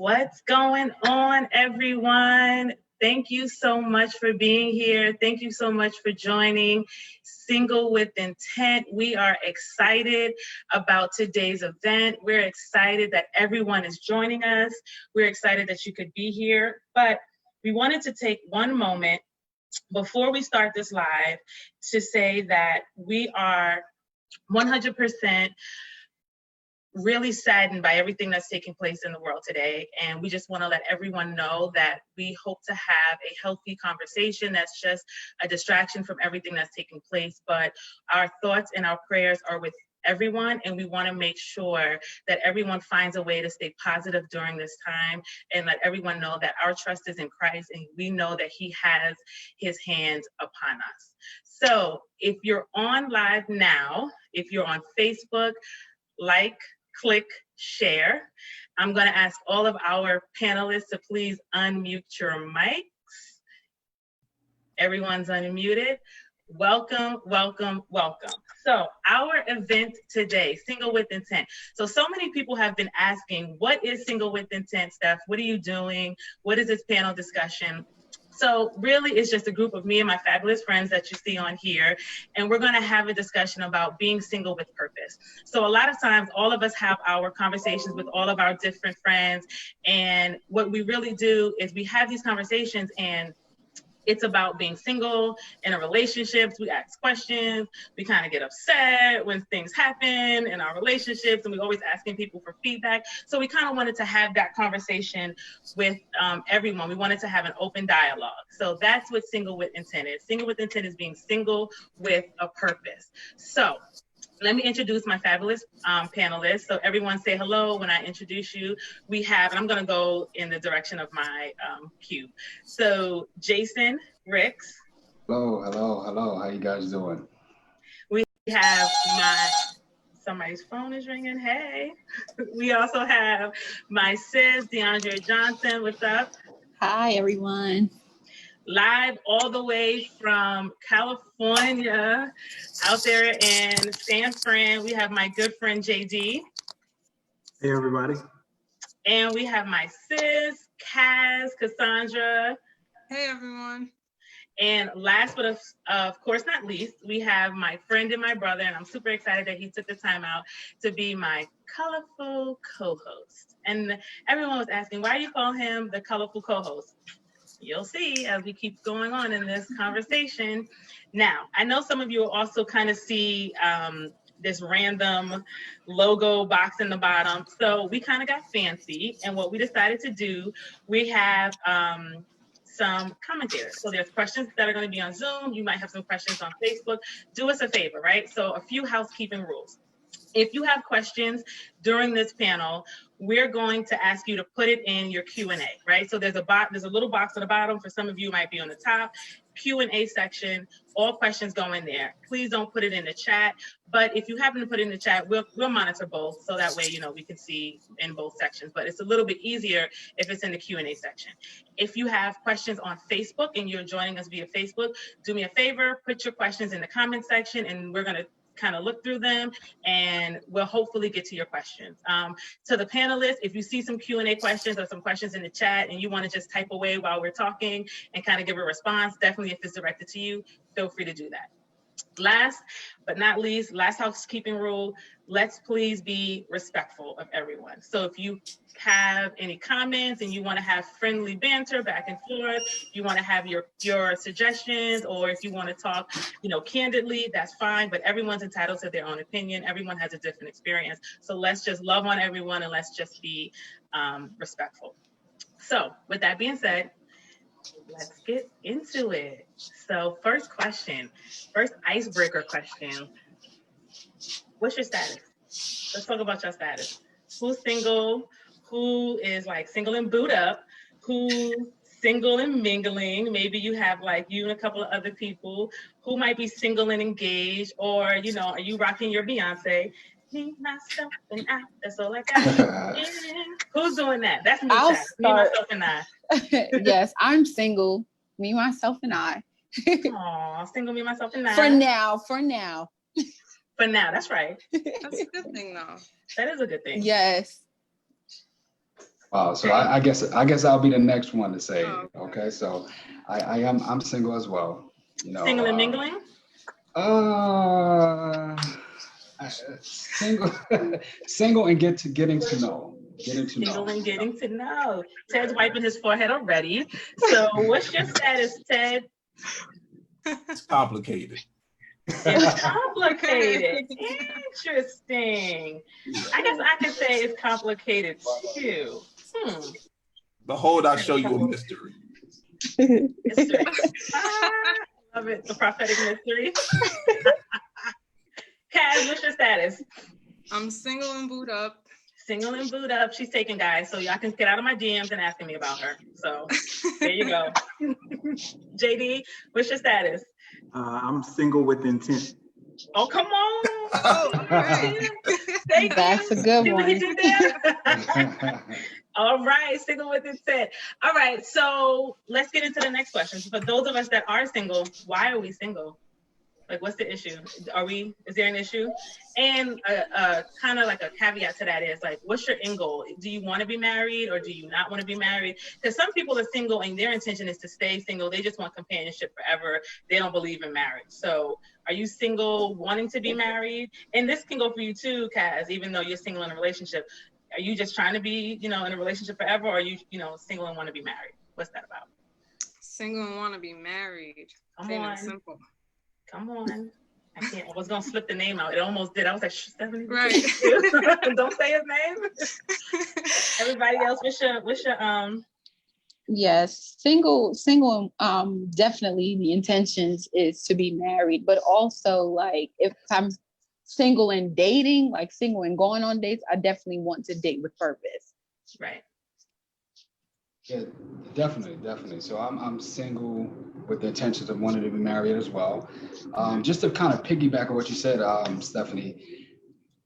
What's going on, everyone? Thank you so much for being here. Thank you so much for joining Single with Intent. We are excited about today's event. We're excited that everyone is joining us. We're excited that you could be here. But we wanted to take one moment before we start this live to say that we are 100% really saddened by everything that's taking place in the world today. And we just want to let everyone know that we hope to have a healthy conversation that's just a distraction from everything that's taking place. But our thoughts and our prayers are with everyone, and we want to make sure that everyone finds a way to stay positive during this time and let everyone know that our trust is in Christ and we know that He has His hands upon us. So if you're on live now, if you're on Facebook, like, click, share. I'm going to ask all of our panelists to please unmute your mics. Everyone's unmuted. Welcome, welcome, welcome. So our event today, Single with Intent. So many people have been asking, what is Single with Intent, Steph? What are you doing? What is this panel discussion? So really, it's just a group of me and my fabulous friends that you see on here, and we're going to have a discussion about being single with purpose. So a lot of times, all of us have our conversations with all of our different friends, and what we really do is we have these conversations, and it's about being single in a relationship. We ask questions. We kind of get upset when things happen in our relationships, and we're always asking people for feedback. So we kind of wanted to have that conversation with everyone. We wanted to have an open dialogue. So that's what Single with Intent is. Single with Intent is being single with a purpose. So let me introduce my fabulous panelists. So everyone say hello when I introduce you. We have, and I'm gonna go in the direction of my cue. So Jason Ricks. Hello, hello, hello. How you guys doing? We have somebody's phone is ringing, hey. We also have my sis, DeAndre Johnson, what's up? Hi, everyone. Live all the way from California, out there in San Fran, we have my good friend JD. Hey everybody. And we have my sis, Cassandra. Hey everyone. And last but of course not least, we have my friend and my brother, and I'm super excited that he took the time out to be my colorful co-host. And everyone was asking, why do you call him the colorful co-host? You'll see as we keep going on in this conversation. Now, I know some of you will also kind of see this random logo box in the bottom. So we kind of got fancy, and what we decided to do, we have some commentators. So there's questions that are going to be on Zoom. You might have some questions on Facebook. Do us a favor, right? So a few housekeeping rules. If you have questions during this panel, we're going to ask you to put it in your Q&A, right? So there's a little box at the bottom. For some of you, it might be on the top. Q&A section, all questions go in there. Please don't put it in the chat. But if you happen to put it in the chat, we'll monitor both. So that way, we can see in both sections. But it's a little bit easier if it's in the Q&A section. If you have questions on Facebook and you're joining us via Facebook, do me a favor, put your questions in the comment section, and we're going to kind of look through them, and we'll hopefully get to your questions. To the panelists, if you see some Q&A questions or some questions in the chat and you want to just type away while we're talking and kind of give a response, definitely if it's directed to you, feel free to do that. Last but not least, last housekeeping rule, let's please be respectful of everyone. So if you have any comments and you want to have friendly banter back and forth, you want to have your suggestions, or if you want to talk, candidly, that's fine, but everyone's entitled to their own opinion. Everyone has a different experience. So let's just love on everyone and let's just be respectful. So with that being said, let's get into it. So first icebreaker question. What's your status? Let's talk about your status. Who's single? Who is like single and boot up? Who's single and mingling? Maybe you have like you and a couple of other people. Who might be single and engaged? Or, are you rocking your Beyonce? Me, myself, and I. That's all I got. Who's doing that? That's me. I'll Me, myself, and I. Yes, I'm single. Me, myself, and I. Aw, single, me, myself, and I. For now. For now, that's right. That's a good thing though. That is a good thing. Yes. Wow. So I guess I'll be the next one to say. Oh, Okay. So I'm single as well. You know. Single and mingling? Uh, single, single and getting to know. Getting to Single know. and getting to know. Ted's wiping his forehead already. So what's your status, Ted? It's complicated. It's complicated. Interesting. I guess I could say it's complicated too. But hold, I'll show you a mystery. Mystery. Love it. The prophetic mystery. Kaz, what's your status? I'm single and boot up. Single and boot up. She's taken, guys. So y'all can get out of my DMs and asking me about her. So there you go. JD, what's your status? I'm single with intent. Oh, come on. Oh, right. Thank That's you. a good See what he one. did there? All right, single with intent. All right, so let's get into the next question. For those of us that are single, why are we single? Like, what's the issue? Is there an issue? And kind of like a caveat to that is like, what's your end goal? Do you want to be married or do you not want to be married? Because some people are single and their intention is to stay single. They just want companionship forever. They don't believe in marriage. So are you single wanting to be married? And this can go for you too, Kaz, even though you're single in a relationship. Are you just trying to be, in a relationship forever? Or are you, single and want to be married? What's that about? Single and want to be married. Come Ain't on. that simple. Come on. I was going to slip the name out. It almost did. I was like, 70. Right. Don't say his name. Everybody else, what's your Yes, single, definitely the intentions is to be married, but also like if I'm single and dating, like single and going on dates, I definitely want to date with purpose. right. Yeah, definitely. So I'm single with the intentions of wanting to be married as well. Just to kind of piggyback on what you said, Stephanie,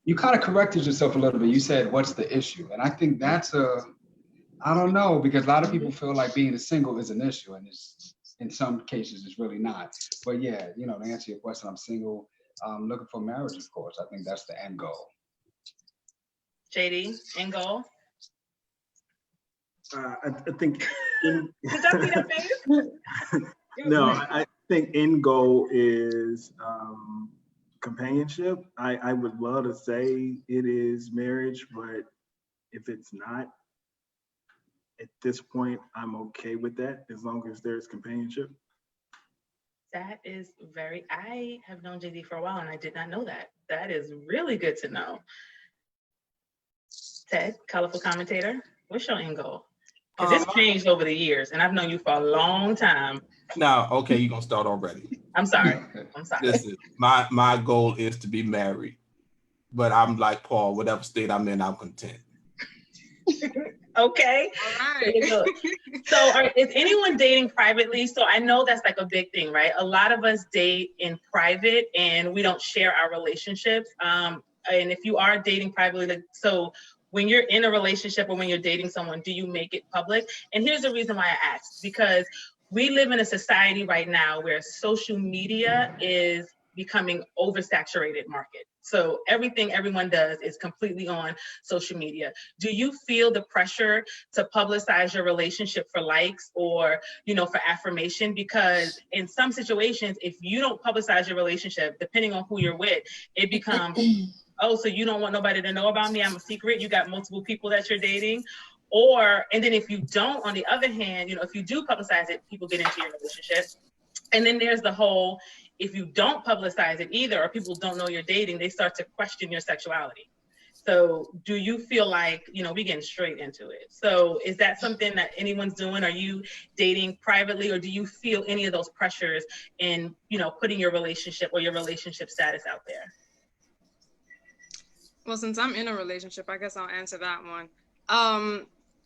you kind of corrected yourself a little bit. You said, "What's the issue?" And I think I don't know, because a lot of people feel like being a single is an issue, and it's in some cases it's really not. But yeah, to answer your question, I'm single, looking for marriage, of course. I think that's the end goal. JD, end goal. I think. Did y'all see that face? No, I think end goal is companionship. I would love to say it is marriage, but if it's not, at this point, I'm okay with that as long as there's companionship. That is I have known JD for a while and I did not know that. That is really good to know. Ted, colorful commentator, what's your end goal? Because it's changed over the years and I've known you for a long time. Now, okay, you're gonna start already. I'm sorry. Listen, my goal is to be married, but I'm like Paul, whatever state I'm in, I'm content. Okay. All right. So is anyone dating privately? So I know that's like a big thing, right? A lot of us date in private and we don't share our relationships. And if you are dating privately, so when you're in a relationship or when you're dating someone, do you make it public? And here's the reason why I asked, because we live in a society right now where social media is becoming oversaturated market. So everything everyone does is completely on social media. Do you feel the pressure to publicize your relationship for likes or, for affirmation? Because in some situations, if you don't publicize your relationship, depending on who you're with, it becomes, oh, so you don't want nobody to know about me? I'm a secret. You got multiple people that you're dating. And then if you don't, on the other hand, if you do publicize it, people get into your relationship. And then there's the whole, if you don't publicize it either, or people don't know you're dating, they start to question your sexuality. So do you feel like, we getting straight into it. So is that something that anyone's doing? Are you dating privately, or do you feel any of those pressures in, putting your relationship or your relationship status out there? Well, since I'm in a relationship, I guess I'll answer that one.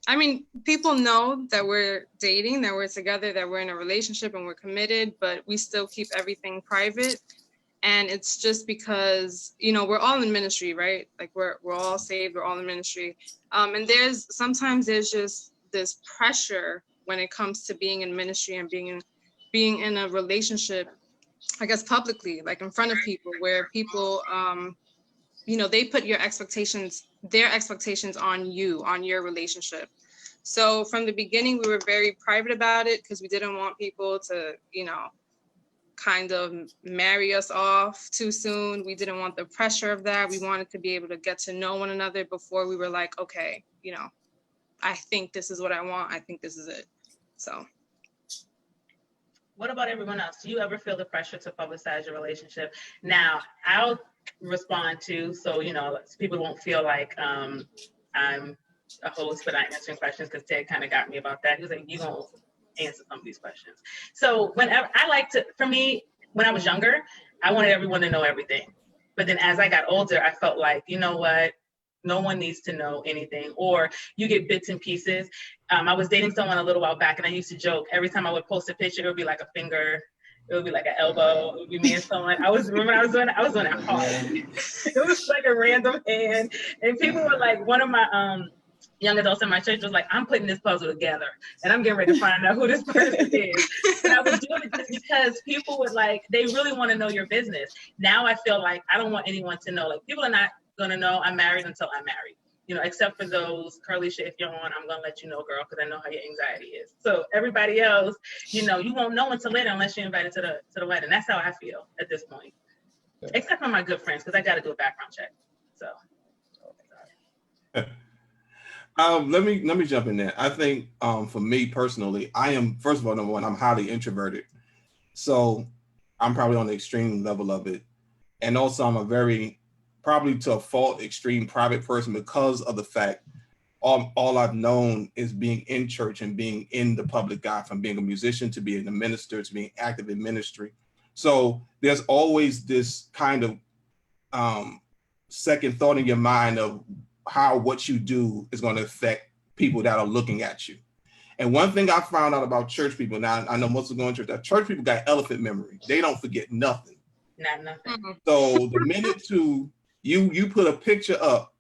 I mean, people know that we're dating, that we're together, that we're in a relationship and we're committed, but we still keep everything private. And it's just because, we're all in ministry, right? Like we're all saved, we're all in ministry. And sometimes there's just this pressure when it comes to being in ministry and being in a relationship, I guess, publicly, like in front of people, where people, they put their expectations on you, on your relationship. So from the beginning, we were very private about it because we didn't want people to, kind of marry us off too soon. We didn't want the pressure of that. We wanted to be able to get to know one another before we were like, okay, I think this is what I want. I think this is it. So. What about everyone else? Do you ever feel the pressure to publicize your relationship? Now, I'll respond to, so, people won't feel like I'm a host, but I'm answering questions, because Ted kind of got me about that. He was like, you gonna answer some of these questions. So whenever for me, when I was younger, I wanted everyone to know everything. But then as I got older, I felt like, you know what? No one needs to know anything, or you get bits and pieces. I was dating someone a little while back, and I used to joke, every time I would post a picture, it would be like a finger, it would be like an elbow, it would be me and someone. I was doing it hard. It was like a random hand. And people were like, one of my young adults in my church was like, I'm putting this puzzle together and I'm getting ready to find out who this person is. And I was doing it just because people would they really want to know your business. Now I feel like I don't want anyone to know, people are not gonna know I'm married until I'm married. Except for those, Curly, if you're on, I'm gonna let you know, girl, because I know how your anxiety is. So everybody else, you won't know until later unless you're invited to the wedding. That's how I feel at this point. Yeah. Except for my good friends, because I got to do a background check. So. Let me jump in there. I think for me personally, I am, first of all, number one, I'm highly introverted. So I'm probably on the extreme level of it. And also I'm a very, probably to a fault, extreme private person, because of the fact all I've known is being in church and being in the public eye, from being a musician to being a minister to being active in ministry. So there's always this kind of second thought in your mind of how what you do is going to affect people that are looking at you. And one thing I found out about church people, now I know most of going to church, that church people got elephant memory. They don't forget nothing. Not nothing. So the minute you put a picture up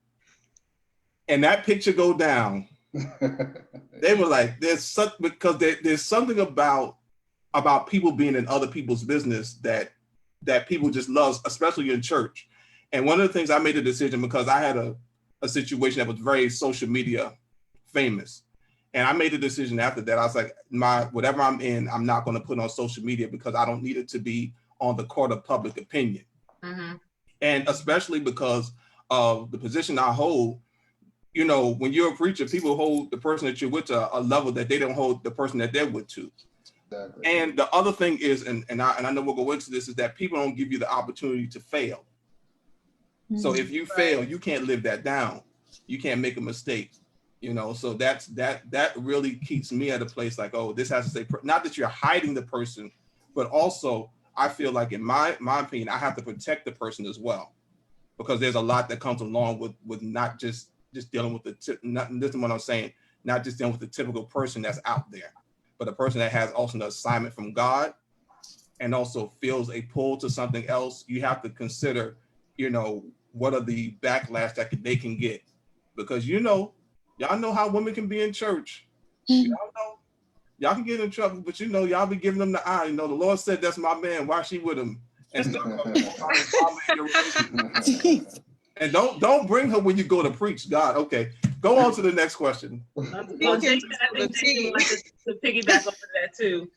and that picture go down, they were like, there's something about people being in other people's business that people just love, especially in church. And one of the things I made a decision, because I had a situation that was very social media famous. And I made a decision after that. I was like, whatever I'm in, I'm not going to put on social media, because I don't need it to be on the court of public opinion. Mm-hmm. And especially because of the position I hold, when you're a preacher, people hold the person that you're with to a level that they don't hold the person that they're with to. Exactly. And the other thing is, and I know we'll go into this, is that people don't give you the opportunity to fail. Mm-hmm. So if you fail, you can't live that down. You can't make a mistake. So that really keeps me at a place like, oh, this has to say, not that you're hiding the person, but also I feel like, in my opinion, I have to protect the person as well, because there's a lot that comes along with not just dealing with this is what I'm saying, not just dealing with the typical person that's out there, but a person that has also an assignment from God and also feels a pull to something else. You have to consider, what are the backlash that they can get, because y'all know how women can be in church. Y'all can get in trouble, but y'all be giving them the eye. The Lord said, that's my man. Why she with him? And stuff. And don't bring her when you go to preach. God, okay. Go on to the next question. I think Jason wanted to piggyback over that too.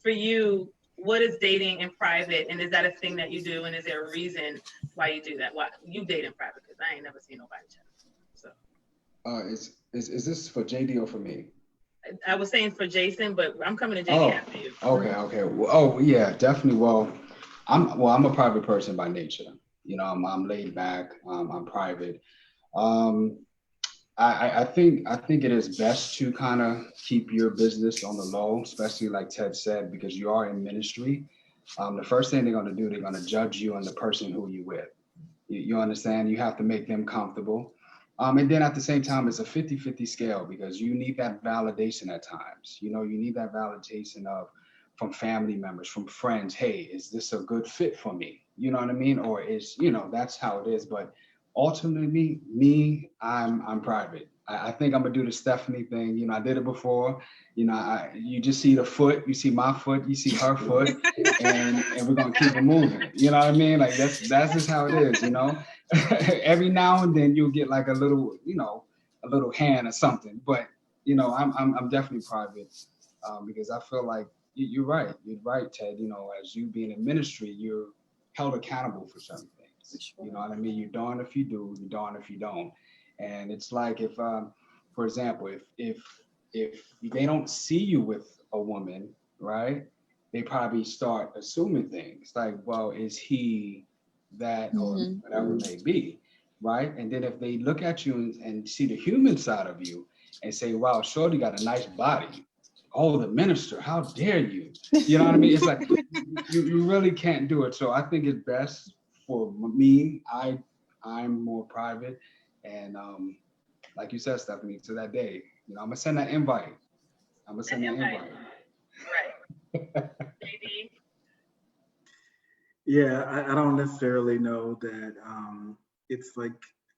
For you, what is dating in private, and is that a thing that you do? And is there a reason why you do that? Why you date in private? Because I ain't never seen nobody chat. So, is this for JD or for me? I was saying for Jason, but I'm coming to JD after you. Okay. Well, yeah, definitely. Well, I'm a private person by nature. I'm laid back. I'm private. I think it is best to kind of keep your business on the low, especially like Ted said, because you are in ministry. The first thing they're going to do, they're going to judge you and the person who you with. You understand? You have to make them comfortable. And then at the same time, it's a 50-50 scale, because you need that validation at times. You need that validation from family members, from friends. Hey, is this a good fit for me? You know what I mean? Or is, that's how it is. But ultimately, I'm private. I think I'm gonna do the Stephanie thing. I did it before. You just see the foot, you see my foot, you see her foot, and we're gonna keep it moving. You know what I mean? Like that's just how it is. Every now and then you'll get like a little hand or something, but you know, I'm definitely private because I feel like you're right. You're right, Ted. You know, as you being in ministry, you're held accountable for certain things. You know what I mean? You're darned if you do, you're darned if you don't. And it's like if, for example, if they don't see you with a woman, right? They probably start assuming things like, well, is he that or whatever it may be, right? And then if they look at you and see the human side of you and say, wow, Shorty got a nice body. Oh, the minister, how dare you? You know what I mean? It's like you really can't do it. So I think it's best for me. I'm more private, and like you said, Stephanie, to that day, you know, I'm gonna send that invite. I'm gonna send that invite. Right. JD. Yeah, I don't necessarily know that it's like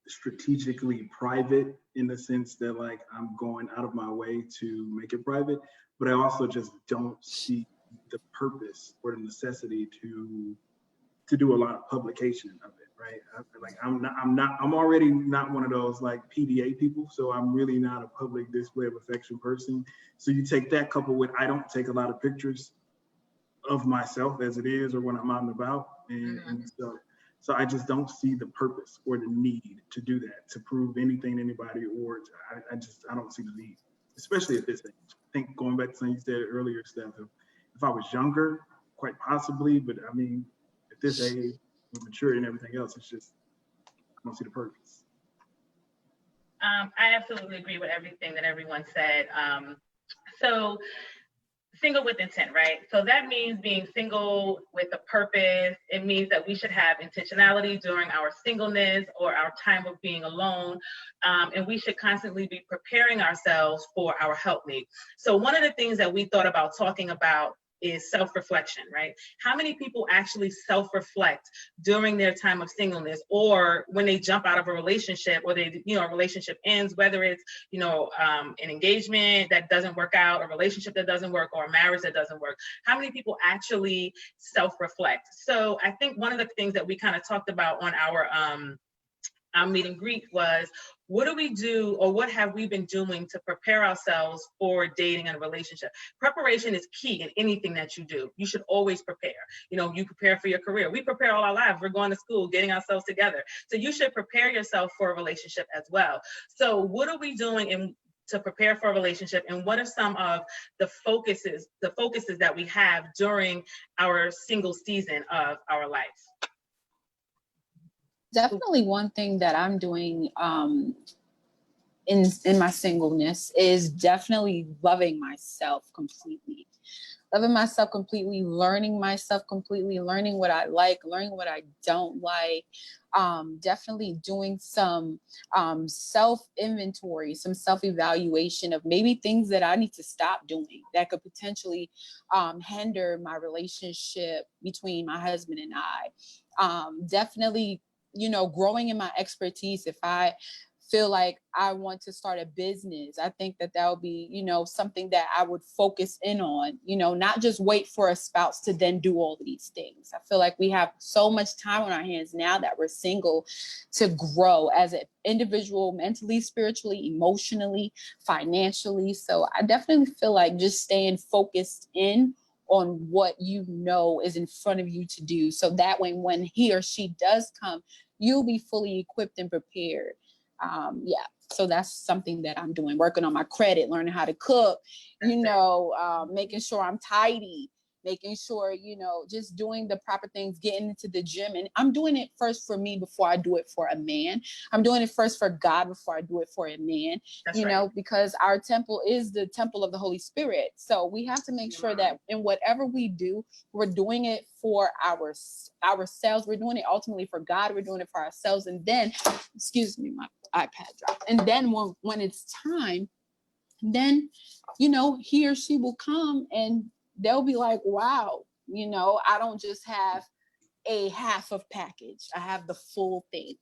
strategically private in the sense that like I'm going out of my way to make it private, but I also just don't see the purpose or the necessity to do a lot of publication of it, right? I'm already not one of those like PDA people, so I'm really not a public display of affection person. So you take that coupled with I don't take a lot of pictures of myself as it is or when I'm out and about, and so I just don't see the purpose or the need to do that to prove anything to anybody, or I don't see the need, especially at this age. I think going back to something you said earlier, Steph, if I was younger, quite possibly, but I mean, at this age, with maturity and everything else, it's just I don't see the purpose. I absolutely agree with everything that everyone said. So single with intent, right? So that means being single with a purpose. It means that we should have intentionality during our singleness or our time of being alone. And we should constantly be preparing ourselves for our helpmate. So one of the things that we thought about talking about is self-reflection, right? How many people actually self-reflect during their time of singleness or when they jump out of a relationship or they, a relationship ends, whether it's, an engagement that doesn't work out, a relationship that doesn't work, or a marriage that doesn't work. How many people actually self-reflect? So I think one of the things that we kind of talked about on our meet and greet was, what do we do or what have we been doing to prepare ourselves for dating and a relationship? Preparation is key in anything that you do. You should always prepare. You prepare for your career. We prepare all our lives. We're going to school, getting ourselves together. So you should prepare yourself for a relationship as well. So what are we doing to prepare for a relationship, and what are some of the focuses that we have during our single season of our life? Definitely one thing that I'm doing in my singleness is definitely loving myself completely. Loving myself completely, learning myself completely, learning what I like, learning what I don't like. Definitely doing some self-inventory, some self-evaluation of maybe things that I need to stop doing that could potentially hinder my relationship between my husband and I. Definitely, growing in my expertise. If I feel like I want to start a business, I think that would be, something that I would focus in on, not just wait for a spouse to then do all of these things. I feel like we have so much time on our hands now that we're single to grow as an individual, mentally, spiritually, emotionally, financially. So I definitely feel like just staying focused in on what is in front of you to do. So that way, when he or she does come, you'll be fully equipped and prepared. So that's something that I'm doing, working on my credit, learning how to cook, making sure I'm tidy, making sure, just doing the proper things, getting into the gym. And I'm doing it first for me before I do it for a man. I'm doing it first for God before I do it for a man, because our temple is the temple of the Holy Spirit. So we have to make sure that in whatever we do, we're doing it for ourselves. We're doing it ultimately for God. We're doing it for ourselves. And then, excuse me, my iPad dropped. And then when it's time, then, he or she will come and they'll be like, wow, I don't just have a half of package. I have the full thing.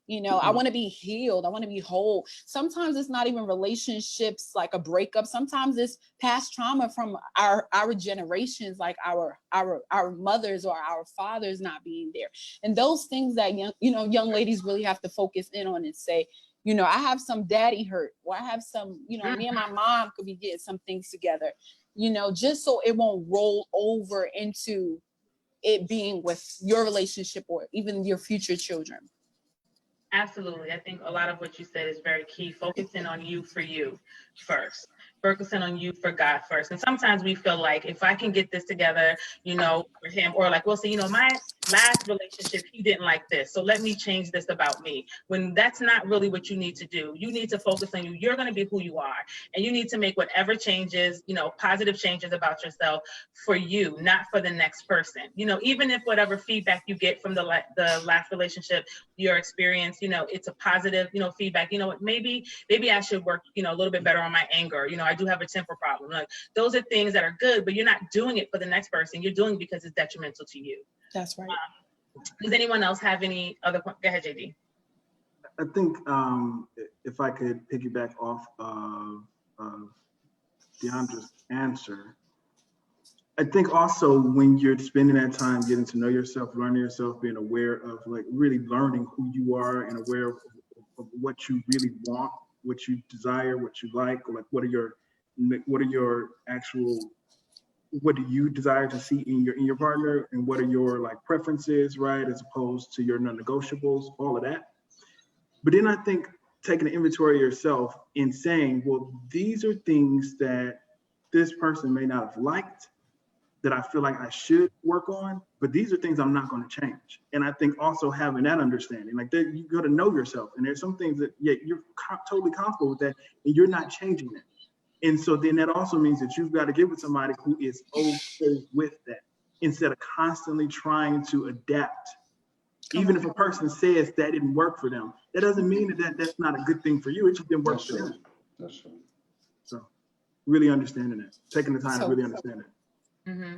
You know, I want to be healed. I want to be whole. Sometimes it's not even relationships like a breakup. Sometimes it's past trauma from our generations, like our mothers or our fathers not being there. And those things that young ladies really have to focus in on and say, you know, I have some daddy hurt, or I have some, you know, me and my mom could be getting some things together, you know, just so it won't roll over into it being with your relationship or even your future children. Absolutely. I think a lot of what you said is very key. Focusing on you for you first. Focusing on you for God first. And sometimes we feel like if I can get this together, you know, for him, or like we'll say, you know, my last relationship, he didn't like this. So let me change this about me. When that's not really what you need to do. You need to focus on you. You're going to be who you are. And you need to make whatever changes, you know, positive changes about yourself for you, not for the next person. You know, even if whatever feedback you get from the last relationship, your experience, you know, it's a positive, you know, feedback. You know what, maybe I should work, you know, a little bit better on my anger. You know, I do have a temper problem. Like those are things that are good, but you're not doing it for the next person. You're doing it because it's detrimental to you. That's right. Does anyone else have any other? Go ahead, JD. I think if I could piggyback off of Deandra's answer, I think also when you're spending that time getting to know yourself, learning yourself, being aware of like really learning who you are and aware of what you really want, what you desire, what you like what are your actual, what do you desire to see in your partner, and what are your like preferences, right? As opposed to your non-negotiables, all of that. But then I think taking an inventory of yourself and saying, well, these are things that this person may not have liked, that I feel like I should work on, but these are things I'm not going to change. And I think also having that understanding, like that, you got to know yourself. And there's some things that, yeah, you're totally comfortable with that, and you're not changing it. And so then that also means that you've got to get with somebody who is okay with that, instead of constantly trying to adapt. Even if a person says that didn't work for them, that doesn't mean that's not a good thing for you. It just didn't work for them. That's true. So really understanding it, taking the time to really understand it. Mm-hmm.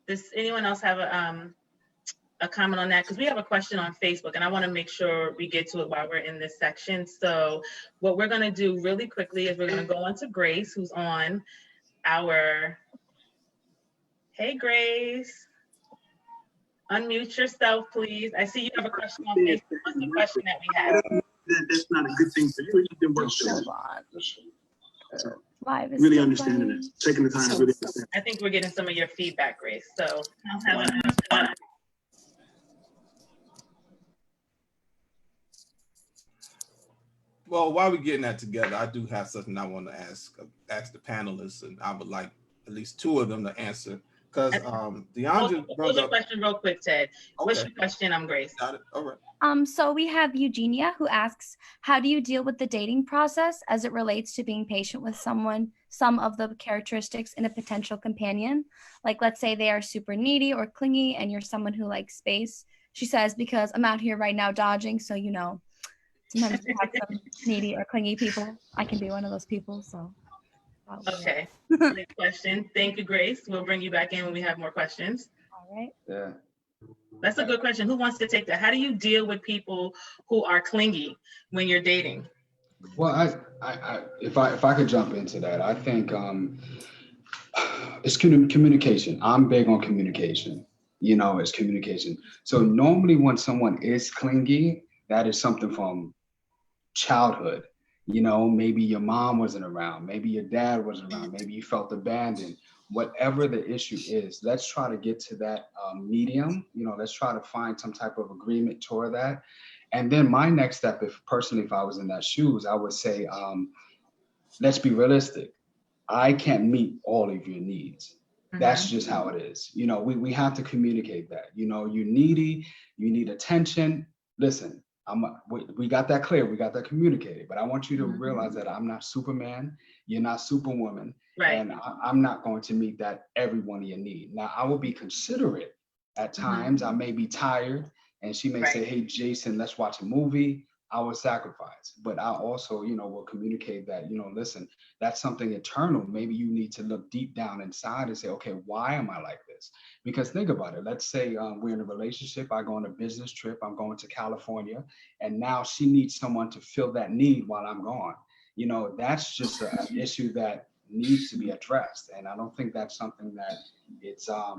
Does anyone else have a comment on that? Because we have a question on Facebook, and I want to make sure we get to it while we're in this section. So what we're going to do really quickly is we're going to go on to Grace, who's on our, hey, Grace. Unmute yourself, please. I see you have a question on Facebook. What's the question that we have? That's not a good thing for you. It just didn't work for you. Live is really understanding it, taking the time to really understand. I think we're getting some of your feedback, Grace. So well, while we're getting that together, I do have something I want to ask the panelists, and I would like at least two of them to answer. Because Deandra pose your question real quick, Ted. Okay. What's your question? I'm Grace. Got it. All right. So we have Eugenia, who asks, how do you deal with the dating process as it relates to being patient with someone, some of the characteristics in a potential companion? Like, let's say they are super needy or clingy and you're someone who likes space. She says, because I'm out here right now dodging, so, you know, sometimes we have some needy or clingy people. I can be one of those people, so. Okay, great question. Thank you, Grace. We'll bring you back in when we have more questions. All right. Yeah. That's a good question. Who wants to take that? How do you deal with people who are clingy when you're dating? Well, if I could jump into that, I think it's communication. I'm big on communication. You know, it's communication. So normally when someone is clingy, that is something from childhood. You know, maybe your mom wasn't around, maybe your dad wasn't around, maybe you felt abandoned. Whatever the issue is, let's try to get to that medium. You know, let's try to find some type of agreement toward that. And then my next step, if I was in that shoes, I would say, let's be realistic. I can't meet all of your needs. That's just how it is. You know, we have to communicate that. You know, you're needy, you need attention. Listen, we got that clear, we got that communicated, but I want you to realize that I'm not Superman, you're not Superwoman, right? And I'm not going to meet that every one of your needs. Now, I will be considerate at times. I may be tired, and she may say, hey, Jason, let's watch a movie. I will sacrifice, but I also, you know, will communicate that, you know, listen, that's something eternal. Maybe you need to look deep down inside and say, okay, why am I like this? this. Because think about it. Let's say we're in a relationship. I go on a business trip. I'm going to California, and now she needs someone to fill that need while I'm gone. You know, that's just an issue that needs to be addressed. And I don't think that's something that it's a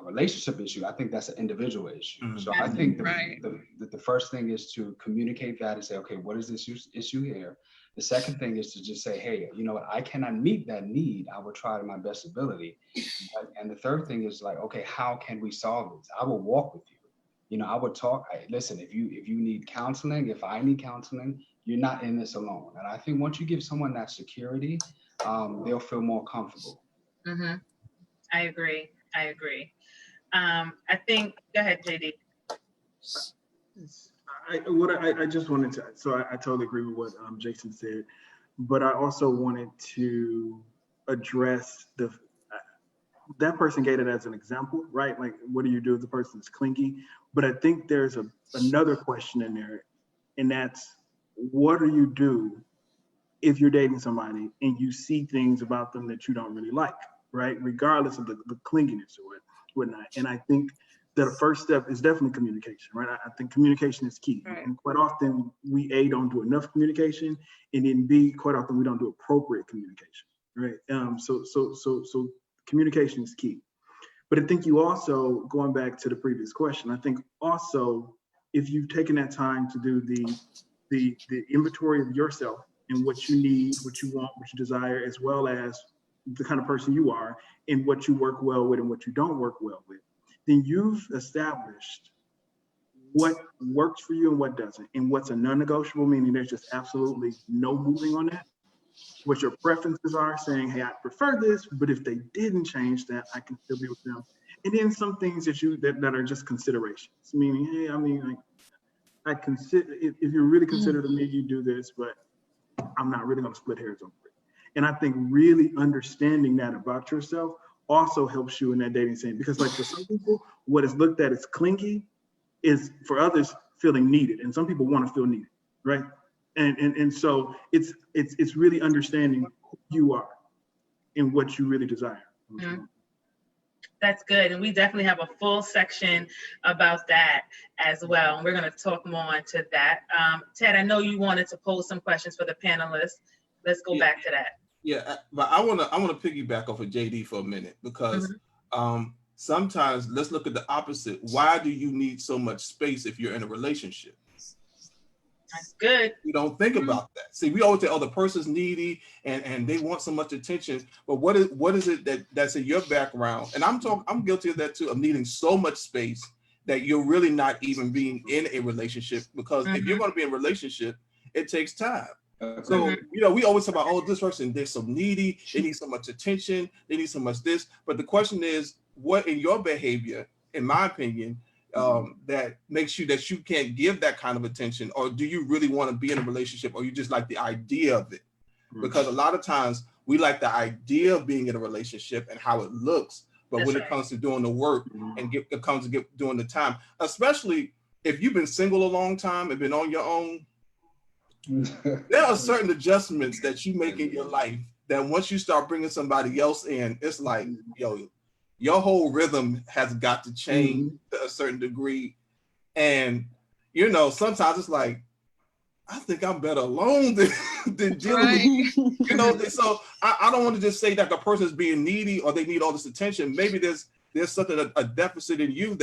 relationship issue. I think that's an individual issue. Mhm. So I think Right. the first thing is to communicate that and say, okay, what is this issue here? The second thing is to just say, hey, you know what, I cannot meet that need. I will try to my best ability. And the third thing is like, okay, how can we solve this? I will walk with you. You know, I would talk. Listen, if you need counseling, if I need counseling, you're not in this alone. And I think once you give someone that security, they'll feel more comfortable. Mm-hmm. I agree. I agree. I think, go ahead, JD. I just wanted to, so I totally agree with what Jason said, but I also wanted to address that person gave it as an example, right? Like, what do you do if the person's clingy? But I think there's another question in there, and that's, what do you do if you're dating somebody and you see things about them that you don't really like, right? Regardless of the clinginess or whatnot. And I think that the first step is definitely communication, right? I think communication is key. Right. And quite often we don't do enough communication, and then B, quite often we don't do appropriate communication, right? So communication is key. But I think you also, going back to the previous question, I think also if you've taken that time to do the inventory of yourself and what you need, what you want, what you desire, as well as the kind of person you are and what you work well with and what you don't work well with, then you've established what works for you and what doesn't, and what's a non-negotiable, meaning there's just absolutely no moving on that. What your preferences are, saying, hey, I prefer this, but if they didn't change that, I can still be with them. And then some things that are just considerations, meaning, hey, I mean, like, I consider, if you're really considerate of me, you do this, but I'm not really going to split hairs over it. And I think really understanding that about yourself also helps you in that dating scene, because like for some people, what is looked at as clingy is for others feeling needed, and some people want to feel needed, right? And so it's really understanding who you are and what you really desire. Mm-hmm. That's good. And we definitely have a full section about that as well. And we're going to talk more into that. Ted, I know you wanted to pose some questions for the panelists. Let's go back to that. Yeah, but I want to piggyback off of JD for a minute, because sometimes let's look at the opposite. Why do you need so much space if you're in a relationship? That's good. We don't think about that. See, we always say, oh, the person's needy and they want so much attention. But what is it that's in your background? And I'm guilty of that too, of needing so much space that you're really not even being in a relationship. Because if you're going to be in a relationship, it takes time. So, you know, we always talk about, oh, this person, they're so needy, they need so much attention, they need so much this. But the question is, what in your behavior, in my opinion, that makes you that you can't give that kind of attention? Or do you really want to be in a relationship, or you just like the idea of it? Because a lot of times we like the idea of being in a relationship and how it looks, but when it comes to doing the work and doing the time, especially if you've been single a long time and been on your own, there are certain adjustments that you make in your life that once you start bringing somebody else in, it's like, yo, your whole rhythm has got to change to a certain degree. And, you know, sometimes it's like, I think I'm better alone than dealing with, you know. So I don't want to just say that the person is being needy or they need all this attention. Maybe there's something, a deficit in you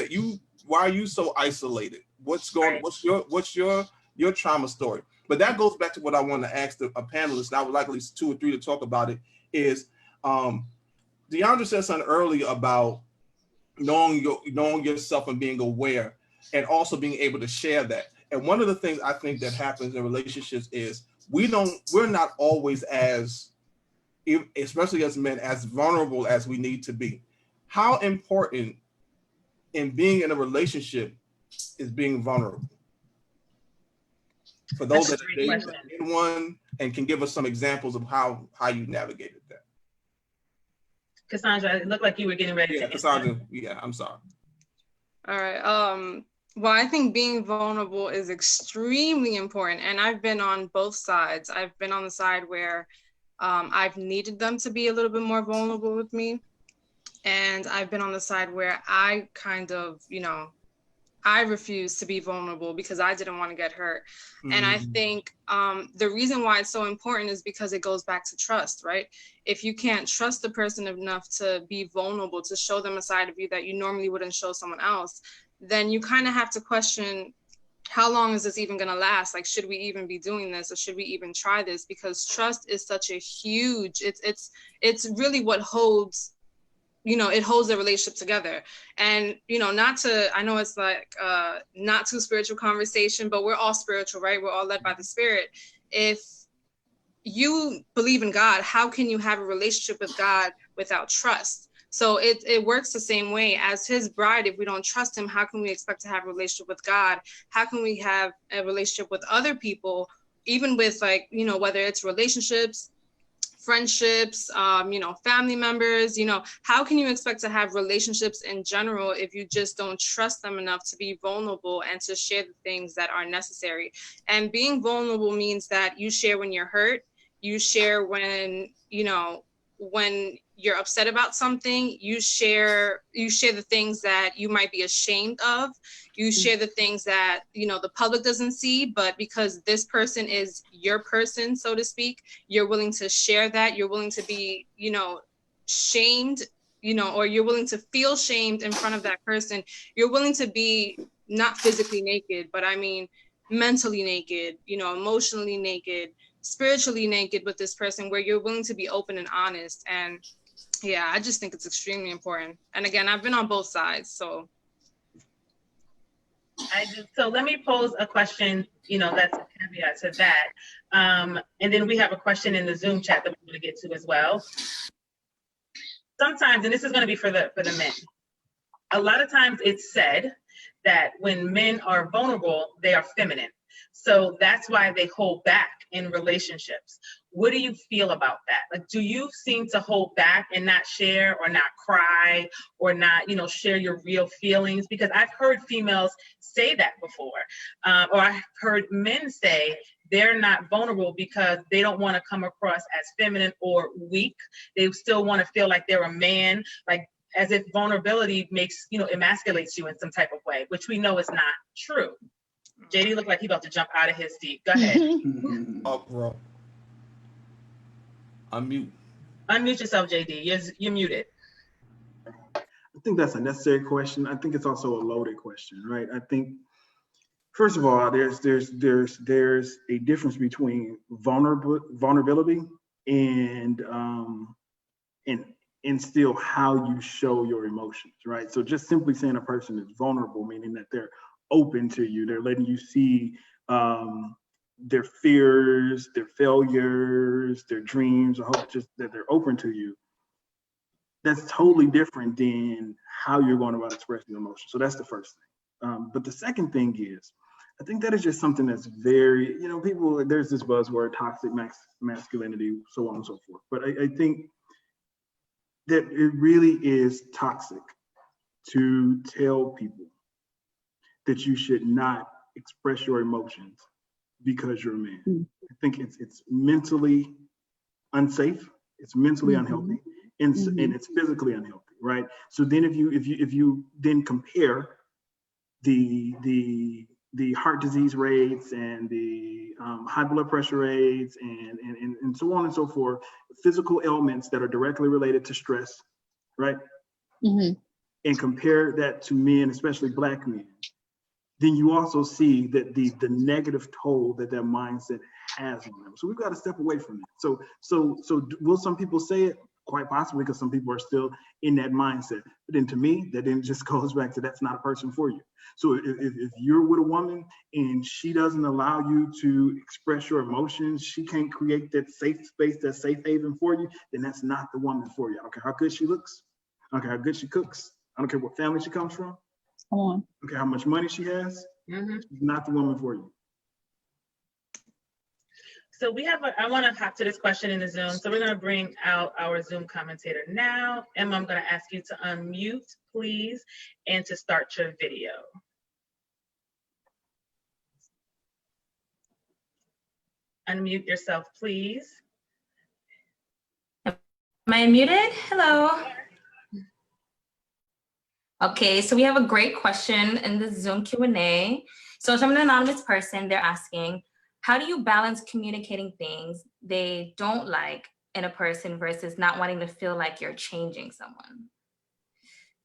why are you so isolated? What's your trauma story? But that goes back to what I want to ask a panelist, and I would like at least 2 or 3 to talk about it, is DeAndre said something earlier about knowing yourself and being aware, and also being able to share that. And one of the things I think that happens in relationships is we're not always as, especially as men, as vulnerable as we need to be. How important in being in a relationship is being vulnerable? For those that are in one, and can give us some examples of how you navigated that. Cassandra, it looked like you were getting ready to Cassandra, yeah, I'm sorry. All right. Well, I think being vulnerable is extremely important. And I've been on both sides. I've been on the side where I've needed them to be a little bit more vulnerable with me. And I've been on the side where I kind of, I refuse to be vulnerable because I didn't want to get hurt. And I think the reason why it's so important is because it goes back to trust, right? If you can't trust the person enough to be vulnerable, to show them a side of you that you normally wouldn't show someone else, then you kind of have to question, how long is this even going to last? Like, should we even be doing this, or should we even try this? Because trust is such a huge, it's really what holds, it holds the relationship together. And, not to, I know it's like not too spiritual conversation, but we're all spiritual, right? We're all led by the Spirit. If you believe in God, how can you have a relationship with God without trust? So it works the same way. As his bride, if we don't trust him, how can we expect to have a relationship with God? How can we have a relationship with other people, even with, like, whether it's relationships, friendships, family members, how can you expect to have relationships in general if you just don't trust them enough to be vulnerable and to share the things that are necessary? And being vulnerable means that you share when you're hurt, you share when, when you're upset about something, you share the things that you might be ashamed of, you share the things that, the public doesn't see, but because this person is your person, so to speak, you're willing to share that, you're willing to be, shamed, or you're willing to feel shamed in front of that person. You're willing to be not physically naked, but I mean, mentally naked, emotionally naked, spiritually naked with this person, where you're willing to be open and honest. And yeah, I just think it's extremely important. And again, I've been on both sides, so. So let me pose a question, that's a caveat to that. And then we have a question in the Zoom chat that we're going to get to as well. Sometimes, and this is going to be for the men, a lot of times it's said that when men are vulnerable, they are feminine. So that's why they hold back in relationships. What do you feel about that? Like, do you seem to hold back and not share or not cry or not, share your real feelings? Because I've heard females say that before, or I've heard men say they're not vulnerable because they don't want to come across as feminine or weak. They still want to feel like they're a man, like as if vulnerability makes, emasculates you in some type of way, which we know is not true. JD looked like he about to jump out of his seat. Go ahead. Oh, bro. Unmute. Unmute yourself, JD. You're muted. I think that's a necessary question. I think it's also a loaded question, right? I think, first of all, there's a difference between vulnerability and still how you show your emotions, right? So just simply saying a person is vulnerable, meaning that they're open to you, they're letting you see their fears, their failures, their dreams, I hope just that they're open to you. That's totally different than how you're going about expressing your emotions. So that's the first thing. But the second thing is, I think that is just something that's very, people, there's this buzzword, toxic masculinity, so on and so forth. But I think that it really is toxic to tell people that you should not express your emotions because you're a man. I think it's mentally unsafe, it's mentally unhealthy, and it's physically unhealthy, right? So then if you then compare the heart disease rates and the high blood pressure rates and so on and so forth, physical ailments that are directly related to stress, right? And compare that to men, especially Black men, then you also see that the negative toll that mindset has on them. So we've got to step away from that. So will some people say it? Quite possibly, because some people are still in that mindset. But then to me, that then just goes back to that's not a person for you. So if you're with a woman and she doesn't allow you to express your emotions, she can't create that safe space, that safe haven for you, then that's not the woman for you. I don't care how good she looks. I don't care how good she cooks. I don't care what family she comes from. Come on. Okay, how much money she has, she's not the woman for you. So I want to hop to this question in the Zoom. So we're going to bring out our Zoom commentator now. Emma, I'm going to ask you to unmute, please, and to start your video. Unmute yourself, please. Am I muted? Hello. Okay, so we have a great question in the Zoom Q&A. So it's from an anonymous person. They're asking, how do you balance communicating things they don't like in a person versus not wanting to feel like you're changing someone?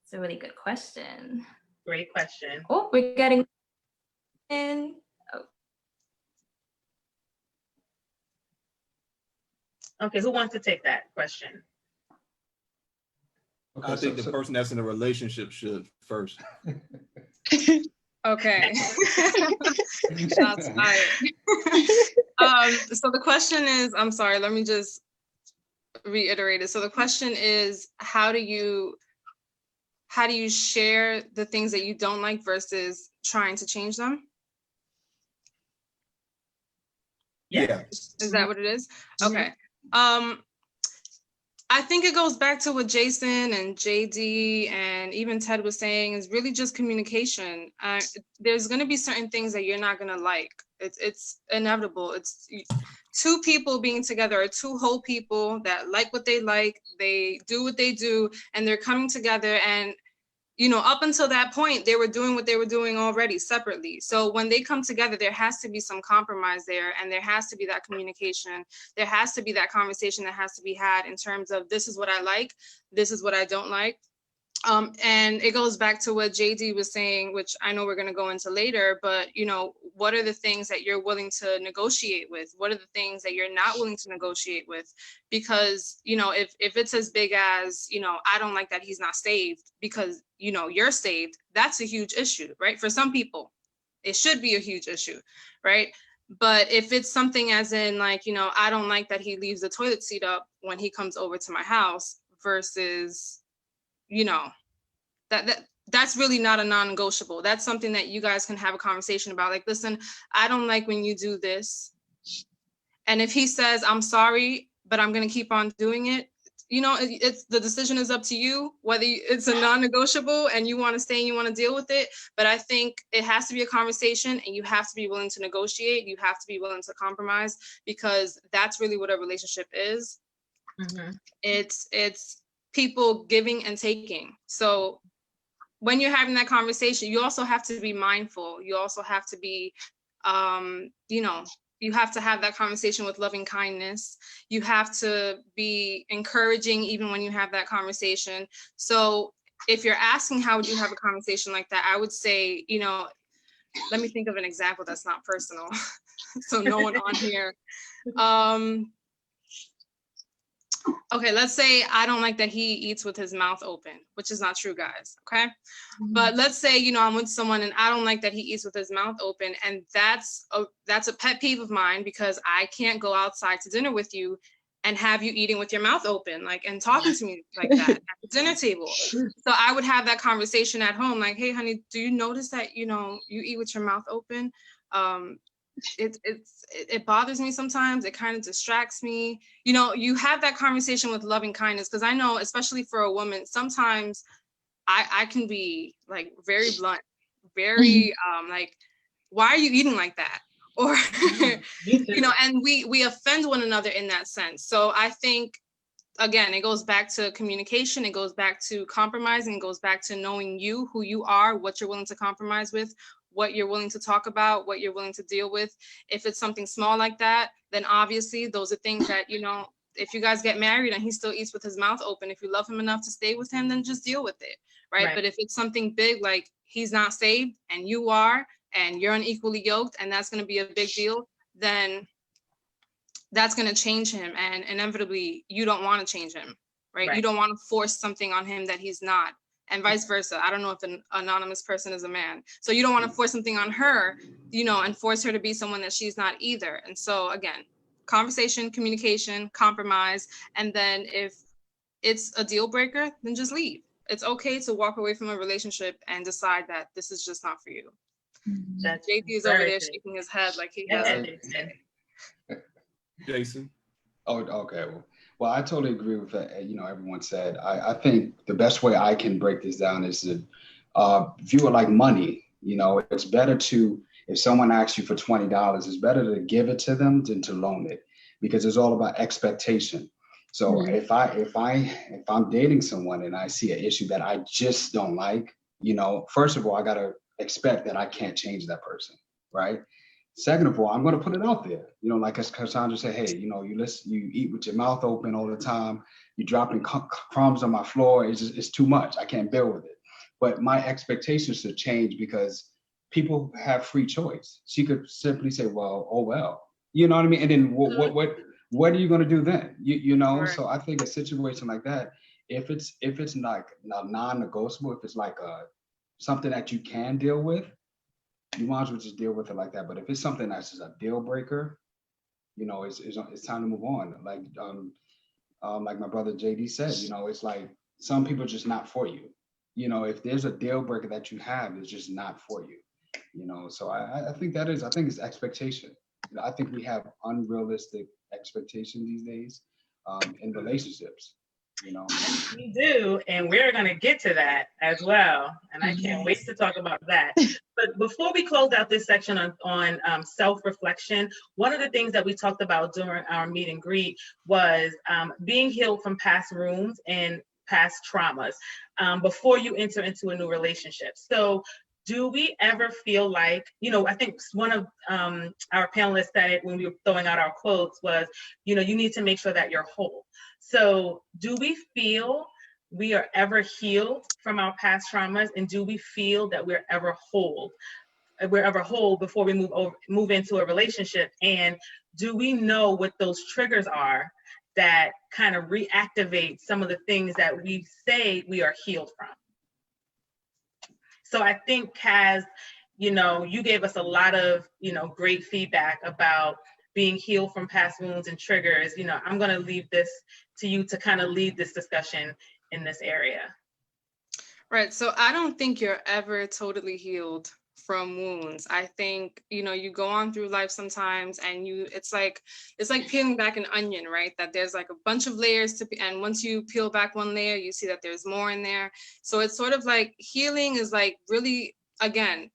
It's a really good question. Great question. Oh, we're getting in. Oh. Okay, who wants to take that question? I think the person that's in a relationship should first. Okay. Shots fired. So the question is, I'm sorry, let me just reiterate it. So the question is, how do you share the things that you don't like versus trying to change them? Yeah. Is that what it is? Okay. I think it goes back to what Jason and JD and even Ted was saying, is really just communication. There's going to be certain things that you're not going to like. It's inevitable. It's two people being together, or two whole people that like what they like, they do what they do, and they're coming together. And up until that point, they were doing what they were doing already separately. So when they come together, there has to be some compromise there, and there has to be that communication. There has to be that conversation that has to be had in terms of, this is what I like, this is what I don't like. And it goes back to what JD was saying, which I know we're going to go into later, but what are the things that you're willing to negotiate with? What are the things that you're not willing to negotiate with? Because, if it's as big as, I don't like that he's not saved because, you're saved, that's a huge issue, right? For some people, it should be a huge issue, right? But if it's something as in like, I don't like that he leaves the toilet seat up when he comes over to my house versus, that's really not a non-negotiable. That's something that you guys can have a conversation about. Like, listen, I don't like when you do this. And if he says, I'm sorry, but I'm going to keep on doing it, it's the decision is up to you, whether it's a non-negotiable and you want to stay and you want to deal with it. But I think it has to be a conversation, and you have to be willing to negotiate. You have to be willing to compromise, because that's really what a relationship is. Mm-hmm. It's people giving and taking. So when you're having that conversation, you also have to be mindful. You also have to be, you have to have that conversation with loving kindness. You have to be encouraging even when you have that conversation. So if you're asking how would you have a conversation like that, I would say, let me think of an example that's not personal. So no one on here. Okay, let's say I don't like that he eats with his mouth open, which is not true, guys, okay? Mm-hmm. But let's say, I'm with someone and I don't like that he eats with his mouth open, and that's a pet peeve of mine, because I can't go outside to dinner with you and have you eating with your mouth open, like, and talking to me like that at the dinner table. So I would have that conversation at home, like, hey, honey, do you notice that, you eat with your mouth open? It bothers me sometimes. It kind of distracts me. You have that conversation with loving kindness, because I know, especially for a woman, sometimes I can be like very blunt, very like, why are you eating like that? Or and we offend one another in that sense. So I think, again, it goes back to communication, it goes back to compromising, it goes back to knowing who you are, what you're willing to compromise with, what you're willing to talk about, what you're willing to deal with. If it's something small like that, then obviously those are things that, if you guys get married and he still eats with his mouth open, if you love him enough to stay with him, then just deal with it, right? But if it's something big, like he's not saved and you are, and you're unequally yoked, and that's going to be a big deal, then that's going to change him. And inevitably, you don't want to change him, right? You don't want to force something on him that he's not. And vice versa. I don't know if an anonymous person is a man. So you don't want to force something on her, and force her to be someone that she's not either. And so again, conversation, communication, compromise. And then if it's a deal breaker, then just leave. It's okay to walk away from a relationship and decide that this is just not for you. JP is over there shaking his head like he has it. Jason. Oh, okay. Well, I totally agree with everyone said. I think the best way I can break this down is to view it like money. It's better if someone asks you for $20, it's better to give it to them than to loan it, because it's all about expectation. So if I'm dating someone and I see an issue that I just don't like, you know, first of all, I got to expect that I can't change that person, right? Second of all, I'm going to put it out there. You know, like as Cassandra said, hey, you know, you eat with your mouth open all the time. You're dropping crumbs on my floor. It's too much. I can't bear with it. But my expectations should change because people have free choice. She could simply say, well, oh, well, you know what I mean? And then what are you going to do then? You know, Right. so I think a situation like that, if it's like non-negotiable, if it's like something that you can deal with, you might as well just deal with it like that. But if it's something that's just a deal breaker, you know, it's time to move on. Like my brother JD said, you know, it's like some people are just not for you. You know, if there's a deal breaker that you have, it's just not for you. You know, so I think it's expectation. You know, I think we have unrealistic expectations these days in relationships. You know, We do, and we're going to get to that as well. And I can't wait to talk about that. But before we close out this section on self-reflection, one of the things that we talked about during our meet and greet was being healed from past wounds and past traumas before you enter into a new relationship. So do we ever feel like, you know, I think one of our panelists said it when we were throwing out our quotes was, you know, you need to make sure that you're whole. So do we feel we are ever healed from our past traumas? And do we feel that we're ever whole before we move into a relationship? And do we know what those triggers are that kind of reactivate some of the things that we say we are healed from? So I think, Kaz, you know, you gave us a lot of, you know, great feedback about being healed from past wounds and triggers. You know, I'm going to leave this to you to kind of lead this discussion in this area. Right. So I don't think you're ever totally healed from wounds. I think, you know, you go on through life sometimes and it's like peeling back an onion, right? That there's like a bunch of layers and once you peel back one layer, you see that there's more in there. So it's sort of like healing is like really, again,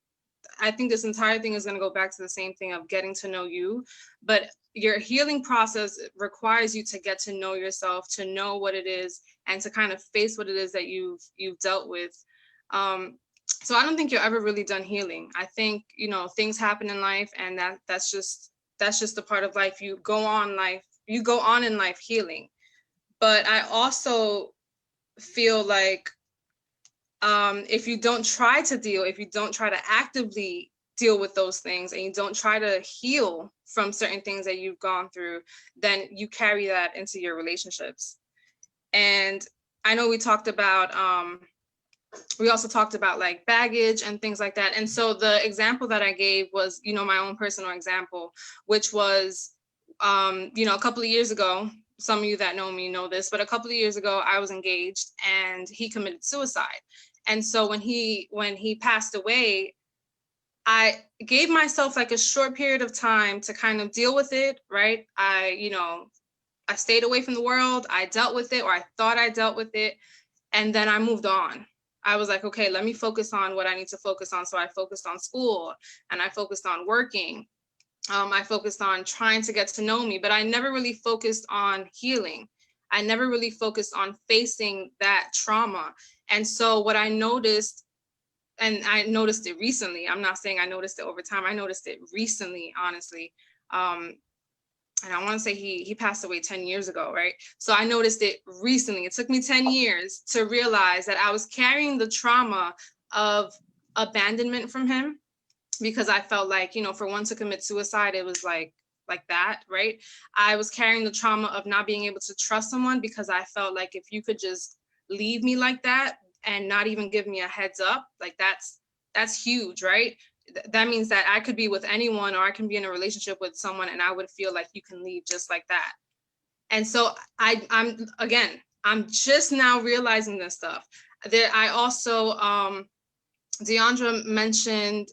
I think this entire thing is going to go back to the same thing of getting to know you, but your healing process requires you to get to know yourself, to know what it is, and to kind of face what it is that you've dealt with. So I don't think you're ever really done healing. I think, you know, things happen in life, and that's just a part of life. You go on in life healing. But I also feel like if you don't try to actively deal with those things, and you don't try to heal from certain things that you've gone through, then you carry that into your relationships. And I know we also talked about like baggage and things like that. And so the example that I gave was, you know, my own personal example, which was, you know, a couple of years ago, some of you that know me know this, but a couple of years ago, I was engaged and he committed suicide. And so when he passed away, I gave myself like a short period of time to kind of deal with it, right? I stayed away from the world. I dealt with it, or I thought I dealt with it. And then I moved on. I was like, okay, let me focus on what I need to focus on. So I focused on school and I focused on working. I focused on trying to get to know me, but I never really focused on healing. I never really focused on facing that trauma. And so what I noticed, and I noticed it recently, I'm not saying I noticed it over time, I noticed it recently, honestly. And I want to say he passed away 10 years ago, right? So I noticed it recently. It took me 10 years to realize that I was carrying the trauma of abandonment from him, because I felt like, you know, for one to commit suicide, it was like that, right? I was carrying the trauma of not being able to trust someone, because I felt like if you could just leave me like that and not even give me a heads up, like that's huge, right? That means that I could be with anyone, or I can be in a relationship with someone and I would feel like you can leave just like that. And so I'm just now realizing this stuff. I also, Deandra mentioned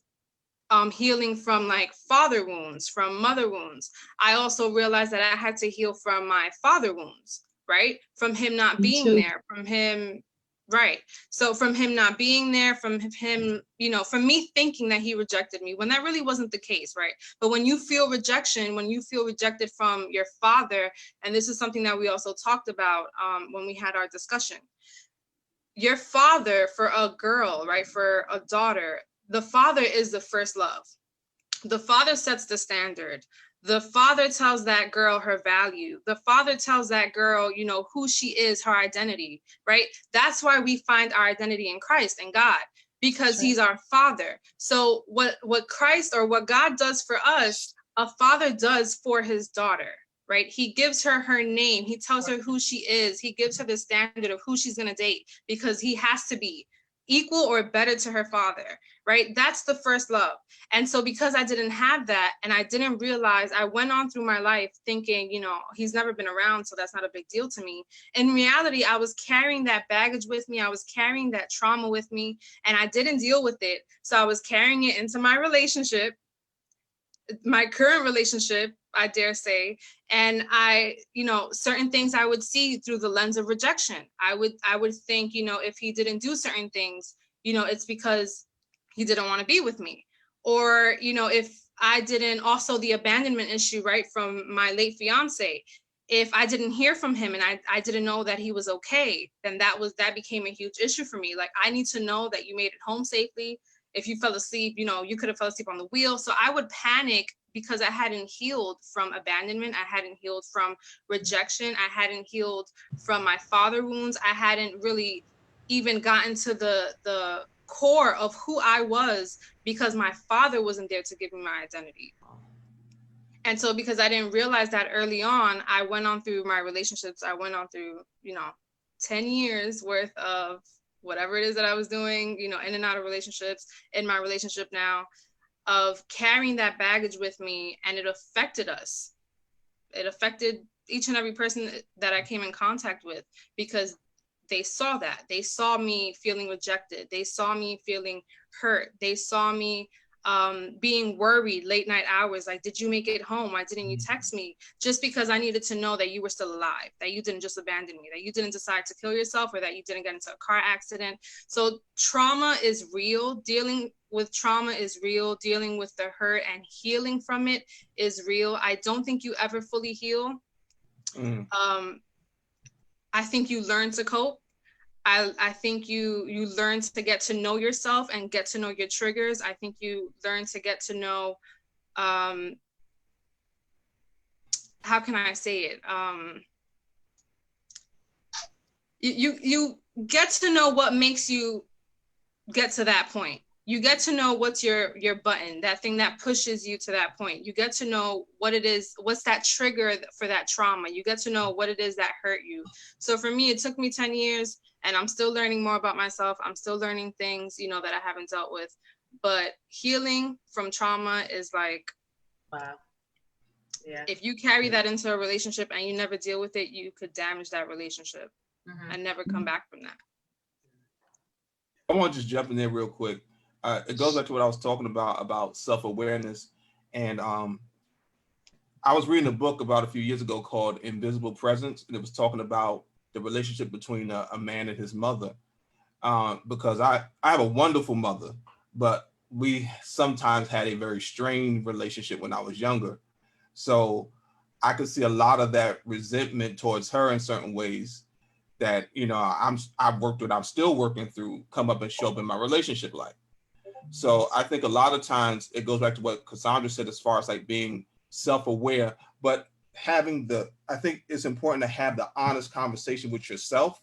healing from like father wounds, from mother wounds. I also realized that I had to heal from my father wounds, right? From him not being there, from him, right? So from him not being there, from him, you know, from me thinking that he rejected me, when that really wasn't the case, right? But when you feel rejection, when you feel rejected from your father, and this is something that we also talked about when we had our discussion, your father, for a girl, right, for a daughter, the father is the first love. The father sets the standard. The father tells that girl her value. The father tells that girl, you know, who she is, her identity, right? That's why we find our identity in Christ and God, because he's our father. So what Christ or what God does for us, a father does for his daughter, right? He gives her her name. He tells her who she is. He gives her the standard of who she's going to date, because he has to be equal or better to her father, right? That's the first love. And so because I didn't have that, and I didn't realize, I went on through my life thinking, you know, he's never been around, so that's not a big deal to me. In reality, I was carrying that baggage with me. I was carrying that trauma with me, and I didn't deal with it. So I was carrying it into my relationship, my current relationship, I dare say. And I, you know, certain things I would see through the lens of rejection. I would think, you know, if he didn't do certain things, you know, it's because he didn't want to be with me. Or, you know, if I didn't, also the abandonment issue, right, from my late fiance. If I didn't hear from him and I didn't know that he was okay, then that became a huge issue for me. Like, I need to know that you made it home safely. If you fell asleep, you know, you could have fell asleep on the wheel. So I would panic because I hadn't healed from abandonment. I hadn't healed from rejection. I hadn't healed from my father wounds. I hadn't really even gotten to the core of who I was, because my father wasn't there to give me my identity. And so because I didn't realize that early on, I went on through my relationships. I went on through, you know, 10 years worth of whatever it is that I was doing, you know, in and out of relationships, in my relationship now, of carrying that baggage with me. And it affected us. It affected each and every person that I came in contact with, because they saw that. They saw me feeling rejected. They saw me feeling hurt. They saw me being worried late night hours. Like, did you make it home? Why didn't you text me? Just because I needed to know that you were still alive, that you didn't just abandon me, that you didn't decide to kill yourself, or that you didn't get into a car accident. So trauma is real. Dealing with trauma is real. Dealing with the hurt and healing from it is real. I don't think you ever fully heal. I think you learn to cope. I think you learn to get to know yourself and get to know your triggers. I think you learn to get to know, how can I say it? You get to know what makes you get to that point. You get to know what's your button, that thing that pushes you to that point. You get to know what it is, what's that trigger for that trauma. You get to know what it is that hurt you. So for me, it took me 10 years, and I'm still learning more about myself. I'm still learning things, you know, that I haven't dealt with. But healing from trauma is like, wow. Yeah. If you carry that into a relationship and you never deal with it, you could damage that relationship and never come back from that. I want to just jump in there real quick. It goes back to what I was talking about self-awareness. And I was reading a book about a few years ago called Invisible Presence, and it was talking about the relationship between a man and his mother. Because I have a wonderful mother, but we sometimes had a very strained relationship when I was younger. So I could see a lot of that resentment towards her in certain ways that, you know, I've worked with, I'm still working through, come up and show up in my relationship life. So I think a lot of times it goes back to what Cassandra said, as far as like being self-aware, but having I think it's important to have the honest conversation with yourself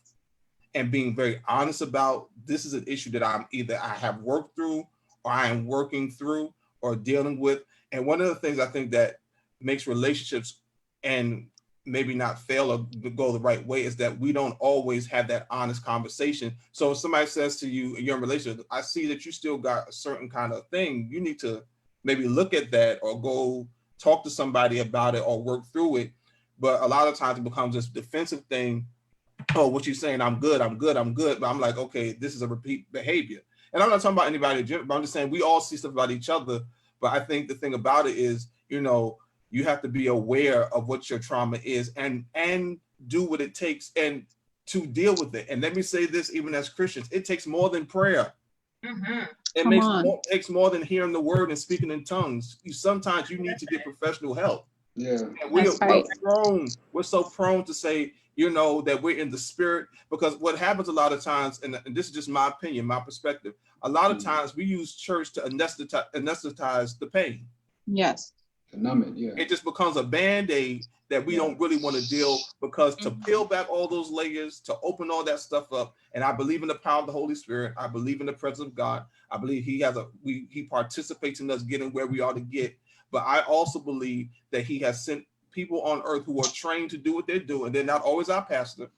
and being very honest about, this is an issue that I have worked through, or I am working through or dealing with. And one of the things I think that makes relationships and maybe not fail or go the right way is that we don't always have that honest conversation. So if somebody says to you, you're in a relationship, I see that you still got a certain kind of thing, you need to maybe look at that or go talk to somebody about it or work through it. But a lot of times it becomes this defensive thing. Oh, what you saying? I'm good. But I'm like, okay, this is a repeat behavior. And I'm not talking about anybody, but I'm just saying we all see stuff about each other. But I think the thing about it is, you know, you have to be aware of what your trauma is and do what it takes and to deal with it. And let me say this, even as Christians, it takes more than prayer. It takes more than hearing the word and speaking in tongues. Sometimes you need to get professional help. Yeah. And That's right. we're so prone to say, you know, that we're in the spirit, because what happens a lot of times, and this is just my opinion, my perspective, a lot of times we use church to anesthetize the pain. Yes. To numb it, yeah. It just becomes a band-aid that we don't really want to deal, because to peel back all those layers, to open all that stuff up. And I believe in the power of the Holy Spirit. I believe in the presence of God. I believe he participates in us getting where we ought to get. But I also believe that he has sent people on earth who are trained to do what they do, and they're not always our pastor,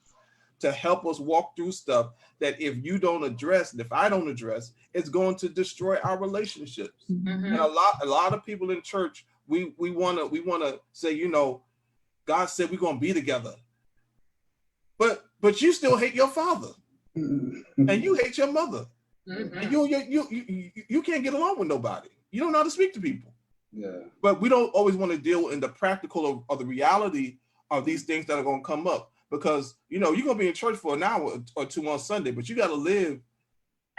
to help us walk through stuff that if you don't address, and if I don't address, it's going to destroy our relationships. And a lot of people in church, we want to say, you know, God said we're going to be together, but you still hate your father, and you hate your mother, and you can't get along with nobody. You don't know how to speak to people. Yeah. But we don't always want to deal in the practical of the reality of these things that are going to come up, because, you know, you're going to be in church for an hour or two on Sunday, but you got to live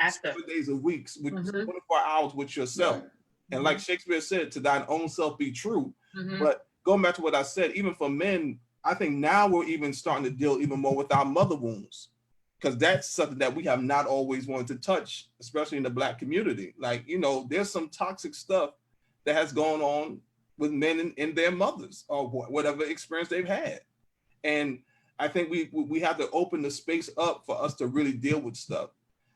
7 days a week with 24 hours with yourself. Right. And like Shakespeare said, to thine own self be true. But going back to what I said, even for men, I think now we're even starting to deal even more with our mother wounds, because that's something that we have not always wanted to touch, especially in the Black community. Like, you know, there's some toxic stuff that has gone on with men and their mothers, or whatever experience they've had. And I think we have to open the space up for us to really deal with stuff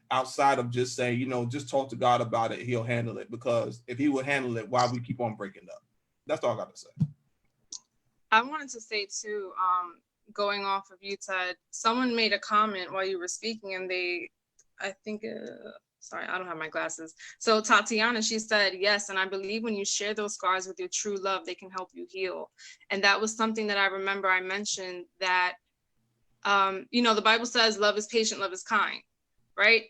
outside of just saying, you know, just talk to God about it, he'll handle it. Because if he would handle it, why we keep on breaking up? That's all I got to say. I wanted to say too, going off of you, Ted, someone made a comment while you were speaking, and sorry, I don't have my glasses. So Tatiana, she said, yes, and I believe when you share those scars with your true love, they can help you heal. And that was something that I remember I mentioned, that, you know, the Bible says love is patient, love is kind, right?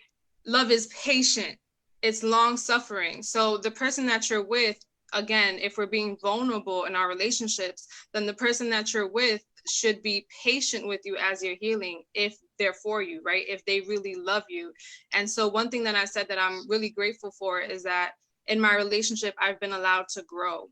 Love is patient. It's long suffering. So the person that you're with, again, if we're being vulnerable in our relationships, then the person that you're with should be patient with you as you're healing, if they're for you, right? If they really love you. And so one thing that I said that I'm really grateful for is that in my relationship, I've been allowed to grow.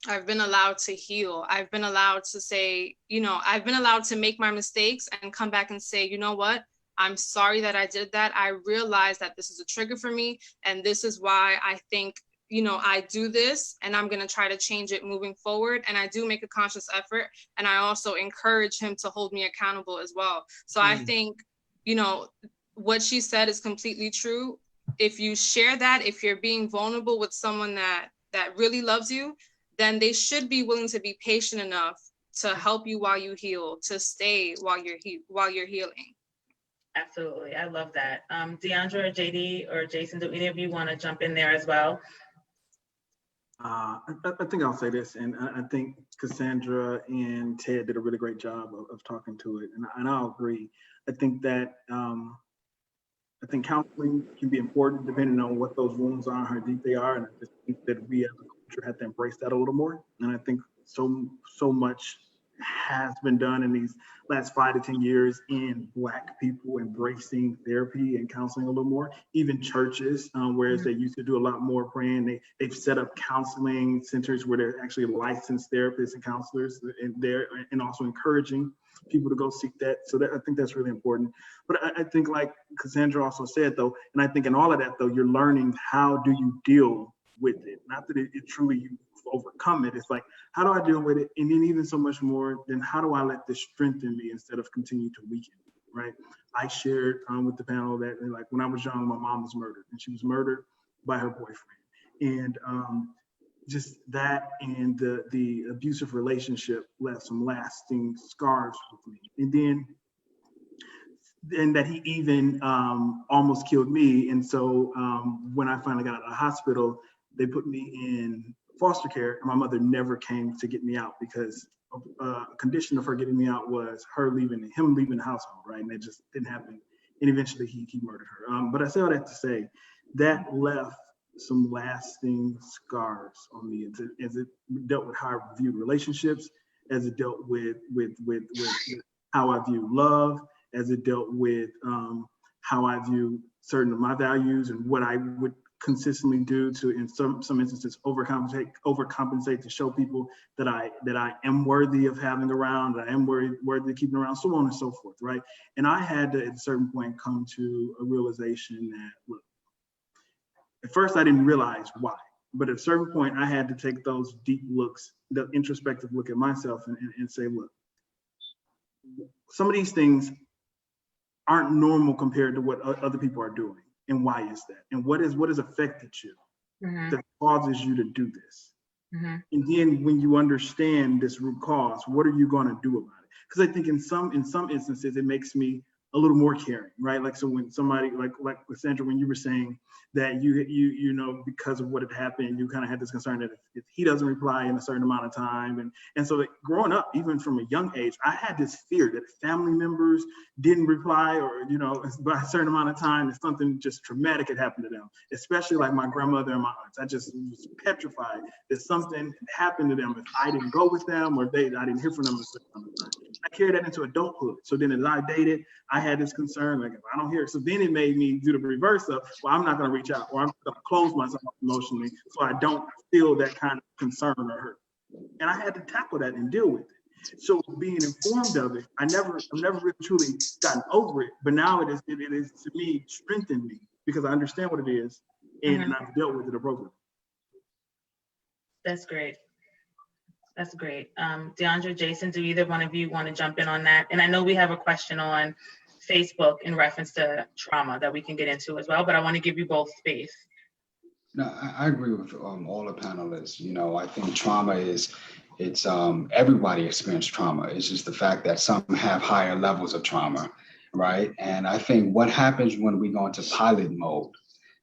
I've been allowed to heal. I've been allowed to say, you know, I've been allowed to make my mistakes and come back and say, you know what? I'm sorry that I did that. I realized that this is a trigger for me, and this is why I think, you know, I do this, and I'm going to try to change it moving forward. And I do make a conscious effort. And I also encourage him to hold me accountable as well. So I think, you know, what she said is completely true. If you share that, if you're being vulnerable with someone that really loves you, then they should be willing to be patient enough to help you while you heal, to stay while you're healing. Absolutely. I love that. Deandra or JD or Jason, do any of you want to jump in there as well? I think I'll say this, and I think Cassandra and Ted did a really great job of talking to it, and I'll agree. I think that counseling can be important depending on what those wounds are, how deep they are, and I just think that we as a culture have to embrace that a little more. And I think so much has been done in these last 5 to 10 years in Black people embracing therapy and counseling a little more. Even churches, whereas they used to do a lot more praying, they've set up counseling centers where they're actually licensed therapists and counselors in there, and also encouraging people to go seek that. So I think that's really important. But I think, like Cassandra also said, though, and I think in all of that, though, you're learning how do you deal with it. Not that it truly you overcome it. It's like, how do I deal with it? And then even so much more, then how do I let this strengthen me instead of continue to weaken me, right? I shared with the panel that, like, when I was young, my mom was murdered, and she was murdered by her boyfriend. And just that, and the abusive relationship left some lasting scars with me. And that he even almost killed me. And so when I finally got out of the hospital, they put me in foster care, and my mother never came to get me out, because a condition of her getting me out was him leaving the household, right? And it just didn't happen. And eventually he murdered her. But I say all that to say that left some lasting scars on me as it dealt with how I viewed relationships, as it dealt with how I view love, as it dealt with how I view certain of my values and what I would consistently do to, in some instances, overcompensate to show people that I am worthy of having around, that I am worthy of keeping around, so on and so forth, right? And I had to, at a certain point, come to a realization that, look, at first I didn't realize why, but at a certain point I had to take those deep looks, the introspective look at myself and say, look, some of these things aren't normal compared to what other people are doing. And why is that? And what has affected you that causes you to do this? And then when you understand this root cause, what are you going to do about it? Because I think in some instances, it makes me a little more caring, right? Like, so when somebody, like Sandra, when you were saying that you know, because of what had happened, you kind of had this concern that if he doesn't reply in a certain amount of time. And so, like, growing up, even from a young age, I had this fear that if family members didn't reply, or, you know, by a certain amount of time, that something just traumatic had happened to them, especially like my grandmother and my aunts. I just was petrified that something happened to them if I didn't go with them, or I didn't hear from them a certain amount of time. I carried that into adulthood. So then as I dated, I had this concern, like, if I don't hear it. So then it made me do the reverse of, well, I'm not going to reach out, or I'm going to close myself emotionally so I don't feel that kind of concern or hurt. And I had to tackle that and deal with it. So being informed of it, I've never really truly gotten over it, but now it is to me strengthened me, because I understand what it is, and I've dealt with it appropriately. That's great. That's great. DeAndre, Jason, do either one of you want to jump in on that? And I know we have a question on Facebook in reference to trauma that we can get into as well, but I want to give you both space. No, I agree with all the panelists. You know, I think trauma it's everybody experiences trauma. It's just the fact that some have higher levels of trauma, right? And I think what happens when we go into pilot mode,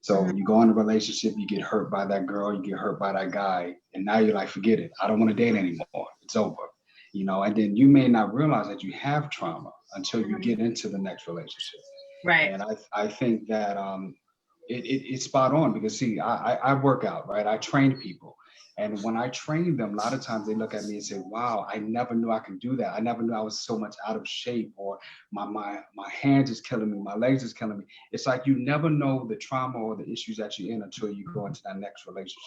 so you go in a relationship, you get hurt by that girl, you get hurt by that guy, and now you're like, forget it, I don't want to date anymore, it's over. You know, and then you may not realize that you have trauma until you get into the next relationship. Right. And I think that it's spot on, because see, I work out, right? I train people. And when I train them, a lot of times they look at me and say, wow, I never knew I could do that. I never knew I was so much out of shape, or my hands is killing me, my legs is killing me. It's like you never know the trauma or the issues that you're in until you go into that next relationship.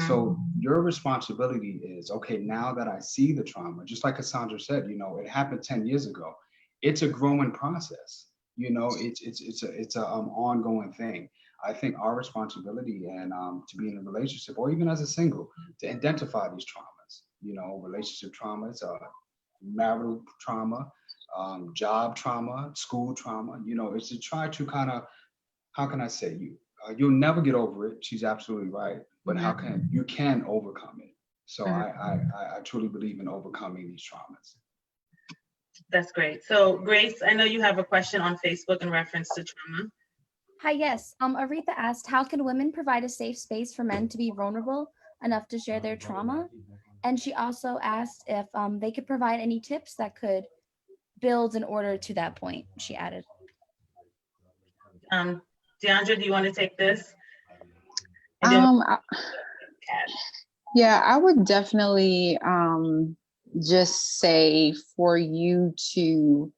So your responsibility is, okay, now that I see the trauma, just like Cassandra said, you know, it happened 10 years ago. It's a growing process. You know, it's a ongoing thing. I think our responsibility and to be in a relationship, or even as a single, to identify these traumas, you know, relationship traumas, marital trauma, job trauma, school trauma, you know, is to try to kind of, how can I say, you'll never get over it. She's absolutely right. But how can you can overcome it? So I truly believe in overcoming these traumas. That's great. So Grace, I know you have a question on Facebook in reference to trauma. Hi, yes. Aretha asked, how can women provide a safe space for men to be vulnerable enough to share their trauma? And she also asked if they could provide any tips that could build in order to that point, she added. DeAndre, do you want to take this? Yeah, I would definitely just say for you to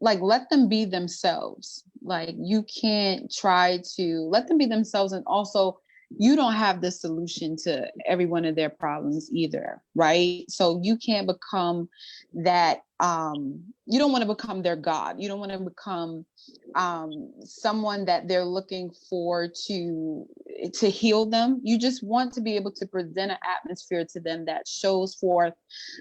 like, let them be themselves. Like, you can't try to let them be themselves. And also, you don't have the solution to every one of their problems either, right? So you can't become that, you don't want to become their God. You don't want to become someone that they're looking for to heal them. You just want to be able to present an atmosphere to them that shows forth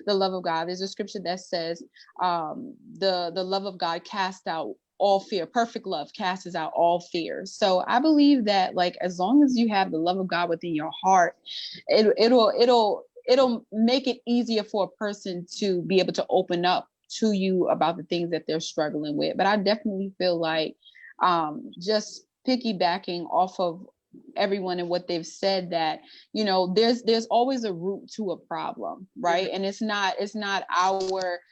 the love of God. There's a scripture that says, the love of God casts out all fear. Perfect love casts out all fear. So I believe that, like, as long as you have the love of God within your heart, it'll make it easier for a person to be able to open up to you about the things that they're struggling with. But I definitely feel like just piggybacking off of everyone and what they've said, that, you know, there's always a root to a problem, right? And it's not our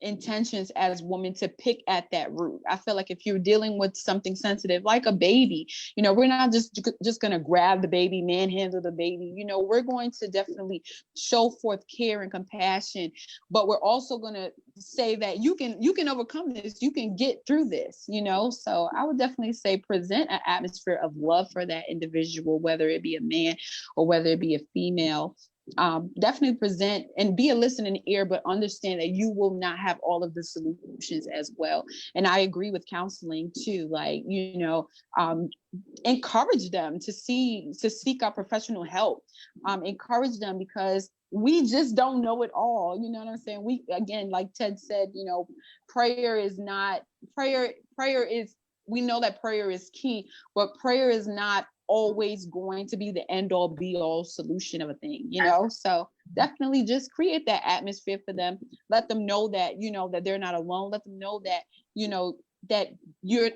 intentions as women to pick at that root. I feel like if you're dealing with something sensitive like a baby, we're not just going to grab the baby, manhandle the baby. We're going to definitely show forth care and compassion, but we're also going to say that you can overcome this, you can get through this. So I would definitely say present an atmosphere of love for that individual, whether it be a man or whether it be a female. Definitely present and be a listening ear, but understand that you will not have all of the solutions as well. And I agree with counseling too, like, encourage them to seek out professional help. Encourage them, because we just don't know it all. You know what I'm saying? We, again, like Ted said, prayer is, we know that prayer is key, but prayer is not always going to be the end all be all solution of a thing, so definitely just create that atmosphere for them. Let them know that, that they're not alone. Let them know that, that you're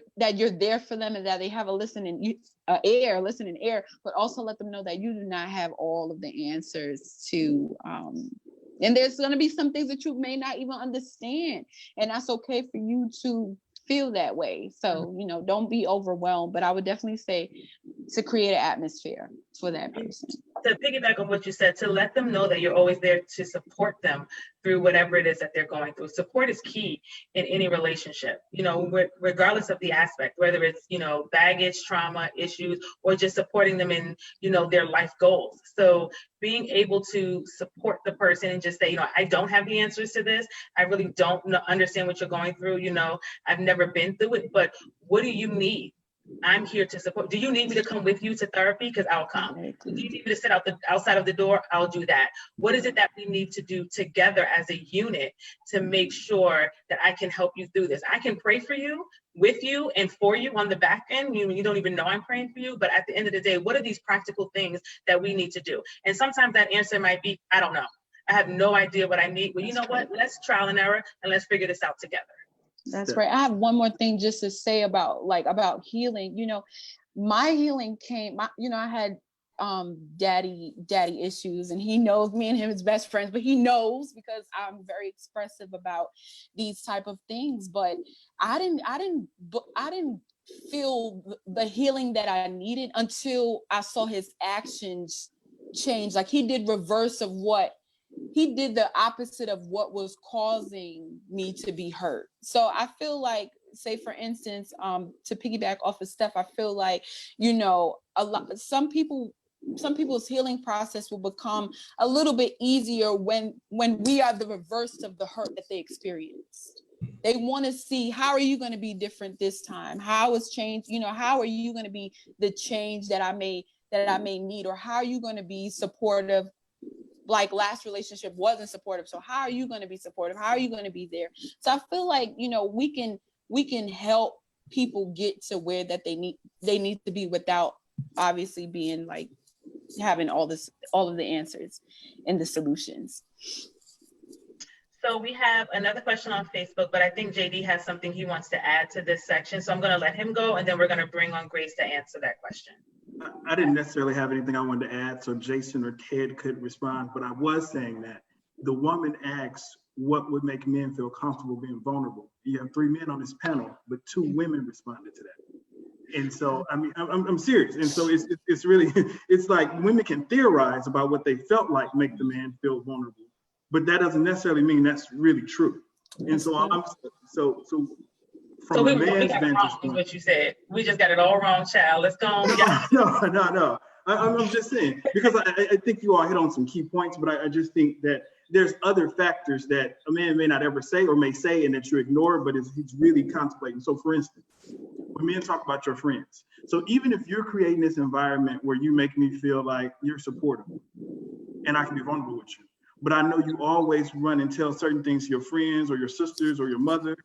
there for them, and that they have a listening ear, but also let them know that you do not have all of the answers to, and there's going to be some things that you may not even understand, and that's okay for you to feel that way. So, don't be overwhelmed, but I would definitely say to create an atmosphere for that person. To piggyback on what you said, to let them know that you're always there to support them through whatever it is that they're going through. Support is key in any relationship, regardless of the aspect, whether it's, baggage, trauma, issues, or just supporting them in, their life goals. So being able to support the person and just say, I don't have the answers to this. I really don't understand what you're going through. I've never been through it, but what do you need? I'm here to support. Do you need me to come with you to therapy? Because I'll come. Do you need me to sit outside of the door? I'll do that. What is it that we need to do together as a unit to make sure that I can help you through this? I can pray for you, with you, and for you on the back end. You don't even know I'm praying for you, but at the end of the day, what are these practical things that we need to do? And sometimes that answer might be, I don't know. I have no idea what I need. Well, you know what? Let's trial and error, and let's figure this out together. That's right. I have one more thing just to say about healing. My healing came, I had daddy issues, and he knows, me and him is best friends, but he knows because I'm very expressive about these type of things. But I didn't feel the healing that I needed until I saw his actions change. Like, he did the opposite of what was causing me to be hurt. So I feel like, say for instance, to piggyback off of Steph, I feel like, some people's healing process will become a little bit easier when we are the reverse of the hurt that they experienced. They want to see, how are you going to be different this time? How is change? How are you going to be the change that I may need, or how are you going to be supportive? Like, last relationship wasn't supportive, so how are you going to be supportive? How are you going to be there? So I feel like, we can help people get to where that they need to be, without obviously being like having all of the answers and the solutions. So we have another question on Facebook, but I think JD has something he wants to add to this section. So I'm going to let him go, and then we're going to bring on Grace to answer that question. I didn't necessarily have anything I wanted to add, so Jason or Ted could respond, but I was saying that the woman asked what would make men feel comfortable being vulnerable. You have 3 men on this panel, but 2 women responded to that. And so, I mean, I'm serious. And so it's really, it's like women can theorize about what they felt like make the man feel vulnerable, but that doesn't necessarily mean that's really true. And so so from a man's vantage point, what you said, we just got it all wrong, child. Let's go on. No. I'm just saying, because I think you all hit on some key points, but I just think that there's other factors that a man may not ever say or may say and that you ignore, but he's really contemplating. So for instance, when men talk about your friends, so even if you're creating this environment where you make me feel like you're supportive and I can be vulnerable with you, but I know you always run and tell certain things to your friends or your sisters or your mother,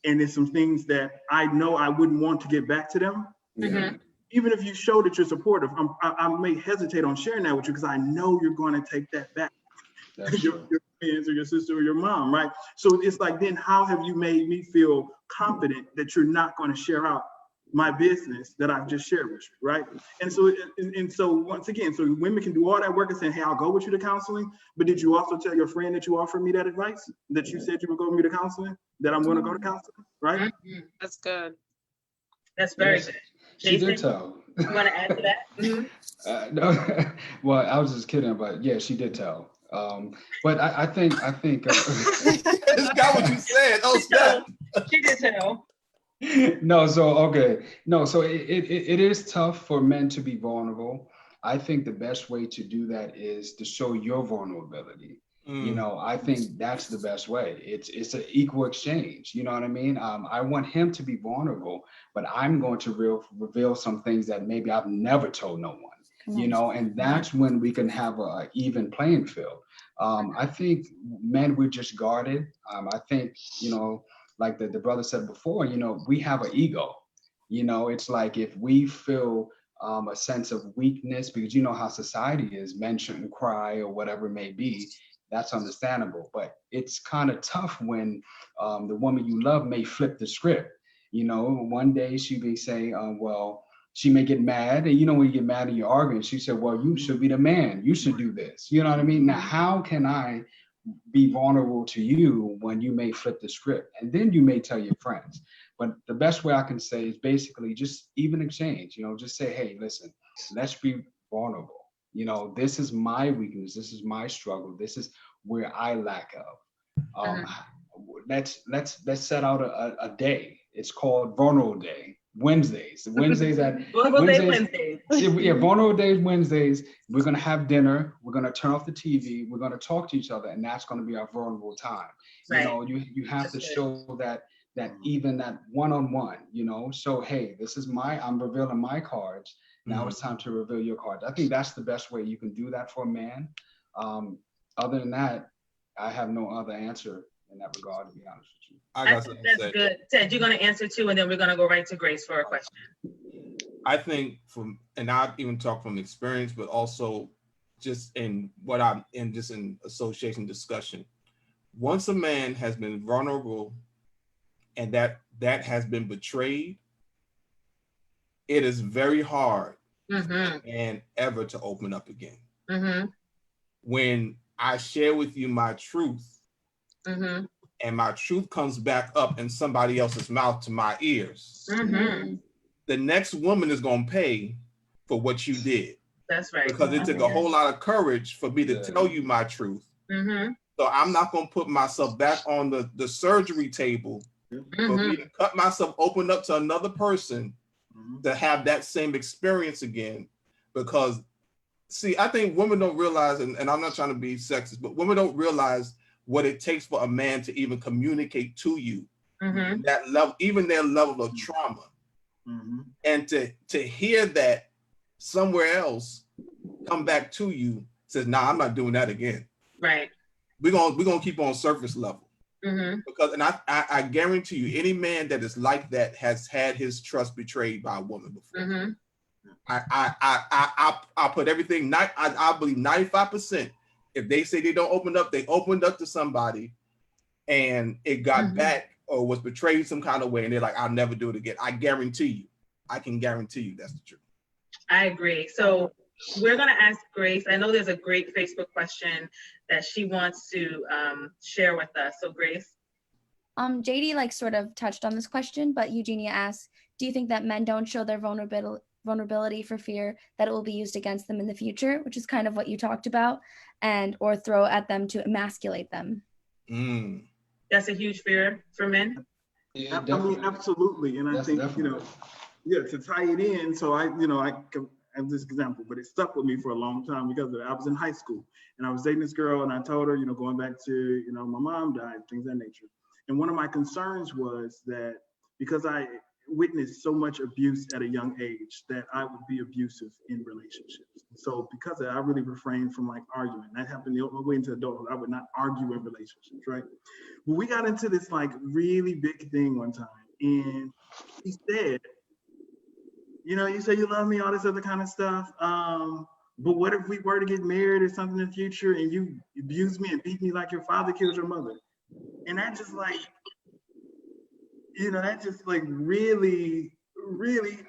and there's some things that I know I wouldn't want to get back to them. Mm-hmm. Even if you show that you're supportive, I may hesitate on sharing that with you because I know you're going to take that back. Your friends or your sister or your mom, right? So it's like, then how have you made me feel confident that you're not going to share out my business that I've just shared with you, right? And so once again, so women can do all that work and say, hey, I'll go with you to counseling, but did you also tell your friend that you offered me that advice, that you said you would go with me to counseling, that I'm going to go to counseling, right? That's good. That's very Yes, good. she did Jason, tell. you want to add to that? No, well, I was just kidding, but yeah, she did tell. But I think It's got what you said. Oh, snap. She did tell. no, so okay, no, so it is tough for men to be vulnerable. I think the best way to do that is to show your vulnerability. You know, I think that's the best way. It's an equal exchange. You know what I mean? I want him to be vulnerable, but I'm going to reveal some things that maybe I've never told no one. You know, and that's when we can have a even playing field. I think men, we're just guarded. I think, you know, like the brother said before, you know, we have an ego. You know, it's like if we feel a sense of weakness, because you know how society is, men shouldn't cry or whatever it may be, that's understandable. But it's kind of tough when the woman you love may flip the script. You know, one day she may say, well, she may get mad. And you know, when you get mad and you're arguing, she said, well, you should be the man. You should do this. You know what I mean? Now, how can I be vulnerable to you when you may flip the script? And then you may tell your friends. But the best way I can say is basically just even exchange, you know, just say, hey, listen, let's be vulnerable. You know, this is my weakness. This is my struggle. This is where I lack of. Let's set out a day. It's called Vulnerable Day. Wednesdays at Vulnerable Day Wednesdays. Yeah, Vulnerable Days Wednesdays. We're gonna have dinner. We're gonna turn off the TV. We're gonna talk to each other, and that's gonna be our vulnerable time. Right. You know, you have to show that even that one-on-one. You know, so hey, I'm revealing my cards. Now it's time to reveal your cards. I think that's the best way you can do that for a man. Other than that, I have no other answer in that regard, to be honest with you. I think that's good. Ted, you're going to answer too, and then we're going to go right to Grace for a question. I think and I even talk from experience, but also just in what I'm in, just in association discussion. Once a man has been vulnerable and that has been betrayed, it is very hard and ever to open up again. When I share with you my truth, and my truth comes back up in somebody else's mouth to my ears, the next woman is going to pay for what you did. That's right. Because it took a whole lot of courage for me to tell you my truth. So I'm not going to put myself back on the surgery table for me to cut myself open up to another person to have that same experience again. Because, see, I think women don't realize, and I'm not trying to be sexist, but women don't realize what it takes for a man to even communicate to you that level, even their level of trauma. And to hear that somewhere else come back to you says, nah, I'm not doing that again. Right. We're gonna keep on surface level. Because, and I guarantee you, any man that is like that has had his trust betrayed by a woman before. I put everything, I believe 95%. If they say they don't open up, they opened up to somebody and it got back or was betrayed some kind of way, and they're like, I'll never do it again. I can guarantee you that's the truth. I agree. So we're going to ask Grace. I know there's a great Facebook question that she wants to share with us. So Grace. JD sort of touched on this question, but Eugenia asks, do you think that men don't show their vulnerability for fear that it will be used against them in the future, which is kind of what you talked about, or throw at them to emasculate them? That's a huge fear for men. Yeah, I mean, absolutely. And I think, to tie it in, so I have this example, but it stuck with me for a long time because I was in high school and I was dating this girl and I told her, going back to, my mom died, things of that nature. And one of my concerns was that because I witnessed so much abuse at a young age, that I would be abusive in relationships. So because of that, I really refrained from arguing. That happened the way into adulthood. I would not argue in relationships, right? But we got into this really big thing one time, and he said, you say you love me, all this other kind of stuff. But what if we were to get married or something in the future and you abuse me and beat me like your father killed your mother? And that just really really,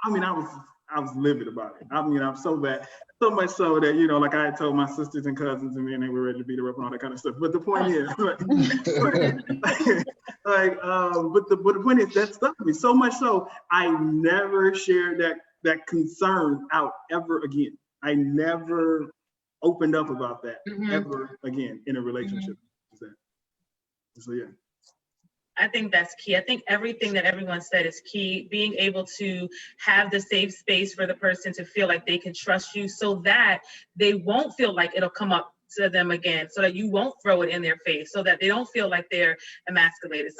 I mean, I was livid about it. I mean, I'm so bad. So much so that, you know, like I had told my sisters and cousins and then they were ready to beat her up and all that kind of stuff. But the point is, but the point is that stuck with me so much so I never shared that concern out ever again. I never opened up about that ever again in a relationship. So yeah. I think that's key. I think everything that everyone said is key. Being able to have the safe space for the person to feel like they can trust you so that they won't feel like it'll come up to them again, so that you won't throw it in their face, so that they don't feel like they're emasculated.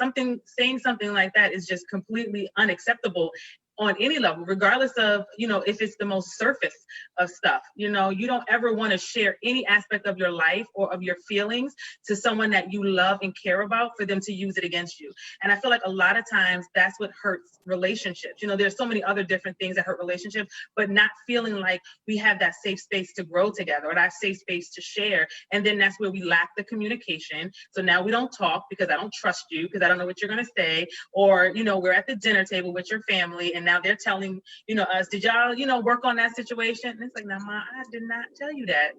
Saying something like that is just completely unacceptable on any level, regardless of, you know, if it's the most surface of stuff. You know, you don't ever want to share any aspect of your life or of your feelings to someone that you love and care about for them to use it against you. And I feel like a lot of times that's what hurts relationships. You know, there's so many other different things that hurt relationships, but not feeling like we have that safe space to grow together or that safe space to share. And then that's where we lack the communication. So now we don't talk because I don't trust you, because I don't know what you're going to say. Or, you know, we're at the dinner table with your family and now they're telling, you know, us, did y'all, you know, work on that situation? And it's like, no, Ma, I did not tell you that.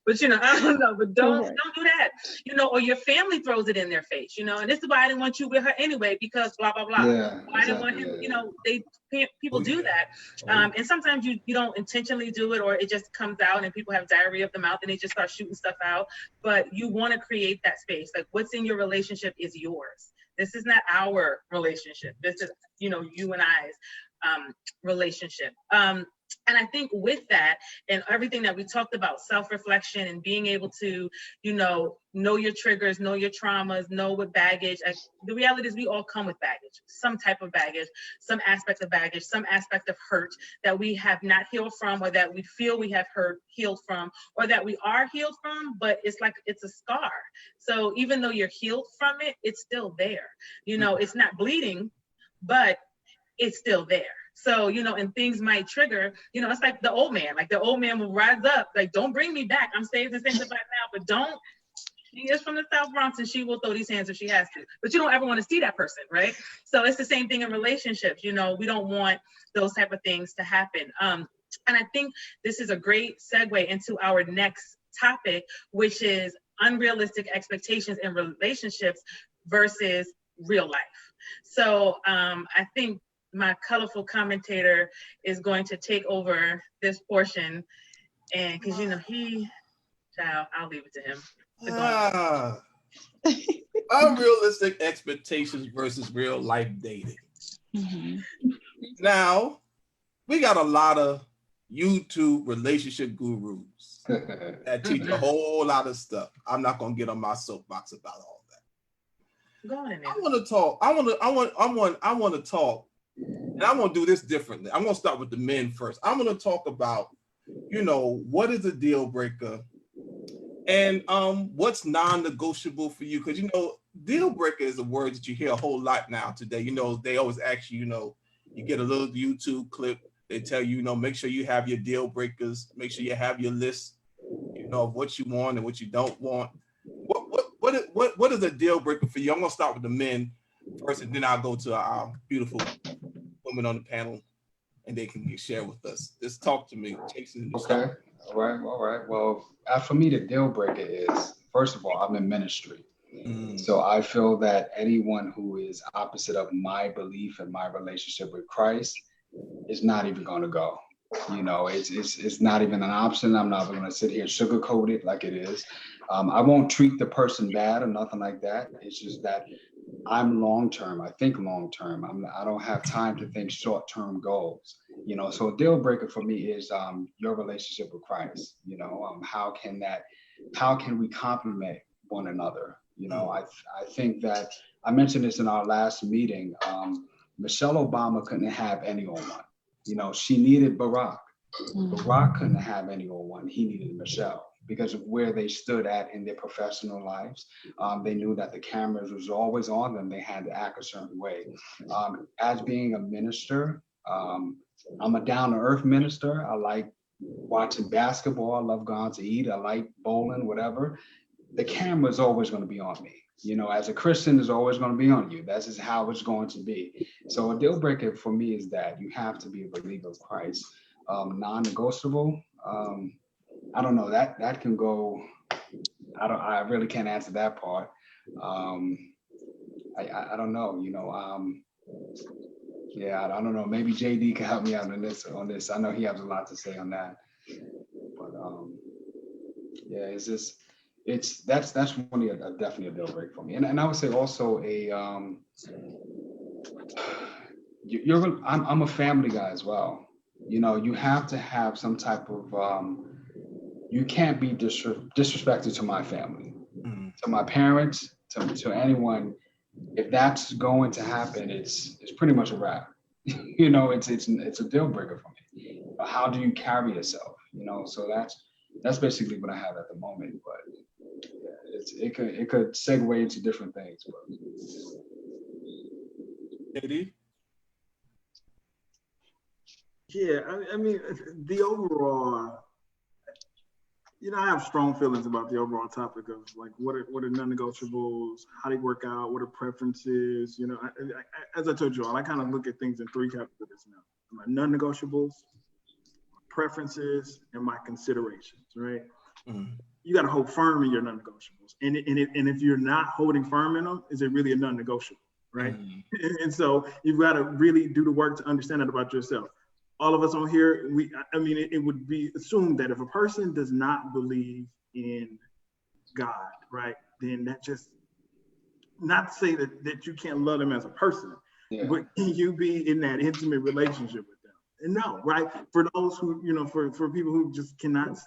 But, you know, I don't know, but don't do that. You know, or your family throws it in their face, you know, and this is why I didn't want you with her anyway, because blah, blah, blah. Yeah, I didn't want him, you know, people do that. And sometimes you don't intentionally do it, or it just comes out and people have diarrhea of the mouth and they just start shooting stuff out. But you want to create that space. Like, what's in your relationship is yours. This is not our relationship. This is, you know, you and I's relationship. And I think with that and everything that we talked about, self-reflection and being able to, you know your triggers, know your traumas, know what baggage. The reality is we all come with baggage, some type of baggage, some aspect of baggage, some aspect of hurt that we have not healed from, or that we feel we have healed from, or that we are healed from, but it's like it's a scar. So even though you're healed from it, it's still there. You know, it's not bleeding, but it's still there. So, you know, and things might trigger, you know, it's like the old man. Like the old man will rise up, like, don't bring me back. I'm saved and sanctified now, but don't. She is from the South Bronx and she will throw these hands if she has to. But you don't ever want to see that person, right? So it's the same thing in relationships. You know, we don't want those type of things to happen. And I think this is a great segue into our next topic, which is unrealistic expectations in relationships versus real life. So I think my colorful commentator is going to take over this portion, and because you know I'll leave it to him. Unrealistic expectations versus real life dating. Now, we got a lot of YouTube relationship gurus that teach a whole lot of stuff. I'm not gonna get on my soapbox about all that. Go on. I want to talk. I want to talk. And I'm going to do this differently. I'm going to start with the men first. I'm going to talk about, you know, what is a deal breaker and what's non-negotiable for you? Because, you know, deal breaker is a word that you hear a whole lot now today. You know, they always ask you, you know, you get a little YouTube clip. They tell you, you know, make sure you have your deal breakers. Make sure you have your list, you know, of what you want and what you don't want. What is a deal breaker for you? I'm going to start with the men first, and then I'll go to our beautiful women on the panel, and they can share with us. Just talk to me, Jason. Okay. All right. Well, for me, the deal breaker is, first of all, I'm in ministry. So I feel that anyone who is opposite of my belief and my relationship with Christ is not even going to go. You know, it's not even an option. I'm not going to sit here and sugarcoat it like it is. I won't treat the person bad or nothing like that. It's just that I'm long-term. I think long-term. I don't have time to think short-term goals. You know, so a deal breaker for me is your relationship with Christ. You know, how can we complement one another? You know, I think that I mentioned this in our last meeting. Michelle Obama couldn't have any on one. You know, she needed Barack. Barack couldn't have any on one. He needed Michelle because of where they stood at in their professional lives. They knew that the cameras was always on them. They had to act a certain way. As being a minister, I'm a down-to-earth minister. I like watching basketball. I love going to eat. I like bowling, whatever. The camera is always going to be on me. You know, as a Christian, is always going to be on you. That's just how it's going to be. So a deal breaker for me is that you have to be a believer of Christ. Non-negotiable. I don't know, that can go. I really can't answer that part. I don't know. You know. Yeah, I don't know. Maybe JD can help me out on this. I know he has a lot to say on that. But yeah, that's definitely a deal breaker for me. And I would say also I'm a family guy as well. You know, you have to have some type of you can't be disrespected to my family, to my parents, to anyone. If that's going to happen, it's pretty much a wrap. You know, it's a deal breaker for me. How do you carry yourself? You know, so that's basically what I have at the moment. But yeah, it could segue into different things. But. JD? Yeah, I mean, the overall, you know, I have strong feelings about the overall topic of like what are non-negotiables, how they work out, what are preferences. You know, as I told you all, I kind of look at things in three categories now: my non-negotiables, my preferences, and my considerations. Right? Mm-hmm. You got to hold firm in your non-negotiables, and if you're not holding firm in them, is it really a non-negotiable? Right? Mm-hmm. And so you've got to really do the work to understand it about yourself. All of us on here, it would be assumed that if a person does not believe in God, right, then that just, not to say that you can't love them as a person, but can you be in that intimate relationship with them? And no, right? For those who, you know, for people who just cannot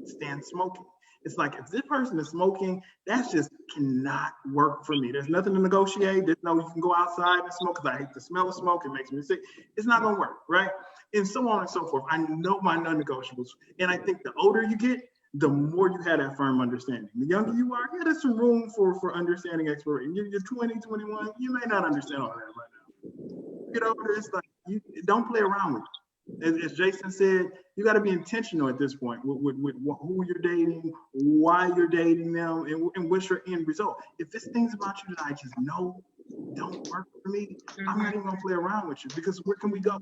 stand smoking, it's like, if this person is smoking, that just cannot work for me. There's nothing to negotiate. There's no, you can go outside and smoke because I hate the smell of smoke. It makes me sick. It's not going to work, right? And so on and so forth. I know my non-negotiables. And I think the older you get, the more you have that firm understanding. The younger you are, yeah, there's some room for understanding exploration. You're 20, 21, you may not understand all that right now. Get over it's like, you don't play around with it. As Jason said, you got to be intentional at this point with who you're dating, why you're dating them, and what's your end result. If it's things about you that I just know don't work for me, I'm not even going to play around with you, because where can we go?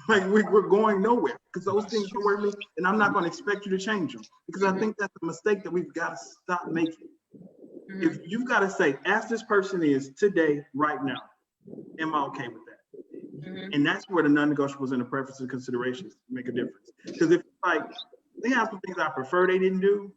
Like we're going nowhere, because those things don't work for me, and I'm not going to expect you to change them, because I think that's a mistake that we've got to stop making. If you've got to say, as this person is today, right now, am I okay with that? And that's where the non-negotiables and the preferences and considerations make a difference. Because if like they have some things I prefer they didn't do,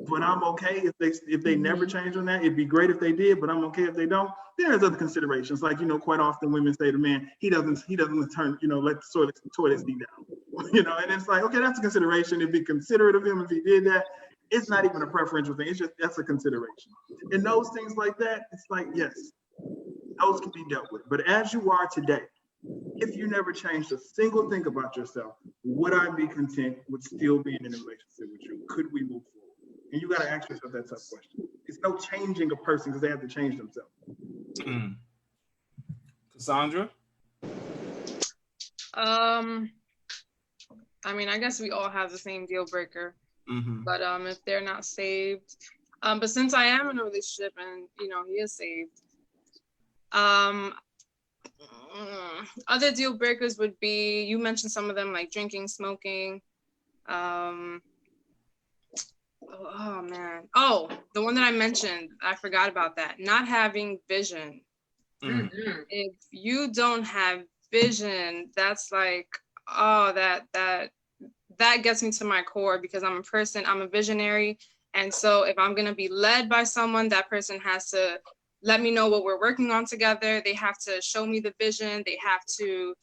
but I'm okay if they never change on that. It'd be great if they did, but I'm okay if they don't. There's other considerations, like, you know, quite often women say to men, he doesn't turn, you know, let the toilet seat down, you know, and it's like, okay, that's a consideration. It'd be considerate of him if he did that. It's not even a preferential thing. It's just, that's a consideration. And those things like that, it's like, yes, those can be dealt with. But as you are today, if you never changed a single thing about yourself, would I be content with still being in a relationship with you? Could we move forward? And you got to ask yourself that tough question. It's no changing a person because they have to change themselves. Cassandra? I mean, I guess we all have the same deal breaker. But if they're not saved, but since I am in a relationship and, you know, he is saved, other deal breakers would be, you mentioned some of them, like drinking, smoking. Oh man. Oh, the one that I mentioned, I forgot about that. Not having vision. If you don't have vision, that's like, oh, that gets me to my core, because I'm a visionary. And so if I'm going to be led by someone, that person has to let me know what we're working on together. They have to show me the vision. They have to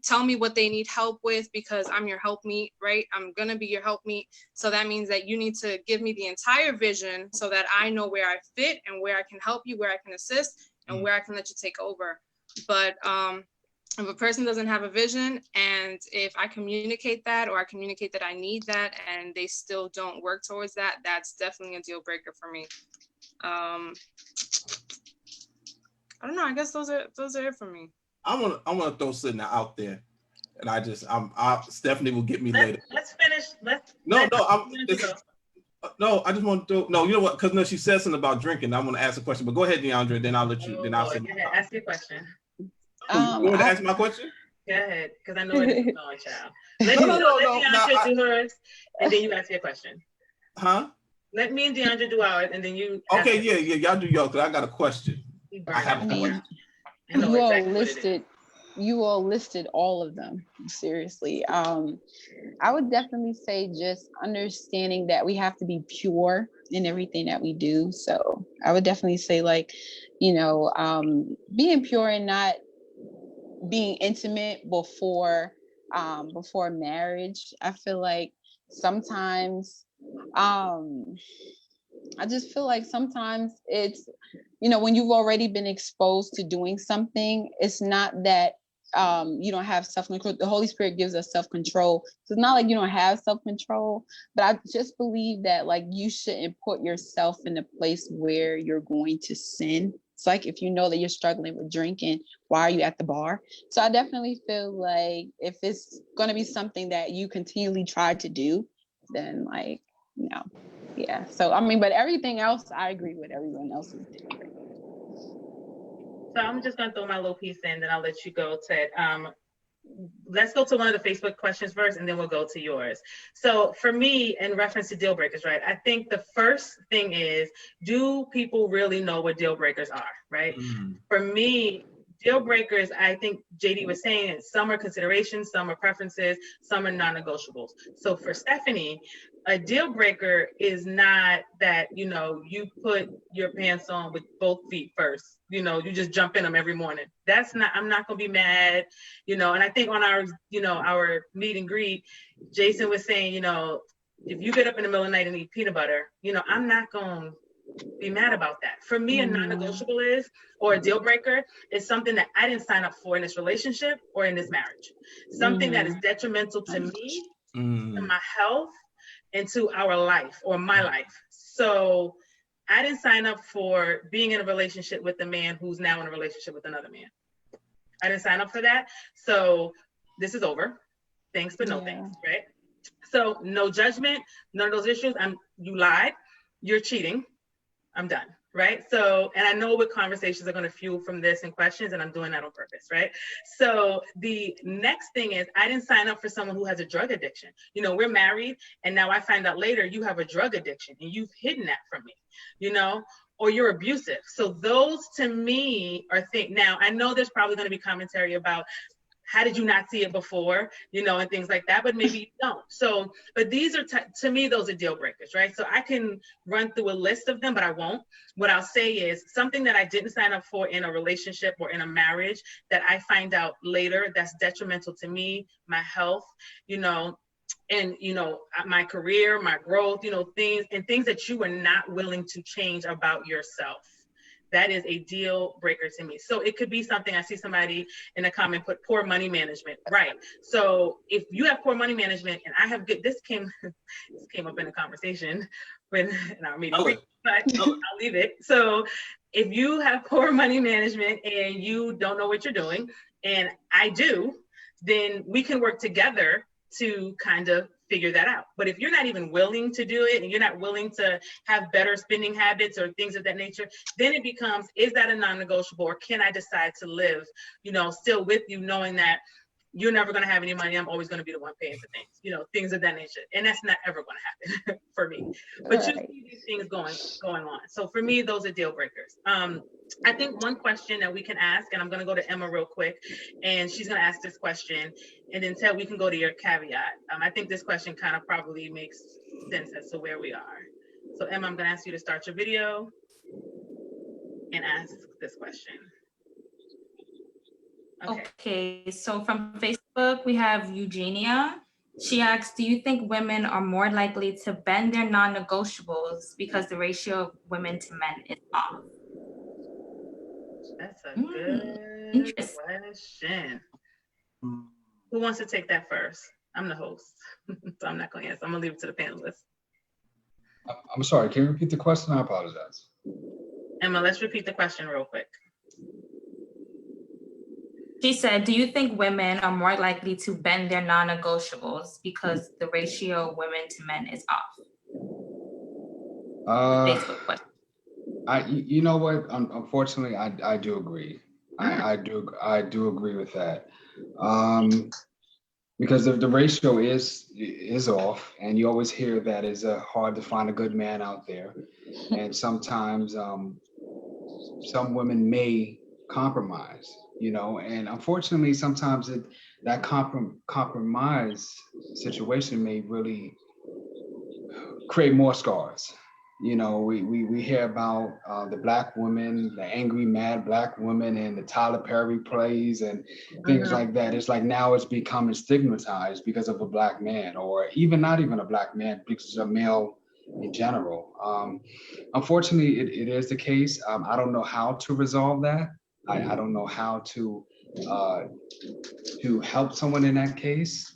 tell me what they need help with, because I'm your helpmeet, right? I'm going to be your helpmeet. So that means that you need to give me the entire vision so that I know where I fit and where I can help you, where I can assist, and where I can let you take over. But if a person doesn't have a vision, and if I communicate that, or I communicate that I need that, and they still don't work towards that, that's definitely a deal breaker for me. I don't know. I guess those are it for me. I want to throw something out there, and Stephanie will get me later. Let's finish. no, I just want to, no, you know what? Because no, she said something about drinking. I want to ask a question, but go ahead, DeAndre, then I'll let you, then I'll say my comment. Ask your question. You want to ask my question? Go ahead, because I know where this is going, child. Let DeAndre do hers, and then you ask your question. Huh? Let me and DeAndre do ours, and then you. Okay, yeah, y'all do y'all, because I got a question. I have a question. You all listed all of them, seriously. I would definitely say just understanding that we have to be pure in everything that we do. So I would definitely say, like, being pure and not being intimate before marriage. I feel like sometimes I just feel like sometimes it's, when you've already been exposed to doing something, it's not that you don't have self-control. The Holy Spirit gives us self-control. So it's not like you don't have self-control, but I just believe that, like, you shouldn't put yourself in a place where you're going to sin. It's like, if you know that you're struggling with drinking, why are you at the bar? So I definitely feel like if it's going to be something that you continually try to do, then, like, yeah. So, I mean, but everything else, I agree with everyone else's different. So I'm just going to throw my little piece in, then I'll let you go, Ted. Let's go to one of the Facebook questions first, and then we'll go to yours. So for me, in reference to deal breakers, right, I think the first thing is, do people really know what deal breakers are, right? For me, deal breakers, I think JD was saying, some are considerations, some are preferences, some are non-negotiables. So for Stephanie, a deal breaker is not that, you put your pants on with both feet first, you just jump in them every morning. That's not, I'm not gonna be mad, and I think on our, our meet and greet, Jason was saying, if you get up in the middle of the night and eat peanut butter, I'm not gonna be mad about that. For me, a non-negotiable is, or a deal breaker, is something that I didn't sign up for in this relationship or in this marriage. Something that is detrimental to me, to my health, and to our life or my life. So I didn't sign up for being in a relationship with a man who's now in a relationship with another man. I didn't sign up for that. So this is over. Thanks, but no thanks, right? So no judgment, none of those issues. You lied, you're cheating. I'm done, right? So, and I know what conversations are going to fuel from this and questions, and I'm doing that on purpose, right? So the next thing is, I didn't sign up for someone who has a drug addiction. We're married, and now I find out later you have a drug addiction, and you've hidden that from me, or you're abusive. So those to me are things. Now, I know there's probably going to be commentary about, how did you not see it before, and things like that, but maybe you don't. So, but these are, to me, those are deal breakers, right? So I can run through a list of them, but I won't. What I'll say is something that I didn't sign up for in a relationship or in a marriage that I find out later that's detrimental to me, my health, and my career, my growth, things that you are not willing to change about yourself. That is a deal breaker to me. So it could be something, I see somebody in a comment put poor money management, right? So if you have poor money management, and I have good, this came up in a conversation in our meeting, but I'll leave it. So if you have poor money management and you don't know what you're doing, and I do, then we can work together to kind of figure that out. But if you're not even willing to do it, and you're not willing to have better spending habits or things of that nature, then it becomes, is that a non-negotiable, or can I decide to live, still with you, knowing that you're never going to have any money, I'm always going to be the one paying for things, things of that nature. And that's not ever going to happen for me. But you see these things going on. So for me, those are deal breakers. I think one question that we can ask, and I'm going to go to Emma real quick, and she's going to ask this question, and then Ted, we can go to your caveat. I think this question kind of probably makes sense as to where we are. So Emma, I'm going to ask you to start your video and ask this question. Okay, so from Facebook, we have Eugenia. She asks, do you think women are more likely to bend their non-negotiables because the ratio of women to men is off? That's a good question. Who wants to take that first? I'm the host, so I'm not going to answer. I'm going to leave it to the panelists. I'm sorry, can you repeat the question? I apologize. Emma, let's repeat the question real quick. She said, do you think women are more likely to bend their non-negotiables because the ratio of women to men is off? The Uh, Facebook question. you know what? Unfortunately, I do agree. I do agree with that. Because the ratio is off, and you always hear that it's hard to find a good man out there, and sometimes some women may compromise, and unfortunately, sometimes that compromise situation may really create more scars. We hear about the black women, the angry, mad black women, and the Tyler Perry plays and things like that. It's like now it's becoming stigmatized because of a black man, or even not even a black man, because it's a male in general. Unfortunately, it is the case. I don't know how to resolve that. I don't know how uh, to help someone in that case,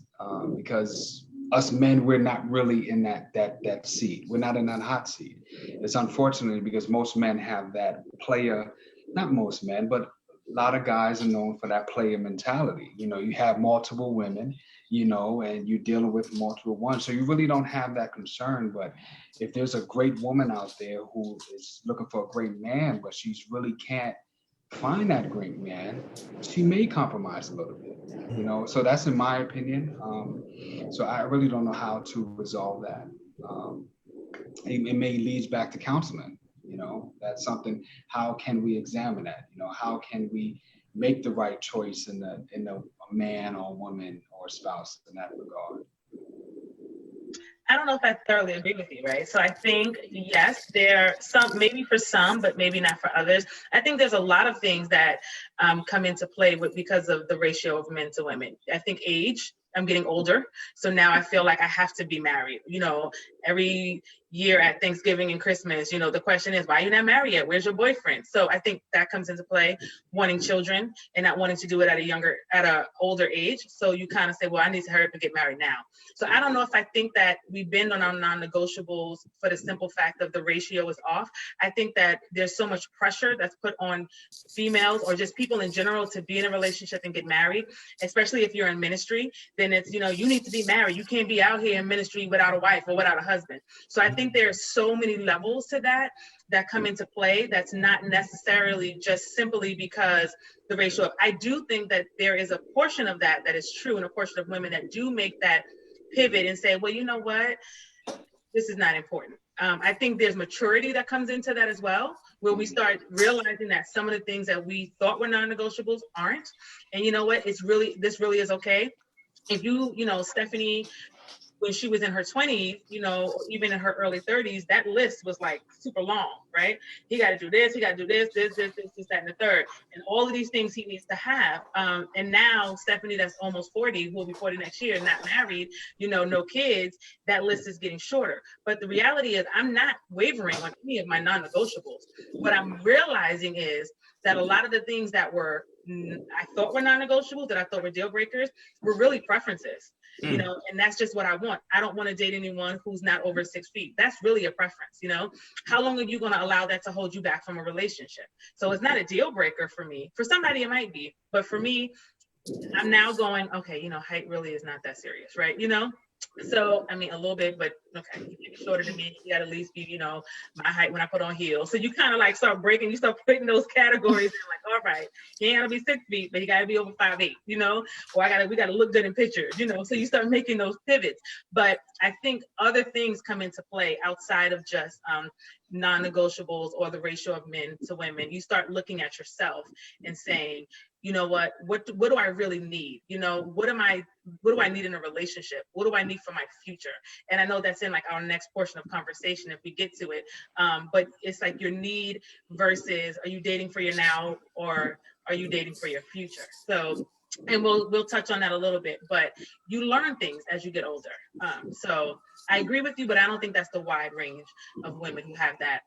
because us men, we're not really in that seat. We're not in that hot seat. It's unfortunate because most men have that player, not most men, but a lot of guys are known for that player mentality. You have multiple women, and you're dealing with multiple ones. So you really don't have that concern. But if there's a great woman out there who is looking for a great man, but she's really can't find that great man, she may compromise a little bit, so that's in my opinion. So I really don't know how to resolve that. It may lead back to counseling. That's something. How can we examine that? How can we make the right choice in a man or woman or spouse in that regard? I don't know if I thoroughly agree with you, right? So I think, yes, there are some, maybe for some, but maybe not for others. I think there's a lot of things that come into play because of the ratio of men to women. I think age. I'm getting older, so now I feel like I have to be married. Every year at Thanksgiving and Christmas, the question is, why are you not married yet? Where's your boyfriend? So I think that comes into play, wanting children and not wanting to do it at an older age. So you kind of say, well, I need to hurry up and get married now. So I don't know if I think that we bend on our non-negotiables for the simple fact of the ratio is off. I think that there's so much pressure that's put on females or just people in general to be in a relationship and get married, especially if you're in ministry. Then it's, you need to be married. You can't be out here in ministry without a wife or without a husband. So I think there's so many levels to that come into play. That's not necessarily just simply because the ratio of, I do think that there is a portion of that is true, and a portion of women that do make that pivot and say, well, you know what, this is not important. I think there's maturity that comes into that as well, where we start realizing that some of the things that we thought were non-negotiables aren't. And you know what, this really is okay. If Stephanie, when she was in her 20s, even in her early 30s, that list was like super long, right? He got to do this, he got to do this, that, and the third. And all of these things he needs to have. And now Stephanie, that's almost 40, who will be 40 next year, not married, no kids, that list is getting shorter. But the reality is I'm not wavering on any of my non-negotiables. What I'm realizing is that a lot of the things that I thought were non-negotiables, that I thought were deal breakers, were really preferences. And that's just what I want. I don't want to date anyone who's not over 6 feet. That's really a preference. How long are you going to allow that to hold you back from a relationship? So it's not a deal breaker for me. For somebody it might be, but for me, I'm now going, okay, height really is not that serious, right? So I mean a little bit, but okay, you can be shorter than me. You got to at least be, my height when I put on heels. So you kind of like start breaking, you start putting those categories in, like, all right, he ain't gotta be 6 feet, but he gotta be over 5'8", or we gotta look good in pictures, So you start making those pivots. But I think other things come into play outside of just non-negotiables or the ratio of men to women. You start looking at yourself and saying, you know what do I really need? What do I need in a relationship? What do I need for my future? And I know that's in like our next portion of conversation if we get to it. But it's like your need versus, are you dating for your now or are you dating for your future? So, and we'll touch on that a little bit, but you learn things as you get older. So I agree with you, but I don't think that's the wide range of women who have that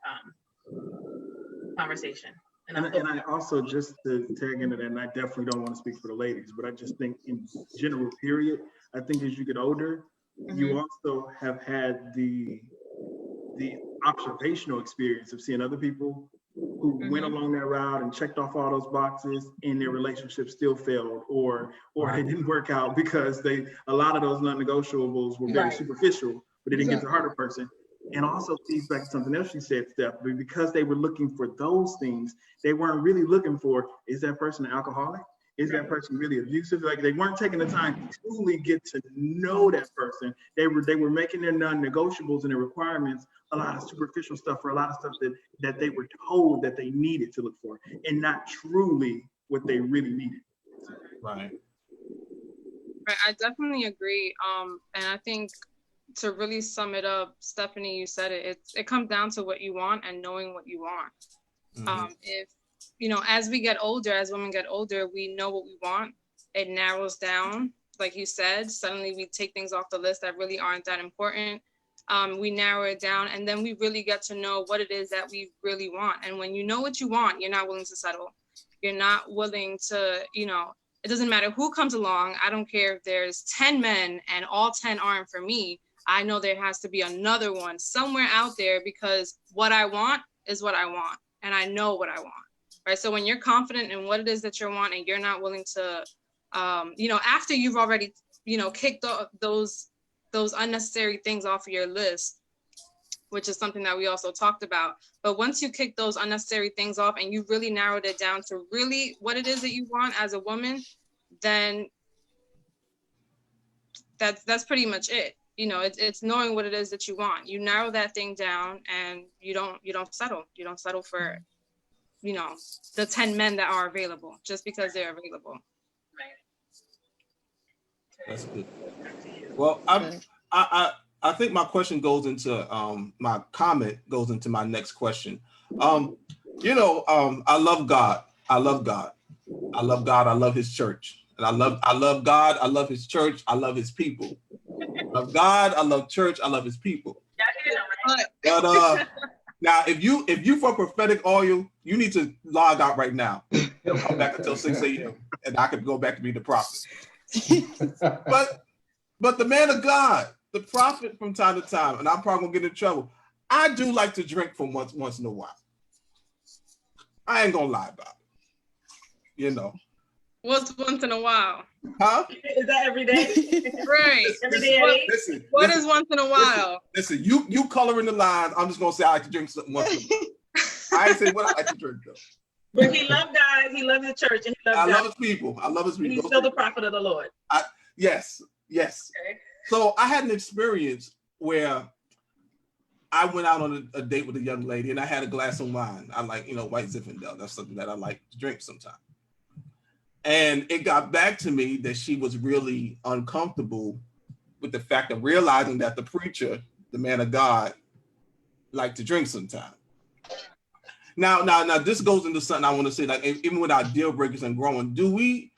conversation. And I also, just to tag into that, and I definitely don't want to speak for the ladies, but I just think in general, period, I think as you get older, you also have had the observational experience of seeing other people who went along that route and checked off all those boxes, and their relationship still failed, or it didn't work out because a lot of those non-negotiables were very superficial, but they didn't get the harder person. And also feeds back to something else you said, Steph, because they were looking for those things, they weren't really looking for, is that person an alcoholic? Is that person really abusive? Like, they weren't taking the time to truly get to know that person. They were making their non-negotiables and their requirements a lot of superficial stuff, or a lot of stuff that they were told that they needed to look for, and not truly what they really needed. Right. Right, I definitely agree. And I think to really sum it up, Stephanie, you said it. It comes down to what you want and knowing what you want. If as we get older, as women get older, we know what we want. It narrows down, like you said. Suddenly, we take things off the list that really aren't that important. We narrow it down, and then we really get to know what it is that we really want. And when you know what you want, you're not willing to settle. You're not willing to, it doesn't matter who comes along. I don't care if there's 10 men and all 10 aren't for me. I know there has to be another one somewhere out there, because what I want is what I want, and I know what I want, right? So when you're confident in what it is that you want, and you're not willing to, after you've already, kicked those unnecessary things off of your list, which is something that we also talked about. But once you kick those unnecessary things off and you really narrowed it down to really what it is that you want as a woman, then that's pretty much it. It's knowing what it is that you want. You narrow that thing down, and you don't settle. You don't settle for, the 10 men that are available just because they're available. That's good. Well, I think my question goes into my comment goes into my next question. I love God. I love God. I love God. I love His church. And I love God. I love His church. I love His people. I love God. I love church. I love His people. But now, if you for prophetic oil, you need to log out right now. Don't come back until 6 a.m. and I could go back to be the prophet. But the man of God, the prophet, from time to time, and I'm probably gonna get in trouble, I do like to drink from once in a while. I ain't gonna lie about it. What's once in a while? Huh? Is that every day? Right. Every day. Listen, what is once in a while? Listen, you coloring the lines. I'm just gonna say I like to drink something once in a while. I ain't say what I like to drink though. But he loved God, he loves the church, and he loves God. I love His people. I love His people. He's still the prophet of the Lord. Yes. Okay. So I had an experience where I went out on a date with a young lady, and I had a glass of wine. I like, white Zinfandel. That's something that I like to drink sometimes. And it got back to me that she was really uncomfortable with the fact of realizing that the preacher, the man of God, liked to drink sometimes. Now, this goes into something I want to say, like, even with our deal breakers and growing, do we,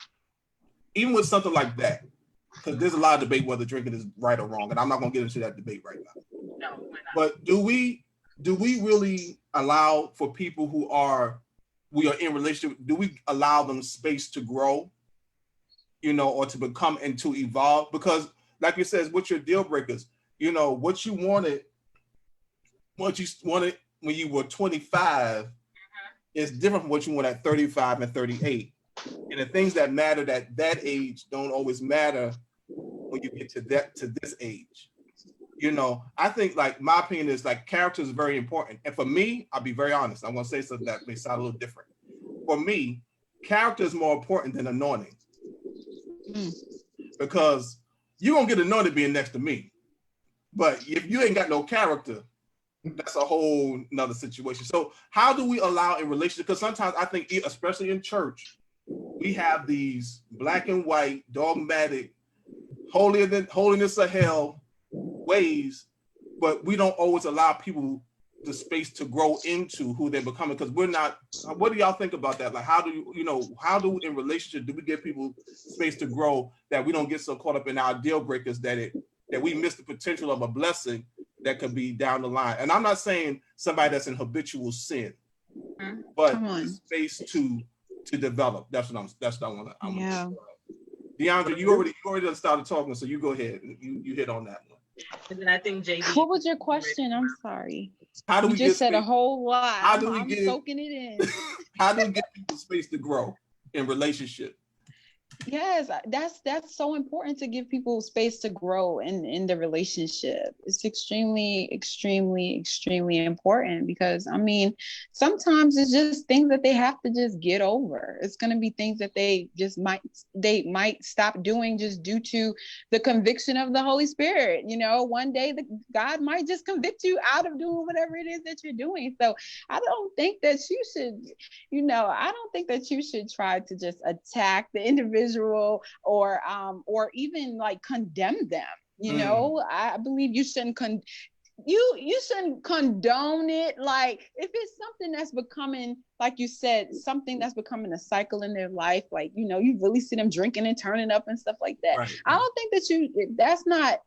even with something like that, because there's a lot of debate whether drinking is right or wrong, and I'm not going to get into that debate right now. No, we're not. But do we really allow for people who we are in relationship, do we allow them space to grow, or to become and to evolve? Because like you said, with your deal breakers, what you wanted when you were 25 is different from what you want at 35 and 38. And the things that mattered at that age don't always matter when you get to this age. I think, like, my opinion is, like, character is very important. And for me, I'll be very honest. I'm going to say something that may sound a little different. For me, character is more important than anointing. Because you're going to get anointed being next to me. But if you ain't got no character, that's a whole nother situation. So how do we allow in relationship? Because sometimes I think, especially in church, we have these black and white, dogmatic, holiness of hell ways, but we don't always allow people the space to grow into who they're becoming, because we're not. What do y'all think about that? Like, how do in relationship do we give people space to grow, that we don't get so caught up in our deal breakers that we miss the potential of a blessing that could be down the line? And I'm not saying somebody that's in habitual sin, but space to develop. That's what I want to. Yeah. DeAndre, you already started talking, so you go ahead. You hit on that one. And then I think JD. What was your question? I'm sorry. How do we just said a whole lot. How do we I'm get soaking it in? How do we get people space to grow in relationship? Yes, that's so important to give people space to grow in the relationship. It's extremely, extremely, extremely important because I mean, sometimes it's just things that they have to just get over. It's gonna be things that they might stop doing just due to the conviction of the Holy Spirit. You know, one day God might just convict you out of doing whatever it is that you're doing. So I don't think that you should, I don't think that you should try to just attack the individual or even like condemn them. I believe you shouldn't you shouldn't condone it. Like if it's something that's becoming, like you said, something that's becoming a cycle in their life, like you really see them drinking and turning up and stuff like that. Right. I don't think that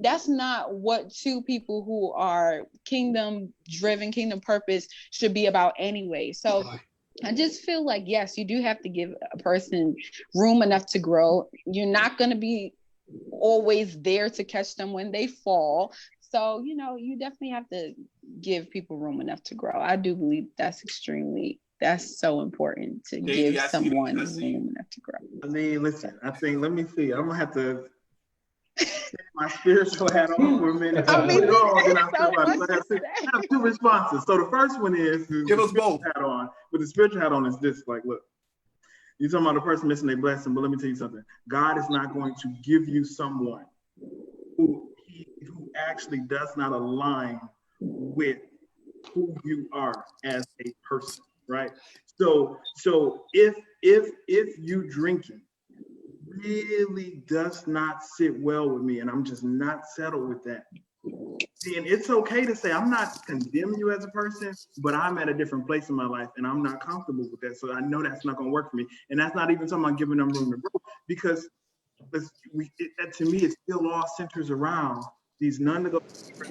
that's not what two people who are kingdom driven, kingdom purpose should be about anyway. So I just feel like, yes, you do have to give a person room enough to grow. You're not going to be always there to catch them when they fall. So, you definitely have to give people room enough to grow. I do believe that's so important to give someone room enough to grow. I mean, listen, let me see. I'm going to have to take my spiritual hat on for a minute. I have two responses. So the first one is, give us both. Hat on. With the spiritual hat on is this, like, look, you're talking about a person missing their blessing, but let me tell you something. God is not going to give you someone who actually does not align with who you are as a person, right? So if you drinking really does not sit well with me and I'm just not settled with that, then it's okay to say, I'm not condemning you as a person, but I'm at a different place in my life and I'm not comfortable with that. So I know that's not going to work for me. And that's not even something I'm giving them room to grow, because to me, it still all centers around these non-negotiable,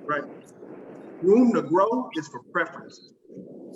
right? Room to grow is for preferences.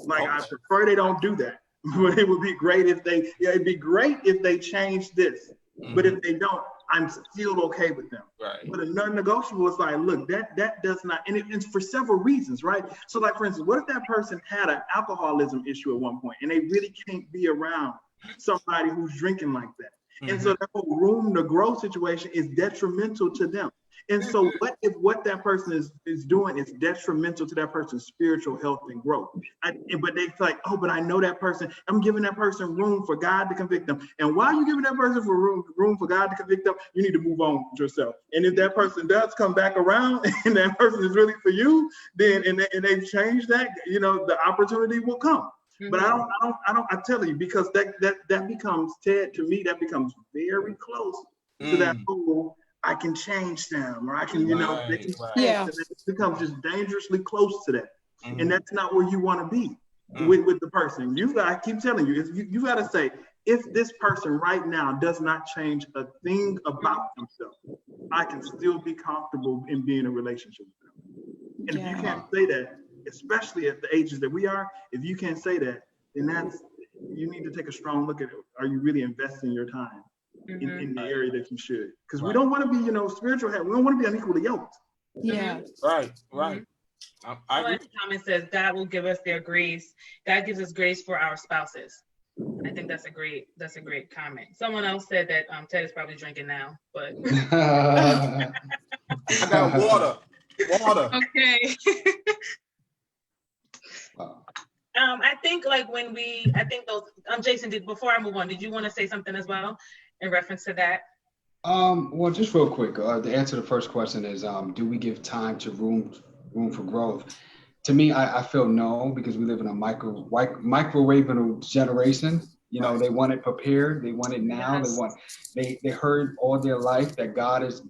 Like, I prefer they don't do that, but it would be great if it'd be great if they change this. But if they don't, I'm still okay with them. Right. But a non-negotiable is like, look, that does not, and it's for several reasons, right? So like, for instance, what if that person had an alcoholism issue at one point and they really can't be around somebody who's drinking like that? And so that whole room to grow situation is detrimental to them. And so what if what that person is doing is detrimental to that person's spiritual health and growth? But they feel like, oh, but I know that person, I'm giving that person room for God to convict them. And while you're giving that person room for God to convict them, you need to move on with yourself. And if that person does come back around and that person is really for you, then and they've changed that, the opportunity will come. But I tell you, because that becomes, Ted, to me, that becomes very close to that whole, I can change them, or I can, they can change. It becomes just dangerously close to that. And that's not where you want to be with the person. I keep telling you, you got to say, if this person right now does not change a thing about themselves, I can still be comfortable in being in a relationship with them. And if you can't say that, especially at the ages that we are, if you can't say that, then you need to take a strong look at it. Are you really investing your time in the area that you should? Because we don't want to be, spiritual. We don't want to be unequally yoked. Yeah. Right. I like the comment says, God will give us their grace. God gives us grace for our spouses. I think that's a great comment. Someone else said that Ted is probably drinking now, but I got water. Okay. I think those Jason, before I move on, did you want to say something as well in reference to that? Well, just real quick, the answer to the first question is, do we give time to room for growth? To me, I feel no, because we live in a microwavable generation. They want it prepared, they want it now. Yes. They heard all their life that God is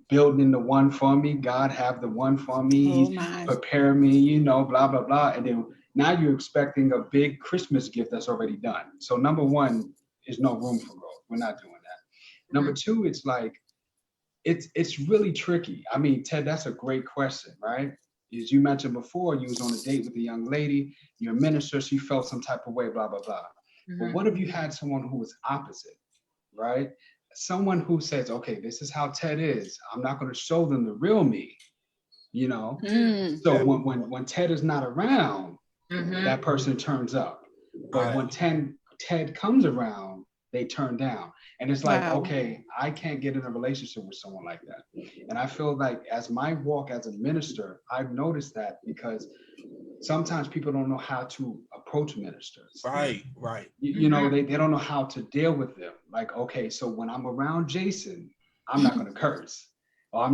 building the one for me. God have the one for me. Prepare me, blah, blah, blah. And then now you're expecting a big Christmas gift that's already done. So number one is no room for growth. We're not doing that. Number two, it's like, it's really tricky. I mean, Ted, that's a great question, right? As you mentioned before, you was on a date with a young lady, you're a minister, she felt some type of way, blah, blah, blah. But what if you had someone who was opposite, right? Someone who says, okay, this is how Ted is. I'm not going to show them the real me, So when Ted is not around, that person turns up. But when Ted comes around, they turn down. And it's like, Wow. okay, I can't get in a relationship with someone like that. And I feel like as my walk as a minister, I've noticed that because sometimes people don't know how to approach ministers. Right. You know, they don't know how to deal with them. Like, okay, so when I'm around Jason, I'm not going to curse. Or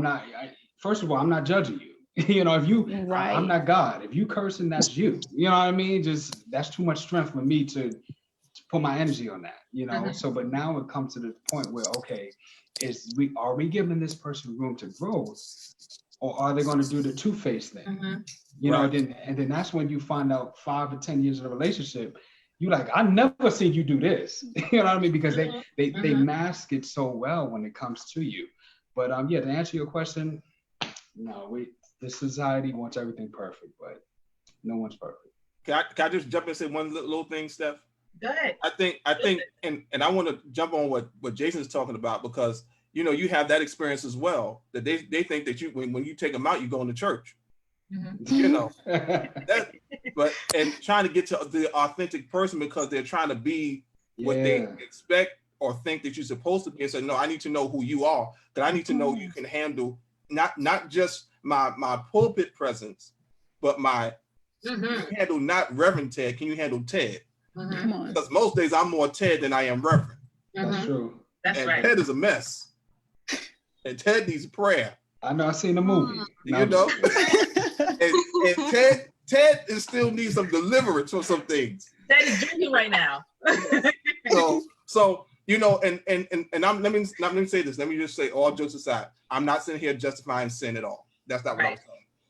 first of all, I'm not judging you. You know, if you, Right. I'm not God. If you cursing, that's you. You know what I mean? Just, that's too much strength for me to put my energy on that, you know? So, but now it comes to the point where, okay, are we giving this person room to grow, or are they going to do the two-faced thing? You know, then that's when you find out 5 or 10 years in a relationship, you like, I never seen you do this. You know what I mean? Because they mask it so well when it comes to you. But yeah, to answer your question, no, this society wants everything perfect, but no one's perfect. Can I just jump in and say one little thing, Steph? Go ahead. I think, and I want to jump on what Jason's talking about, because you know you have that experience as well. That they think that when you take them out, you go into church. You know, and trying to get to the authentic person because they're trying to be what they expect or think that you're supposed to be, and say, no, I need to know who you are, that I need to know you can handle not just my pulpit presence, but my you can handle not Reverend Ted. Can you handle Ted? Come on. Because most days I'm more Ted than I am Reverend. That's true. That's right. Ted is a mess, and Ted needs prayer. I know. I seen the movie. You know, and Ted still needs some deliverance for some things. Ted is drinking right now. so you know, and let me say this. Let me just say, all jokes aside, I'm not sitting here justifying sin at all. That's not what I'm saying.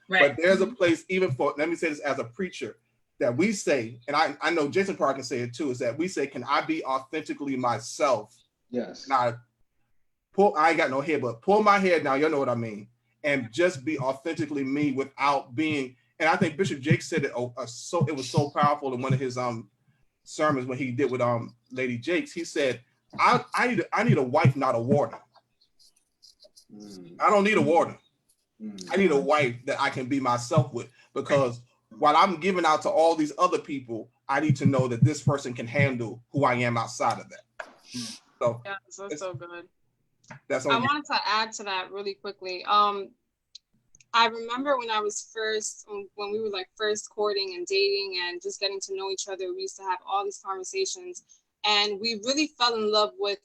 Right. But there's a place, even for, let me say this as a preacher, that we say, and I know Jason Park can say it too, is that we say, can I be authentically myself? Yes. And I ain't got no hair, but pull my hair down, you know what I mean? And just be authentically me without being, and I think Bishop Jake said it it was so powerful in one of his sermons when he did with Lady Jakes. He said, I need a wife, not a warden. I don't need a warden. I need a wife that I can be myself with, because while I'm giving out to all these other people, I need to know that this person can handle who I am outside of that. So yeah, that's so good. That's I wanted to add to that really quickly. I remember when we were like first courting and dating and just getting to know each other, we used to have all these conversations, and we really fell in love with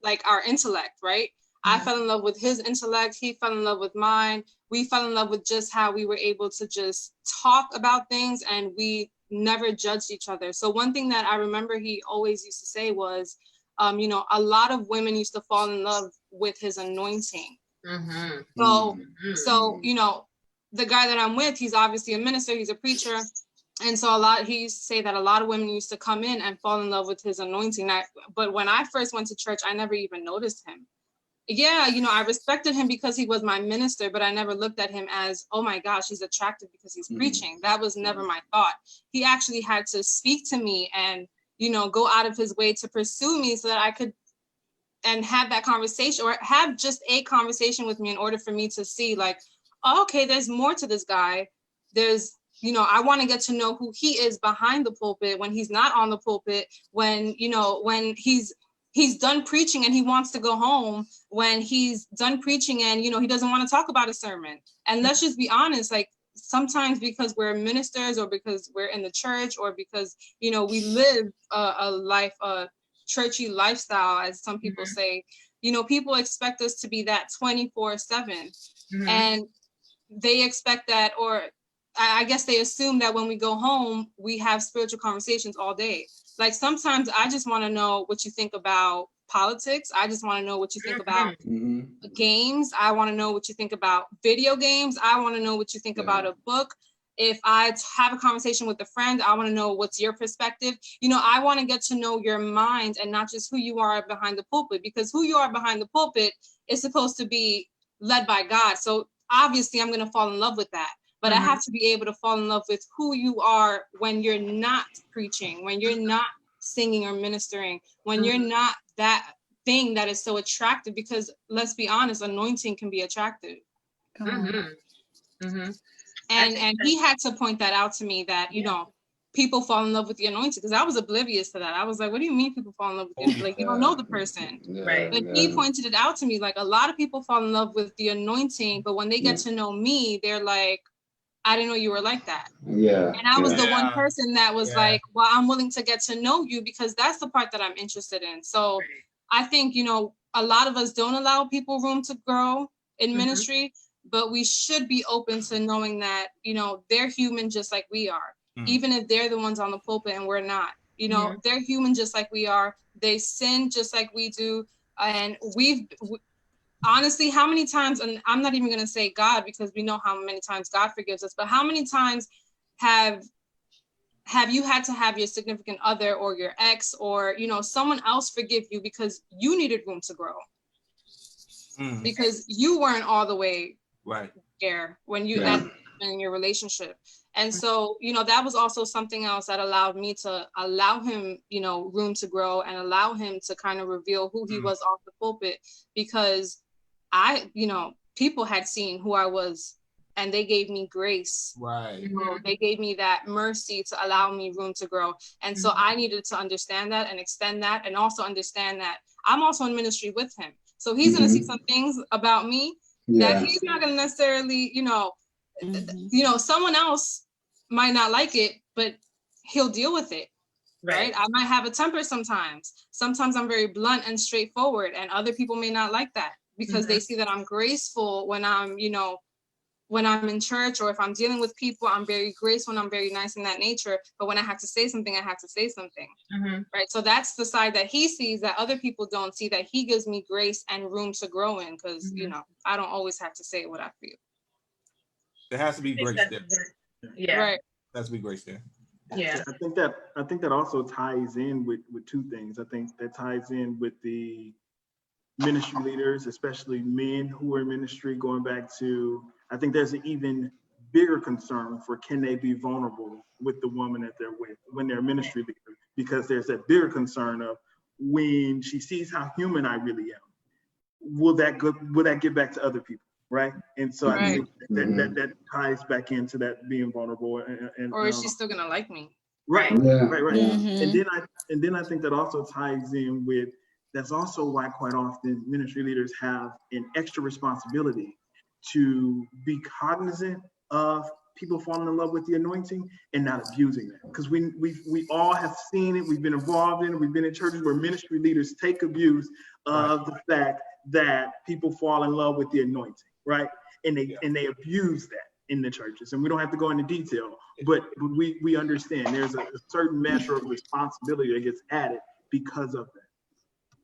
like our intellect, right? I fell in love with his intellect. He fell in love with mine. We fell in love with just how we were able to just talk about things, and we never judged each other. So one thing that I remember he always used to say was, you know, a lot of women used to fall in love with his anointing. So, you know, the guy that I'm with, he's obviously a minister, he's a preacher. And so he used to say that a lot of women used to come in and fall in love with his anointing. But when I first went to church, I never even noticed him. Yeah, you know, I respected him because he was my minister, but I never looked at him as, oh my gosh, he's attractive because he's preaching. That was never my thought. He actually had to speak to me and, you know, go out of his way to pursue me so that I could and have that conversation, or have just a conversation with me, in order for me to see like, oh, okay, there's more to this guy. There's, you know, I want to get to know who he is behind the pulpit, when he's not on the pulpit, when, you know, when he's done preaching and he wants to go home, when he's done preaching and, you know, he doesn't want to talk about a sermon. And let's just be honest, like sometimes because we're ministers, or because we're in the church, or because, you know, we live a life, churchy lifestyle, as some people say, you know, people expect us to be that 24/7. And they expect that, or I guess they assume that when we go home, we have spiritual conversations all day. Like sometimes I just want to know what you think about politics. I just want to know what you think about games. I want to know what you think about video games. I want to know what you think about a book. If I have a conversation with a friend, I want to know what's your perspective. You know, I want to get to know your mind, and not just who you are behind the pulpit, because who you are behind the pulpit is supposed to be led by God. So obviously I'm going to fall in love with that. But I have to be able to fall in love with who you are when you're not preaching, when you're not singing or ministering, when you're not that thing that is so attractive, because let's be honest, anointing can be attractive. And he had to point that out to me, that, you know, people fall in love with the anointing, because I was oblivious to that. I was like, what do you mean people fall in love with the anointing? Like, you don't know the person. Right. But he pointed it out to me, like a lot of people fall in love with the anointing, but when they get to know me, they're like, I didn't know you were like that. Yeah. And I was the one Yeah. person that was like, well, I'm willing to get to know you because that's the part that I'm interested in. So I think, you know, a lot of us don't allow people room to grow in ministry, but we should be open to knowing that, you know, they're human just like we are. Even if they're the ones on the pulpit and we're not, you know, they're human just like we are. They sin just like we do. And honestly, how many times, and I'm not even going to say God because we know how many times God forgives us, but how many times have you had to have your significant other or your ex or, you know, someone else forgive you because you needed room to grow? Because you weren't all the way there when you in your relationship. And so, you know, that was also something else that allowed me to allow him, you know, room to grow and allow him to kind of reveal who he was off the pulpit, because you know, people had seen who I was and they gave me grace. Right. You know, they gave me that mercy to allow me room to grow. And so I needed to understand that and extend that, and also understand that I'm also in ministry with him. So he's going to see some things about me that he's not going to necessarily, you know, someone else might not like it, but he'll deal with it. Right. I might have a temper sometimes. Sometimes I'm very blunt and straightforward, and other people may not like that because they see that I'm graceful when I'm, you know, when I'm in church, or if I'm dealing with people, I'm very graceful and I'm very nice in that nature. But when I have to say something, I have to say something. Right. So that's the side that he sees that other people don't see, that he gives me grace and room to grow in, because, you know, I don't always have to say what I feel. There has to be grace there. Yeah. Right. There has to be grace there. Yeah. I think that also ties in with two things. I think that ties in with the ministry leaders, especially men who are in ministry, going back to, I think there's an even bigger concern for, can they be vulnerable with the woman that they're with when they're ministry leaders? Because there's that bigger concern of, when she sees how human I really am, will that get back to other people? Right. And so I think that ties back into that being vulnerable. And or is she still gonna like me? Right. And then I think that also ties in with, that's also why quite often ministry leaders have an extra responsibility to be cognizant of people falling in love with the anointing and not abusing that. Because we all have seen it, we've been involved in it, we've been in churches where ministry leaders take abuse of the fact that people fall in love with the anointing, right? And they abuse that in the churches. And we don't have to go into detail, but we understand there's a certain measure of responsibility that gets added because of that.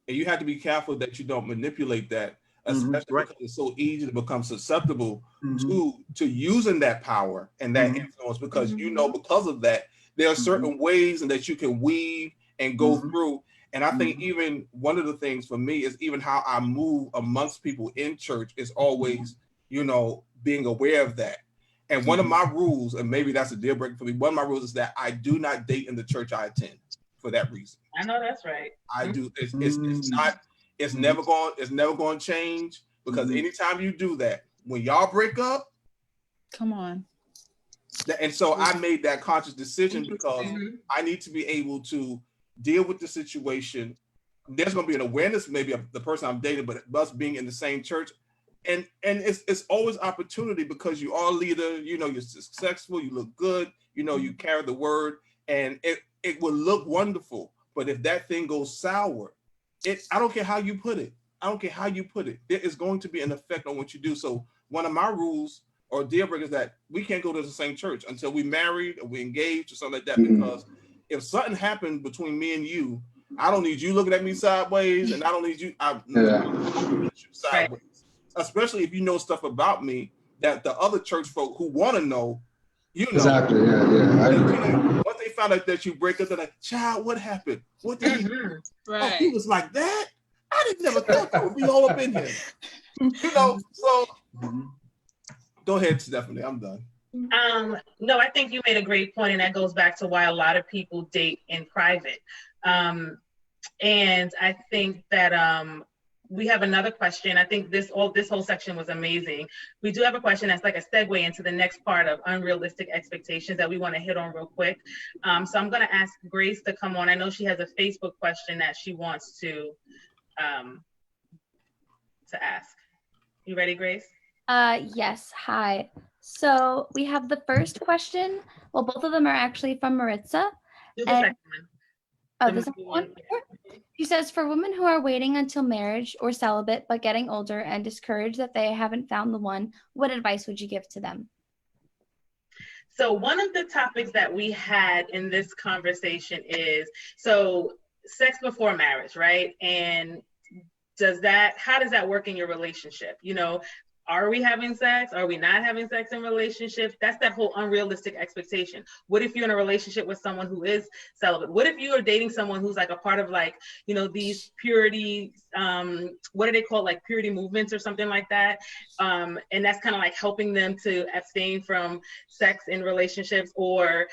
And you have to be careful that you don't manipulate that, especially because it's so easy to become susceptible to using that power and that influence, because you know, because of that, there are certain ways and that you can weave and go through. And I think even one of the things for me is even how I move amongst people in church is always, you know, being aware of that. And one of my rules, and maybe that's a deal breaker for me, one of my rules is that I do not date in the church I attend for that reason. I know that's right. I do. It's never going to change, because anytime you do that, when y'all break up, come on. And so I made that conscious decision, because I need to be able to deal with the situation. There's going to be an awareness maybe of the person I'm dating, but us being in the same church. And it's always opportunity, because you are a leader, you know, you're successful, you look good, you know, you carry the word, and it will look wonderful. But if that thing goes sour, I don't care how you put it. There is going to be an effect on what you do. So one of my rules or deal breakers is that we can't go to the same church until we married or we engaged or something like that, because if something happened between me and you, I don't need you looking at me sideways, and I don't need you sideways. Especially if you know stuff about me that the other church folk who want to know, you know. Exactly. Yeah. Once they found out that you break up, they're like, "Child, what happened? What did he do? Oh, he was like that? I never thought that would be all up in here." You know. So go ahead, Stephanie. I'm done. No, I think you made a great point, and that goes back to why a lot of people date in private. And I think that we have another question. I think this whole section was amazing. We do have a question that's like a segue into the next part of unrealistic expectations that we want to hit on real quick. So I'm going to ask Grace to come on. I know she has a Facebook question that she wants to ask. You ready, Grace? Yes. Hi. So we have the first question. Well, both of them are actually from Maritza. Do the second one. Oh, the second one? She says, for women who are waiting until marriage or celibate but getting older and discouraged that they haven't found the one, what advice would you give to them? So one of the topics that we had in this conversation is, so sex before marriage, right? And how does that work in your relationship? You know, are we having sex? Are we not having sex in relationships? That's that whole unrealistic expectation. What if you're in a relationship with someone who is celibate? What if you are dating someone who's like a part of like, you know, these purity, what do they call, like purity movements or something like that? And that's kind of like helping them to abstain from sex in relationships, or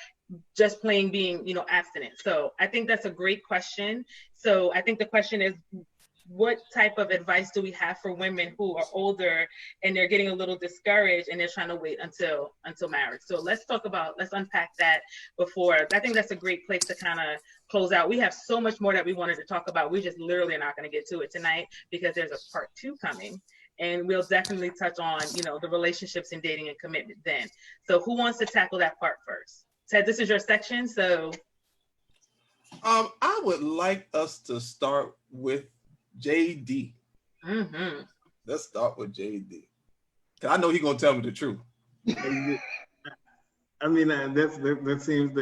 just plain being, you know, abstinent. So I think that's a great question. So I think the question is, what type of advice do we have for women who are older and they're getting a little discouraged and they're trying to wait until marriage? So let's unpack that before. I think that's a great place to kind of close out. We have so much more that we wanted to talk about. We just literally are not going to get to it tonight because there's a part 2 coming, and we'll definitely touch on, you know, the relationships and dating and commitment then. So who wants to tackle that part first? Ted, this is your section. So I would like us to start with JD. Mm-hmm. Let's start with JD. I know he's gonna tell me the truth. I mean, that seems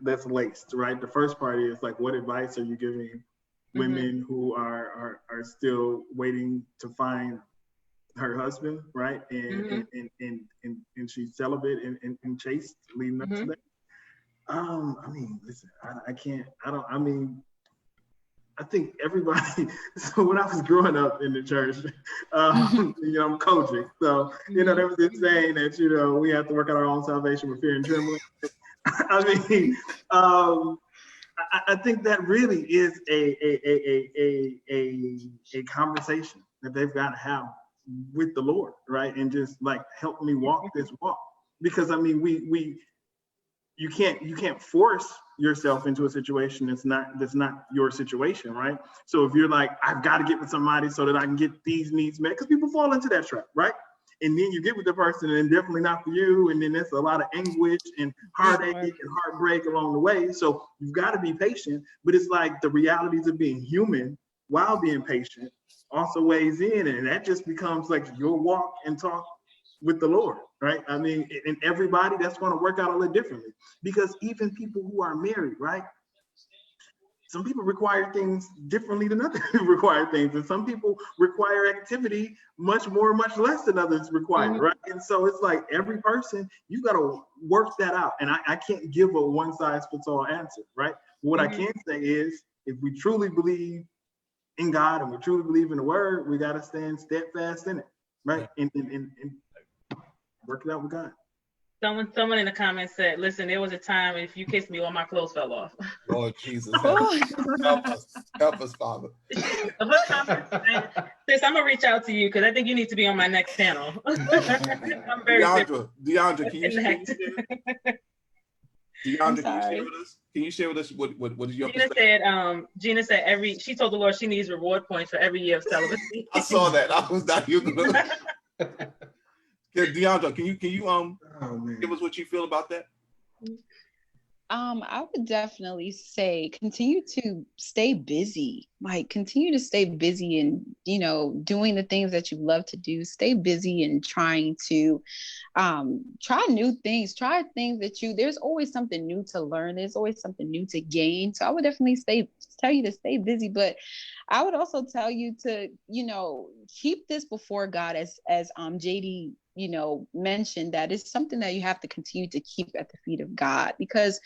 that's laced, right? The first part is like, what advice are you giving women who are still waiting to find her husband, right? And she's celibate and chaste leading up to that. I mean, listen, I think everybody, so when I was growing up in the church, you know, I'm coaching. So, you know, there was this saying that, you know, we have to work out our own salvation with fear and trembling. I mean, I think that really is a conversation that they've got to have with the Lord, right? And just like, help me walk this walk. Because I mean, you can't force yourself into a situation that's not your situation, right? So if you're like, I've got to get with somebody so that I can get these needs met, because people fall into that trap, right? And then you get with the person and definitely not for you, and then there's a lot of anguish and heartache and heartbreak along the way. So you've got to be patient, but it's like the realities of being human while being patient also weighs in, and that just becomes like your walk and talk with the Lord, right? I mean, and everybody, that's going to work out a little differently, because even people who are married, right? Some people require things differently than others require things, and some people require activity much less than others require, right? And so it's like every person, you got to work that out, and I can't give a one size fits all answer, right? What I can say is, if we truly believe in God and we truly believe in the Word, we got to stand steadfast in it, right? And work it out with God. Someone in the comments said, listen, there was a time if you kissed me, all my clothes fell off. Lord Jesus, help us, Father. Sis, I'm gonna reach out to you because I think you need to be on my next panel. I'm very Deandra, can you share with us? Can you share with us what is your perspective? Gina said she told the Lord she needs reward points for every year of celibacy. I saw that. I was not even Deandra, can you give us what you feel about that? I would definitely say continue to stay busy. Like, continue to stay busy and, you know, doing the things that you love to do. Stay busy and trying to try new things. Try things that there's always something new to learn. There's always something new to gain. So I would definitely tell you to stay busy, but I would also tell you to, you know, keep this before God, as JD, you know, mentioned, that it's something that you have to continue to keep at the feet of God, because,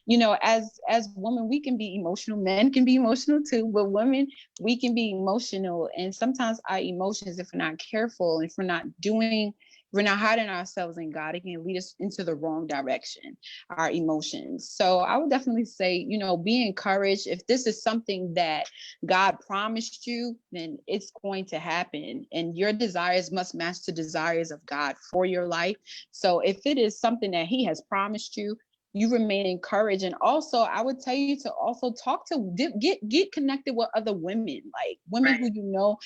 you know, as women, we can be emotional. Men can be emotional too, but women, we can be emotional. And sometimes our emotions, if we're not careful, if we're not doing, we're not hiding ourselves in God, it can lead us into the wrong direction, our emotions. So I would definitely say, you know, be encouraged. If this is something that God promised you, then it's going to happen. And your desires must match the desires of God for your life. So if it is something that He has promised you, you remain encouraged. And also I would tell you to also talk to get connected with other women, like women Right. who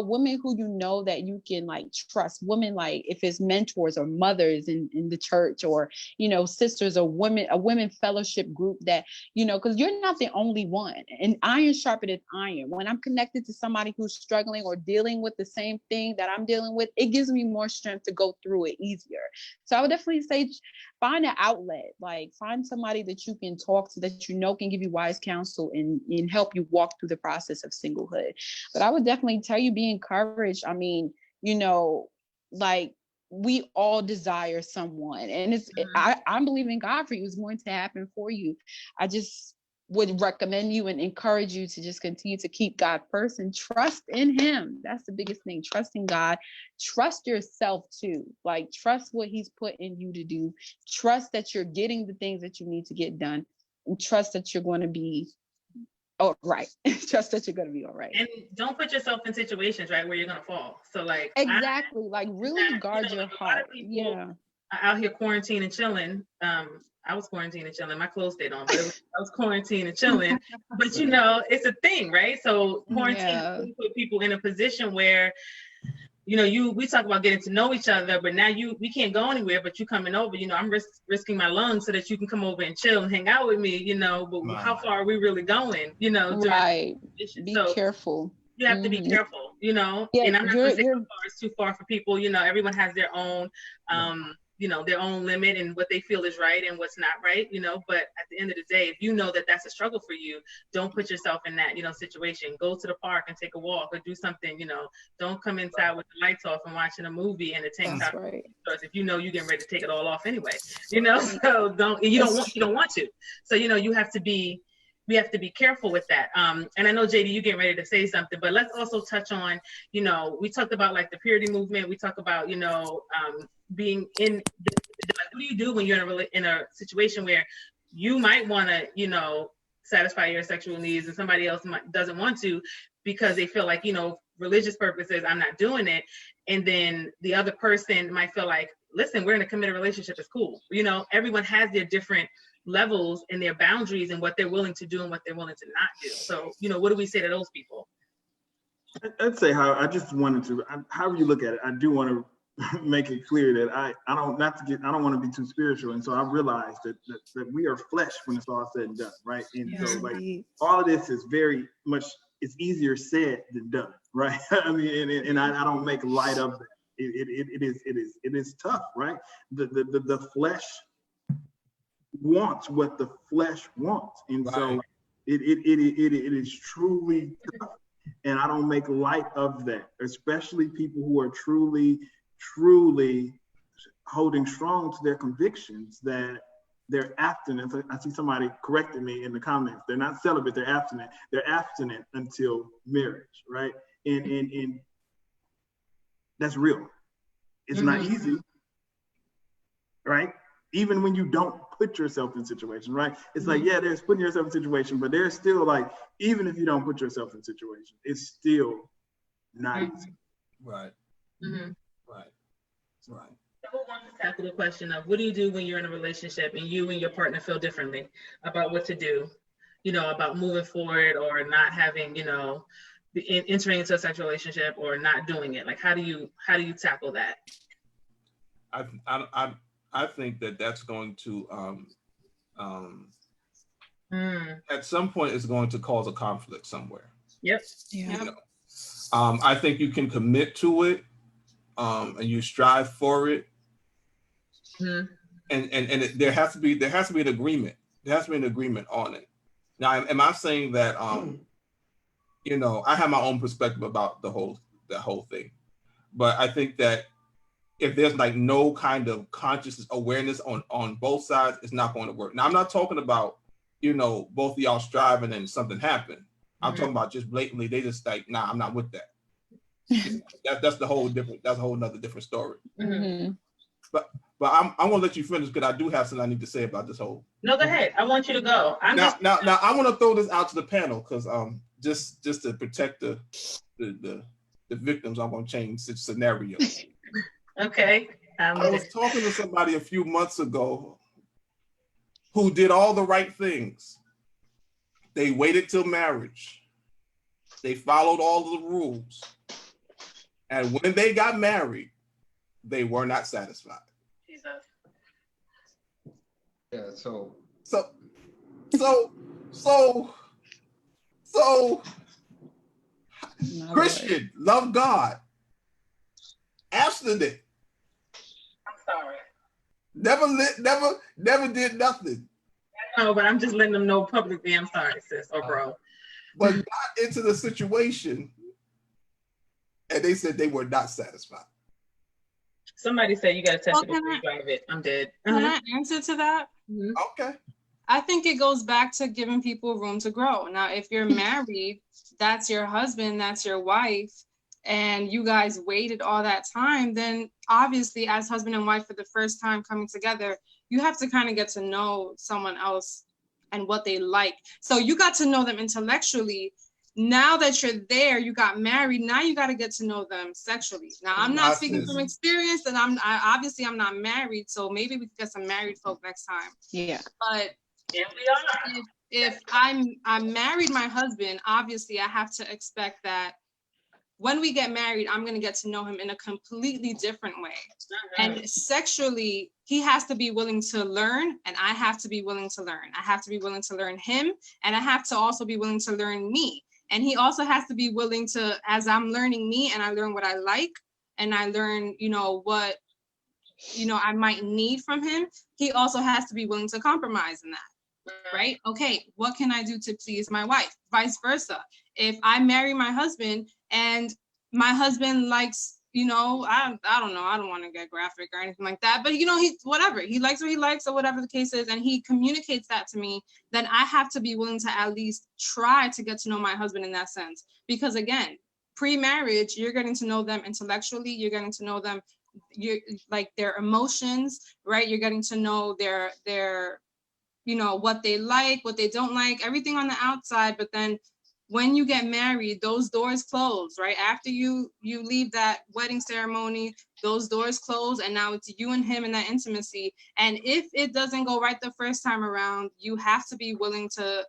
women who you know that you can like trust, women like if it's mentors or mothers in the church, or you know, sisters or women, a women fellowship group that, you know, because you're not the only one, and iron sharpeneth iron. When I'm connected to somebody who's struggling or dealing with the same thing that I'm dealing with, it gives me more strength to go through it easier. So I would definitely say find an outlet, like find somebody that you can talk to, that you know can give you wise counsel and help you walk through the process of singlehood. But I would definitely tell you, be encouraged. I mean, you know, like we all desire someone, and I'm believing God for you. It's going to happen for you. I just would recommend you and encourage you to just continue to keep God first and trust in Him. That's the biggest thing. Trust in God. Trust yourself too. Like trust what He's put in you to do. Trust that you're getting the things that you need to get done, and trust that you're going to be all right. Trust that you're going to be all right. And don't put yourself in situations, right, where you're going to fall. So like exactly, like really guard your heart. Yeah, out here quarantining and chilling. I was quarantining and chilling. My clothes stayed on, but I was quarantining and chilling. But you know, it's a thing, right? So quarantine put people in a position where, you know, we talk about getting to know each other, but now we can't go anywhere. But you coming over, you know, I'm risking my lungs so that you can come over and chill and hang out with me, you know. But how far are we really going, you know? Right. Be careful. You have to be careful, you know. Yeah, and I'm not going to say how far is too far for people. You know, everyone has their own, you know, their own limit and what they feel is right and what's not right, you know. But at the end of the day, if you know that that's a struggle for you, don't put yourself in that, you know, situation. Go to the park and take a walk or do something, you know. Don't come inside with the lights off and watching a movie and the tank top. Right. If you know you're getting ready to take it all off anyway, you know. So you don't want to. So, you know, we have to be careful with that. And I know, JD, you getting ready to say something, but let's also touch on, you know, we talked about like the purity movement. We talk about, you know, being in, like, what do you do when you're in a situation where you might want to, you know, satisfy your sexual needs and somebody else doesn't want to because they feel like, you know, religious purposes, I'm not doing it. And then the other person might feel like, listen, we're in a committed relationship, it's cool. You know, everyone has their different levels and their boundaries and what they're willing to do and what they're willing to not do. So, you know, what do we say to those people? I'd say however you look at it, I do want to make it clear that I don't want to be too spiritual. And so I realized that we are flesh when it's all said and done, right? And so like all of this is very much, it's easier said than done, right? I mean, and I don't make light of that. It is tough, right? The flesh wants what the flesh wants, and so it is truly tough, and I don't make light of that, especially people who are truly holding strong to their convictions that they're abstinent. I see somebody corrected me in the comments. They're not celibate, they're abstinent. They're abstinent until marriage, right? And that's real. It's not easy, right? Even when you don't put yourself in situations, right? It's like, yeah, there's putting yourself in situation, but there's still like, even if you don't put yourself in situation, it's still not easy. Right. Mm-hmm. Right. Right. Who wants to tackle the question of what do you do when you're in a relationship and you and your partner feel differently about what to do, you know, about moving forward or not having, you know, entering into a sexual relationship or not doing it? Like, how do you tackle that? I think that's going to at some point it's going to cause a conflict somewhere. Yep. Yeah. You know? I think you can commit to it and you strive for it. And there has to be an agreement. There has to be an agreement on it. Now, am I saying that you know, I have my own perspective about the whole thing, but I think that if there's like no kind of conscious awareness on both sides, it's not going to work. Now, I'm not talking about, you know, both of y'all striving and something happened. I'm talking about just blatantly, they just like, nah, I'm not with that. That's the whole different. That's a whole nother different story. Mm-hmm. But I'm gonna let you finish because I do have something I need to say about this whole. No, go ahead. I want you to go. Now I want to throw this out to the panel because just to protect the victims, I'm gonna change the scenario. Okay. I was talking to somebody a few months ago who did all the right things. They waited till marriage. They followed all of the rules. And when they got married, they were not satisfied. Jesus. Yeah, so Christian, love God, abstinent. I'm sorry. Never did nothing. No, but I'm just letting them know publicly. I'm sorry, sis or bro. But got into the situation, and they said they were not satisfied. Somebody said you got to test it before you drive it. I'm dead. Can I answer to that? Mm-hmm. Okay. I think it goes back to giving people room to grow. Now, if you're married, that's your husband, that's your wife, and you guys waited all that time, then obviously as husband and wife for the first time coming together, you have to kind of get to know someone else and what they like. So you got to know them intellectually. Now that you're there, you got married, now you got to get to know them sexually. Now, I'm not speaking from experience, and obviously I'm not married, so maybe we can get some married folk next time. Yeah. But Yeah, we are. if I'm married my husband, obviously I have to expect that when we get married, I'm going to get to know him in a completely different way. And sexually, he has to be willing to learn, and I have to be willing to learn. I have to be willing to learn him, and I have to also be willing to learn me. And he also has to be willing to, as I'm learning me and I learn what I like, and I learn, what, I might need from him, he also has to be willing to compromise in that. Right? Okay, what can I do to please my wife? Vice versa. If I marry my husband and my husband likes, I don't know, I don't want to get graphic or anything like that, but he whatever, he likes what he likes or whatever the case is, and he communicates that to me, then I have to be willing to at least try to get to know my husband in that sense. Because again, pre-marriage, you're getting to know them intellectually, you're getting to know them, like their emotions, right? You're getting to know their what they like, what they don't like, everything on the outside. But then when you get married, those doors close, right? After you leave that wedding ceremony, those doors close, and now it's you and him in that intimacy. And if it doesn't go right the first time around, you have to be willing to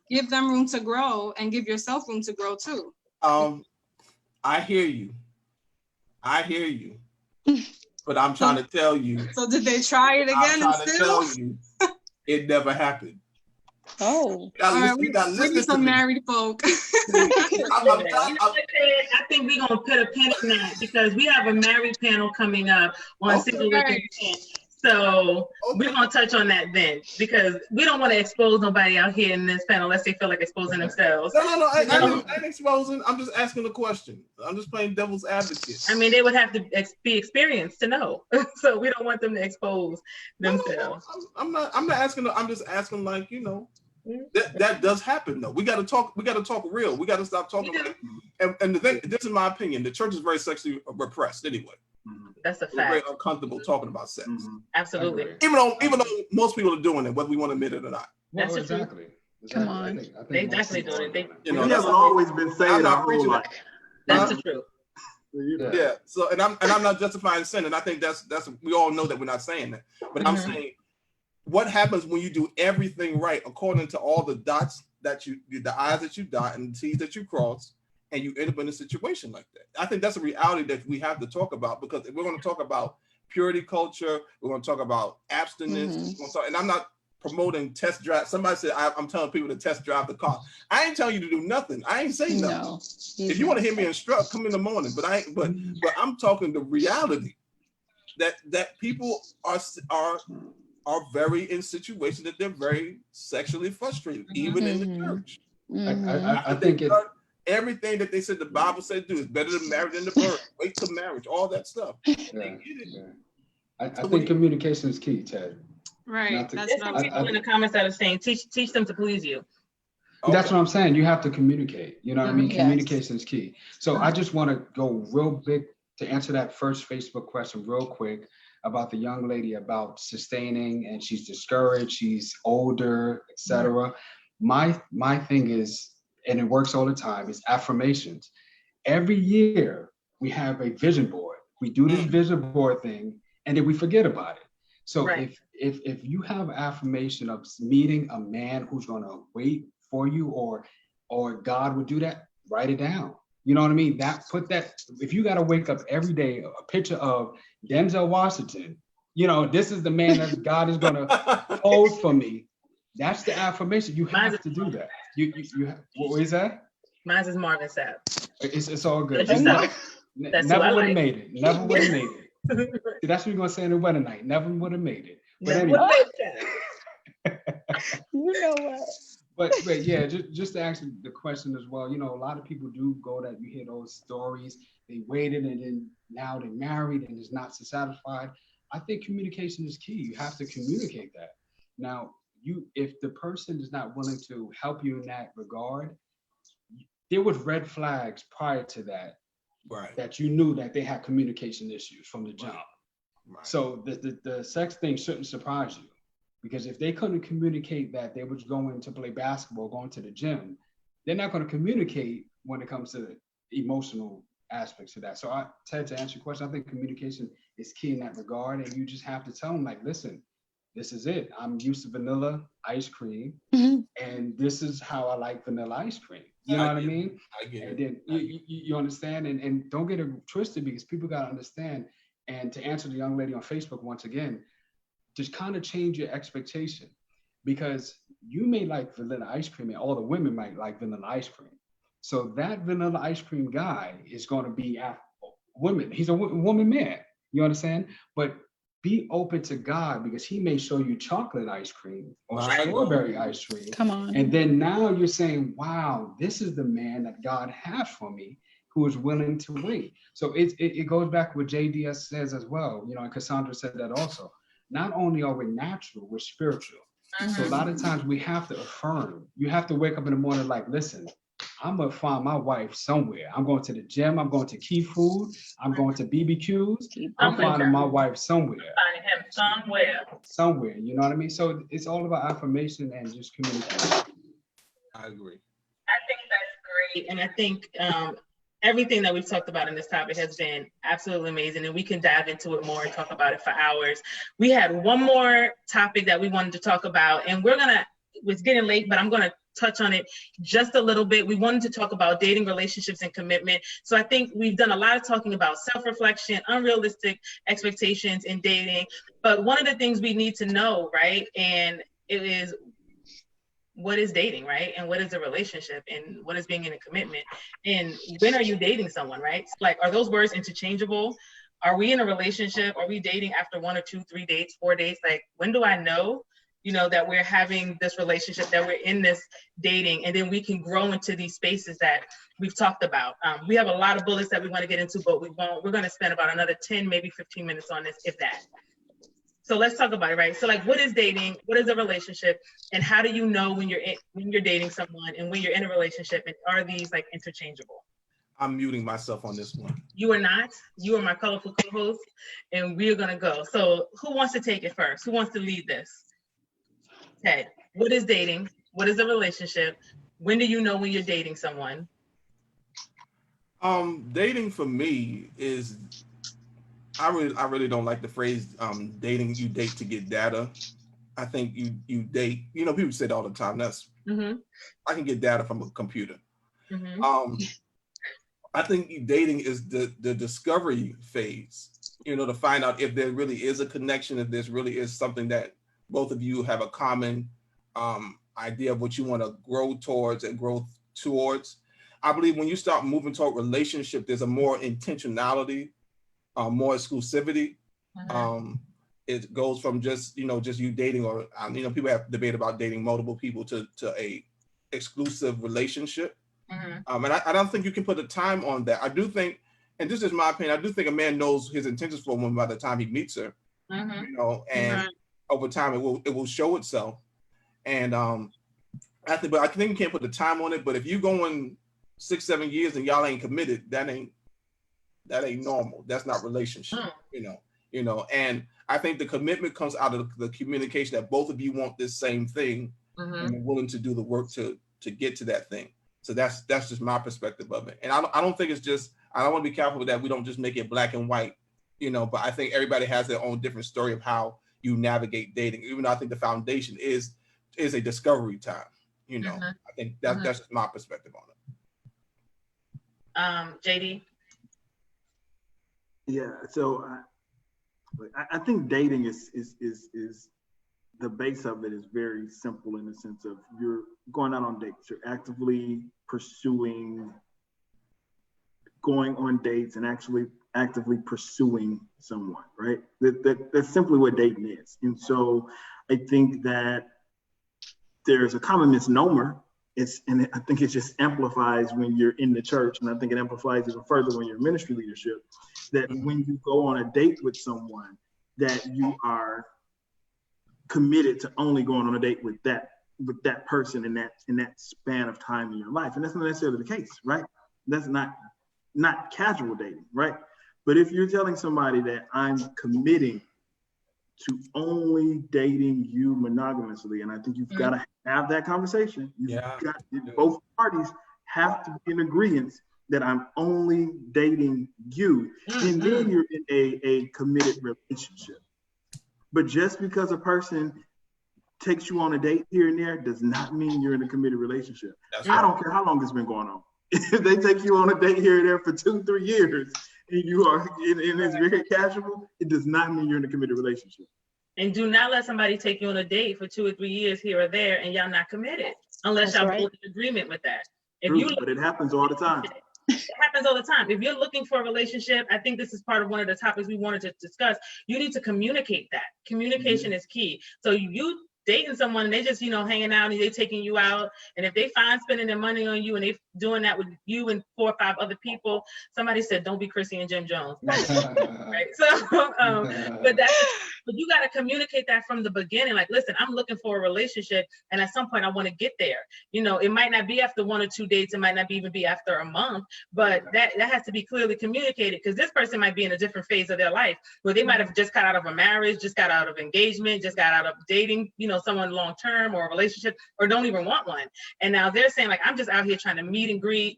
give them room to grow and give yourself room to grow too. I hear you. But I'm trying to tell you. So did they try it again? I'm trying to tell you, it never happened. Oh. We need some married folk. I think we're going to put a pin in that because we have a married panel coming up on Single with Intent. So we're going to touch on that then because we don't want to expose nobody out here in this panel unless they feel like exposing themselves. No, I ain't exposing. I'm just asking a question. I'm just playing devil's advocate. I mean, they would have to be experienced to know. So we don't want them to expose themselves. I'm not asking. I'm just asking, like, that does happen though. We got to talk real. We got to stop talking. And the thing, this is my opinion. The church is very sexually repressed anyway. That's a fact. We're very uncomfortable talking about sex. Absolutely. Even though most people are doing it, whether we want to admit it or not. That's exactly. Come on. They definitely doing it. We haven't always been saying our whole life. That's the truth. Yeah. So and I'm not justifying sin, and I think that's we all know that we're not saying that. But I'm saying what happens when you do everything right according to all the dots the I's that you dot and the T's that you cross, and you end up in a situation like that. I think that's a reality that we have to talk about, because if we're going to talk about purity culture, we're going to talk about abstinence, and I'm not promoting test drive. Somebody said I'm telling people to test drive the car. I ain't telling you to do nothing. I ain't saying nothing. No. If you want to hear me instruct, come in the morning. But I'm talking the reality that people are very in situations that they're very sexually frustrated, even in the church. I think everything that they said the Bible said do is better than marriage than the birth. Wait till marriage, all that stuff. I think communication is key, Ted. Right. There's some people in the comments that are saying teach them to please you. That's what I'm saying. You have to communicate. You know what I mean? Yes. Communication is key. So I just want to go real big to answer that first Facebook question real quick about the young lady about sustaining, and she's discouraged, she's older, etc. My thing is, and it works all the time, is affirmations. Every year we have a vision board. We do this vision board thing, and then we forget about it. So if you have affirmation of meeting a man who's going to wait for you, or God would do that, write it down. You know what I mean? If you got to wake up every day, a picture of Denzel Washington, this is the man that God is going to hold for me. That's the affirmation. You have to do that. What is that? Mine is Marvin Sapp. It's all good. That's Never would have like. made it. Never would have made it. See, that's what you're going to say in the wedding night. Never would have made it. But anyway. You know what? But yeah, just to answer the question as well, a lot of people do go that you hear those stories. They waited and then now they're married and is not so satisfied. I think communication is key. You have to communicate that. Now, if the person is not willing to help you in that regard, there was red flags prior to that, right? That you knew that they had communication issues from the jump. Right. So the sex thing shouldn't surprise you. Because if they couldn't communicate that they was going to play basketball, going to the gym, they're not going to communicate when it comes to the emotional aspects of that. So Ted, to answer your question, I think communication is key in that regard. And you just have to tell them, like, listen, this is it. I'm used to vanilla ice cream. And this is how I like vanilla ice cream. You know what I mean? I get it. And then you understand, and don't get it twisted, because people got to understand. And to answer the young lady on Facebook once again, just kind of change your expectation, because you may like vanilla ice cream and all the women might like vanilla ice cream. So that vanilla ice cream guy is going to be a woman. He's a woman man. You understand? But be open to God, because he may show you chocolate ice cream or strawberry ice cream. Come on. And then now you're saying, wow, this is the man that God has for me, who is willing to wait. So it goes back to what JDS says as well. And Cassandra said that also. Not only are we natural, we're spiritual. So a lot of times we have to affirm. You have to wake up in the morning like, listen, I'm going to find my wife somewhere. I'm going to the gym. I'm going to Key Food. I'm going to BBQs. I'm finding my wife somewhere. Finding him somewhere. Somewhere, you know what I mean? So it's all about affirmation and just communication. I agree. I think that's great. And I think everything that we've talked about in this topic has been absolutely amazing, and we can dive into it more and talk about it for hours. We had one more topic that we wanted to talk about, and it's getting late, but I'm gonna touch on it just a little bit. We wanted to talk about dating, relationships, and commitment. So I think we've done a lot of talking about self-reflection, unrealistic expectations in dating, but one of the things we need to know, right, and it is, what is dating, right? And what is a relationship, and what is being in a commitment? And when are you dating someone, right? Like, are those words interchangeable? Are we in a relationship? Are we dating after 1 or 2, 3 dates, 4 dates? Like, when do I know, that we're having this relationship, that we're in this dating, and then we can grow into these spaces that we've talked about. We have a lot of bullets that we want to get into, but we're going to spend about another 10, maybe 15 minutes on this, if that. So let's talk about it, right? So like, what is dating? What is a relationship? And how do you know when you're dating someone and when you're in a relationship? And are these like interchangeable? I'm muting myself on this one. You are not. You are my colorful co-host, and we're gonna go. So who wants to take it first? Who wants to lead this? Ted, what is dating? What is a relationship? When do you know when you're dating someone? Dating for me is, I really don't like the phrase dating. You date to get data. I think you date. People say it all the time. That's I can get data from a computer. I think dating is the discovery phase. To find out if there really is a connection, if there really is something that both of you have a common idea of what you want to grow towards and grow towards. I believe when you start moving toward relationship, there's a more intentionality, more exclusivity. It goes from just you dating, or people have debate about dating multiple people to a exclusive relationship. And I don't think you can put a time on that. I do think, and this is my opinion, I do think a man knows his intentions for a woman by the time he meets her. And over time it will show itself. And but I think you can't put the time on it. But if you going 6-7 years and y'all ain't committed, that ain't normal. That's not relationship, and I think the commitment comes out of the communication that both of you want this same thing and are willing to do the work to get to that thing. So that's just my perspective of it. And I don't think it's just, I don't want to be careful with that. We don't just make it black and white, but I think everybody has their own different story of how you navigate dating, even though I think the foundation is a discovery time. I think that's just my perspective on it. JD. Yeah, so I think dating is the base of it is very simple in the sense of you're going out on dates, you're actively pursuing going on dates and actually actively pursuing someone, right? That's simply what dating is. And so I think that there's a common misnomer. And I think it just amplifies when you're in the church, and I think it amplifies even further when you're in ministry leadership, that when you go on a date with someone, that you are committed to only going on a date with that person in that span of time in your life. And that's not necessarily the case, right? That's not casual dating, right? But if you're telling somebody that I'm committing to only dating you monogamously, and I think you've got to have that conversation. Both parties have to be in agreement that I'm only dating you, and then you're in a committed relationship. But just because a person takes you on a date here and there does not mean you're in a committed relationship. I don't care how long it's been going on. If they take you on a date here and there for 2-3 years and you are and it's very casual, it does not mean you're in a committed relationship. And do not let somebody take you on a date for 2 or 3 years here or there and y'all not committed unless y'all both in agreement with that. But it happens all the time. It happens all the time. If you're looking for a relationship, I think this is part of one of the topics we wanted to discuss. You need to communicate that. Communication is key. So you dating someone and they just, hanging out and they taking you out. And if they find spending their money on you and they doing that with you and 4 or 5 other people, somebody said, don't be Chrissy and Jim Jones. Right. So, but you got to communicate that from the beginning. Like, listen, I'm looking for a relationship. And at some point I want to get there. It might not be after 1 or 2 dates. It might not even be after a month, but that has to be clearly communicated, because this person might be in a different phase of their life where they might have just got out of a marriage, just got out of engagement, just got out of dating, someone long-term or a relationship, or don't even want one. And now they're saying, like, I'm just out here trying to meet and greet,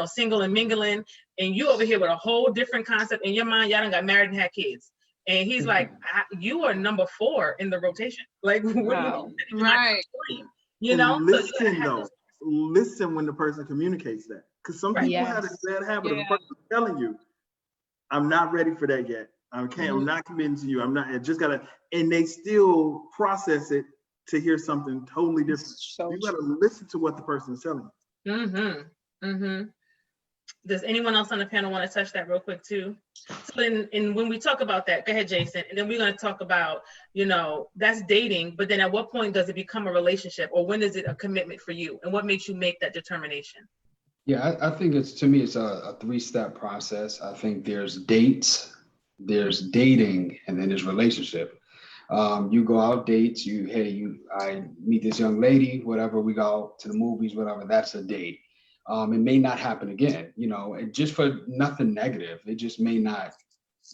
single and mingling. And you over here with a whole different concept in your mind. Y'all done got married and had kids. And he's like, you are number 4 in the rotation. Like, wow. Right. Listen when the person communicates that. Because some people have a bad habit of the person telling you, I'm not ready for that yet. I'm not committing to you. I just gotta, and they still process it to hear something totally different. You gotta listen to what the person is telling you. Does anyone else on the panel want to touch that real quick too? So when we talk about that, go ahead, Jason. And then we're going to talk about, that's dating, but then at what point does it become a relationship, or when is it a commitment for you? And what makes you make that determination? Yeah, I think it's a 3-step process. I think there's dates, there's dating, and then there's relationship. You go out dates, I meet this young lady, whatever, we go out to the movies, whatever, that's a date. It may not happen again, and just for nothing negative. It just may not,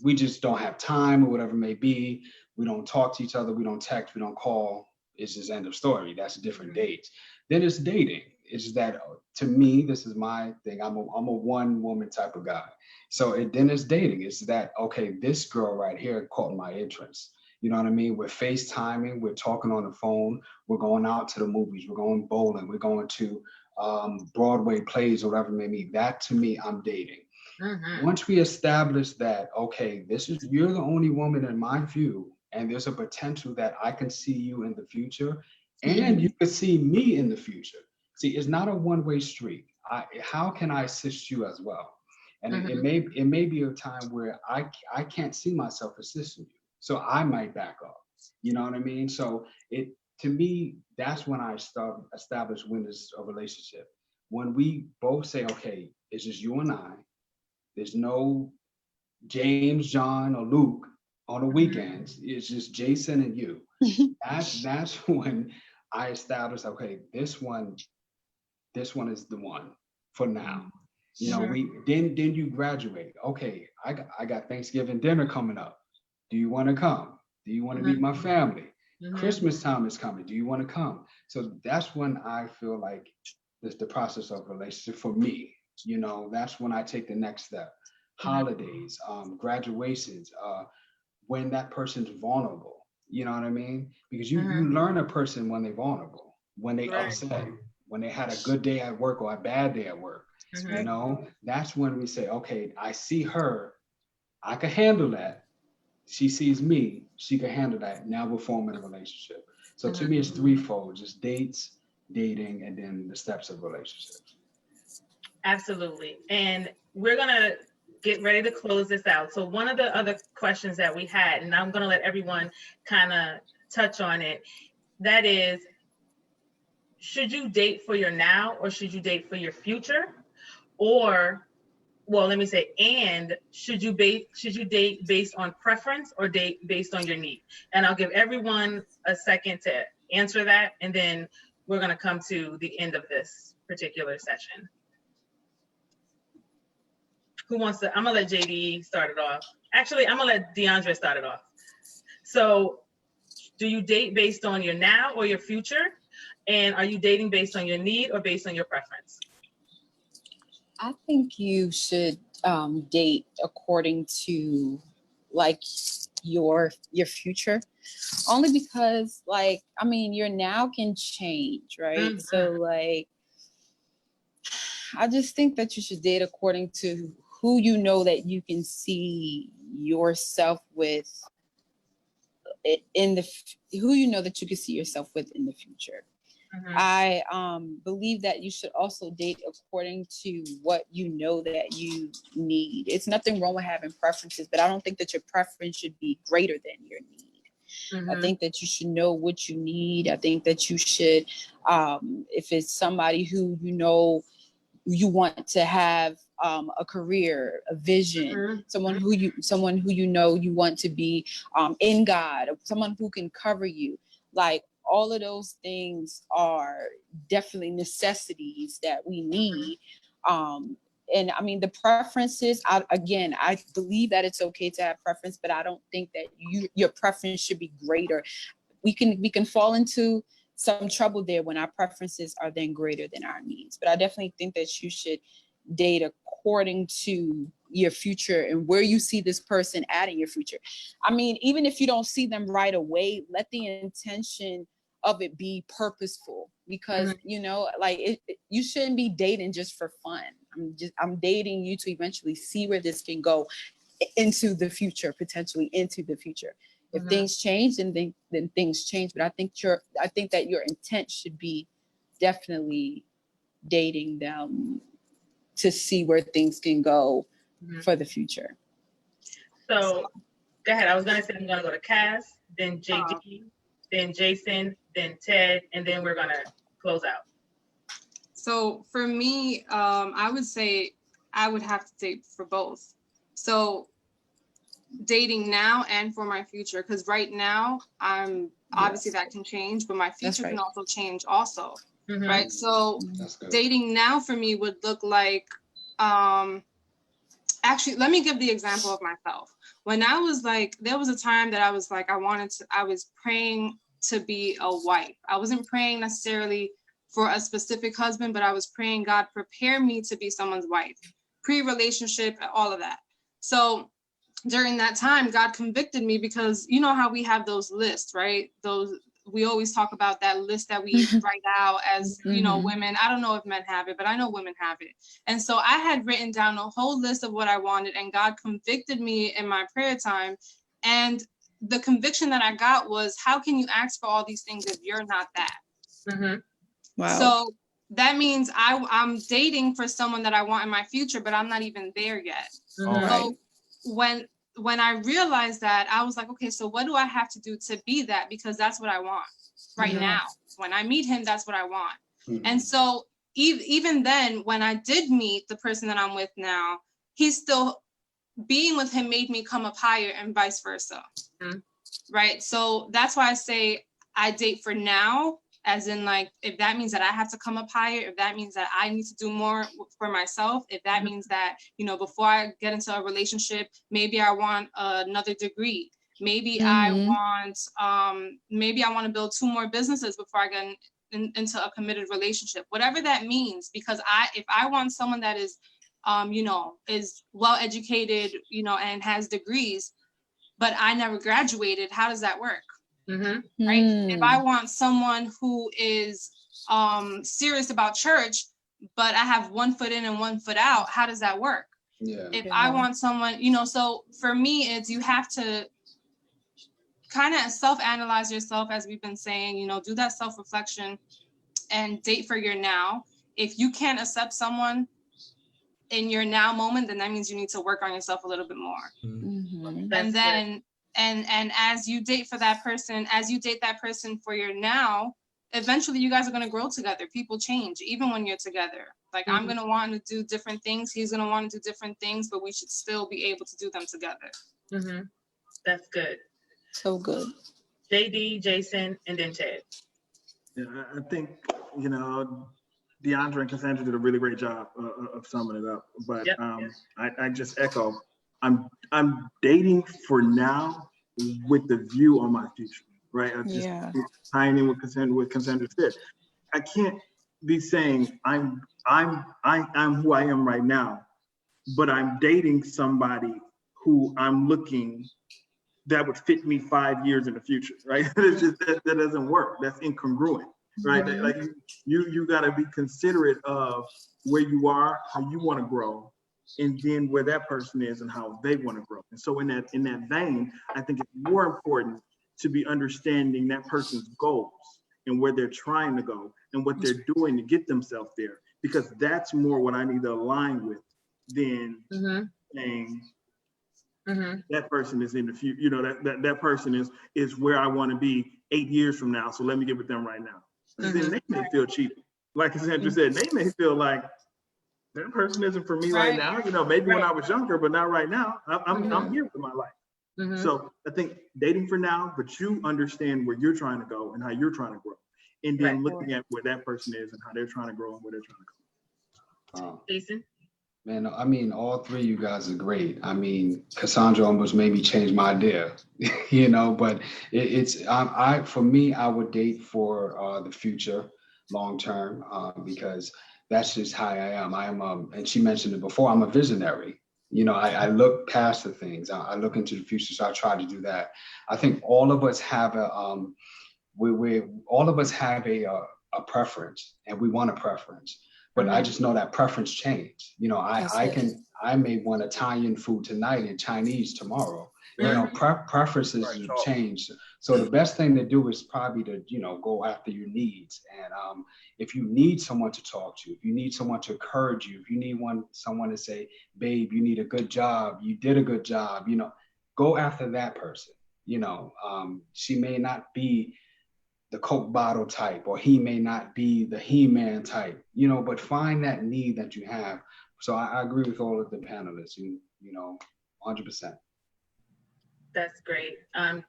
we just don't have time or whatever it may be. We don't talk to each other, we don't text, we don't call. It's just end of story. That's different dates. Then it's dating. It's that, to me, this is my thing. I'm a one woman type of guy. So then it's dating. It's that, okay, this girl right here caught my interest. You know what I mean? We're FaceTiming, we're talking on the phone, we're going out to the movies, we're going bowling, we're going to Broadway plays or whatever it may be. That, to me, I'm dating. Once we establish that, okay, you're the only woman in my view, and there's a potential that I can see you in the future, and you can see me in the future. See, it's not a one-way street. How can I assist you as well? And it may be a time where I can't see myself assisting you, so I might back off. You know what I mean? So to me, that's when I establish when it's a relationship. When we both say, okay, it's just you and I. There's no James, John, or Luke on the weekends. It's just Jason and you. That's when I established, okay, this one is the one for now. You know, then you graduate. Okay, I got Thanksgiving dinner coming up. Do you want to come? Do you want to meet my family? Christmas time is coming. Do you want to come? So that's when I feel like this the process of relationship for me. You know, that's when I take the next step. Holidays, graduations, when that person's vulnerable. You know what I mean? Because you learn a person when they're vulnerable, when they upset, when they had a good day at work or a bad day at work. You know, that's when we say, okay, I see her, I can handle that. She sees me, she can handle that. Now we're forming a relationship. So to me, it's threefold: just dates, dating, and then the steps of relationships. Absolutely. And we're going to get ready to close this out. So one of the other questions that we had, and I'm going to let everyone kind of touch on it, that is, should you date for your now or should you date for your future? Or, well, let me say, and should you date based on preference or date based on your need? And I'll give everyone a second to answer that, and then we're going to come to the end of this particular session. Who wants to? I'm gonna let JD start it off. Actually, I'm gonna let DeAndre start it off. So, do you date based on your now or your future? And are you dating based on your need or based on your preference? I think you should date according to like your future, only because like, I mean, your now can change, right? So like, I just think that you should date according to who you know that you can see yourself with who you know that you can see yourself with in the future. I believe that you should also date according to what you know that you need. It's nothing wrong with having preferences, but I don't think that your preference should be greater than your need. I think that you should know what you need. I think that you should, if it's somebody who you know you want to have a career, a vision, someone who you know you want to be in God, someone who can cover you. Like, all of those things are definitely necessities that we need. And I mean, the preferences, I believe that it's okay to have preference, but I don't think that your preference should be greater. We can fall into some trouble there when our preferences are then greater than our needs. But I definitely think that you should date according to your future and where you see this person at in your future. I mean, even if you don't see them right away, let the intention of it be purposeful, because you know, like you shouldn't be dating just for fun. I'm dating you to eventually see where this can go into the future, potentially into the future. If things change, then things change. But I think that your intent should be definitely dating them to see where things can go for the future. So go ahead. I was gonna say I'm gonna go to Cass, then JD, then Jason, then Ted, and then we're gonna close out. So for me, I would say I would have to date for both. So dating now and for my future, because right now I'm obviously that can change, but my future can also change also, right? So dating now for me would look like, actually, let me give the example of myself. When I was like, there was a time that I was like, I was praying to be a wife. I wasn't praying necessarily for a specific husband, but I was praying, God, prepare me to be someone's wife, pre-relationship, all of that. So during that time, God convicted me, because you know how we have those lists, right? We always talk about that list that we write out as, you know, women. I don't know if men have it, but I know women have it. And so I had written down a whole list of what I wanted, and God convicted me in my prayer time. And the conviction that I got was, how can you ask for all these things if you're not that? Wow. So that means I'm dating for someone that I want in my future, but I'm not even there yet. So when I realized that, I was like, okay, so what do I have to do to be that? Because that's what I want right now. When I meet him, that's what I want. And so even then, when I did meet the person that I'm with now, he's still, being with him made me come up higher, and vice versa. Right. So that's why I say I date for now as in like, if that means that I have to come up higher, if that means that I need to do more for myself, if that means that, you know, before I get into a relationship, maybe I want another degree. Maybe I want to build 2 more businesses before I get into a committed relationship, whatever that means. Because if I want someone that is, you know, is well educated, you know, and has degrees, but I never graduated, how does that work? Right? If I want someone who is serious about church, but I have 1 foot in and 1 foot out, how does that work? Yeah. If I want someone, you know, so for me, it's you have to kind of self-analyze yourself, as we've been saying, you know, do that self-reflection and date for your now. If you can't accept someone in your now moment, then that means you need to work on yourself a little bit more. And then and as you date for that person, as you date that person for your now, eventually you guys are going to grow together. People change even when you're together. Like I'm going to want to do different things, he's going to want to do different things, but we should still be able to do them together. That's good. So good. JD, Jason, and then Ted. Yeah, I think, you know, DeAndre and Cassandra did a really great job of summing it up. But I just echo, I'm dating for now with the view on my future, right? I just tying in with Cassandra said. I can't be saying I'm who I am right now, but I'm dating somebody who I'm looking that would fit me 5 years in the future, right? It's just that doesn't work. That's incongruent, right? Like you got to be considerate of where you are, how you want to grow, and then where that person is and how they want to grow. And so in that vein, I think it's more important to be understanding that person's goals and where they're trying to go and what they're doing to get themselves there, because that's more what I need to align with than saying that person is in the future. You know, that person is where I want to be 8 years from now. So let me get with them right now. Then they may feel cheap. Like Cassandra said, they may feel like that person isn't for me right now. You know, maybe when I was younger, but not right now. I'm here for my life. So I think dating for now, but you understand where you're trying to go and how you're trying to grow. And then looking at where that person is and how they're trying to grow and where they're trying to go. Jason? Man, I mean, all 3 of you guys are great. I mean, Cassandra almost made me change my idea, you know, but for me, I would date for the future, long term, because that's just how I am. I am, and she mentioned it before, I'm a visionary. You know, I look past the things. I look into the future, so I try to do that. I think all of us have a preference, and we want a preference. But I just know that preference change. You know, I may want Italian food tonight and Chinese tomorrow. You know, preferences change. So the best thing to do is probably to, you know, go after your needs. And if you need someone to talk to, if you need someone to encourage you, if you need someone to say, babe, you need a good job, you did a good job, you know, go after that person. You know, she may not be the Coke bottle type, or he may not be the He-Man type, you know, but find that need that you have. So I agree with all of the panelists, you know, 100%. That's great.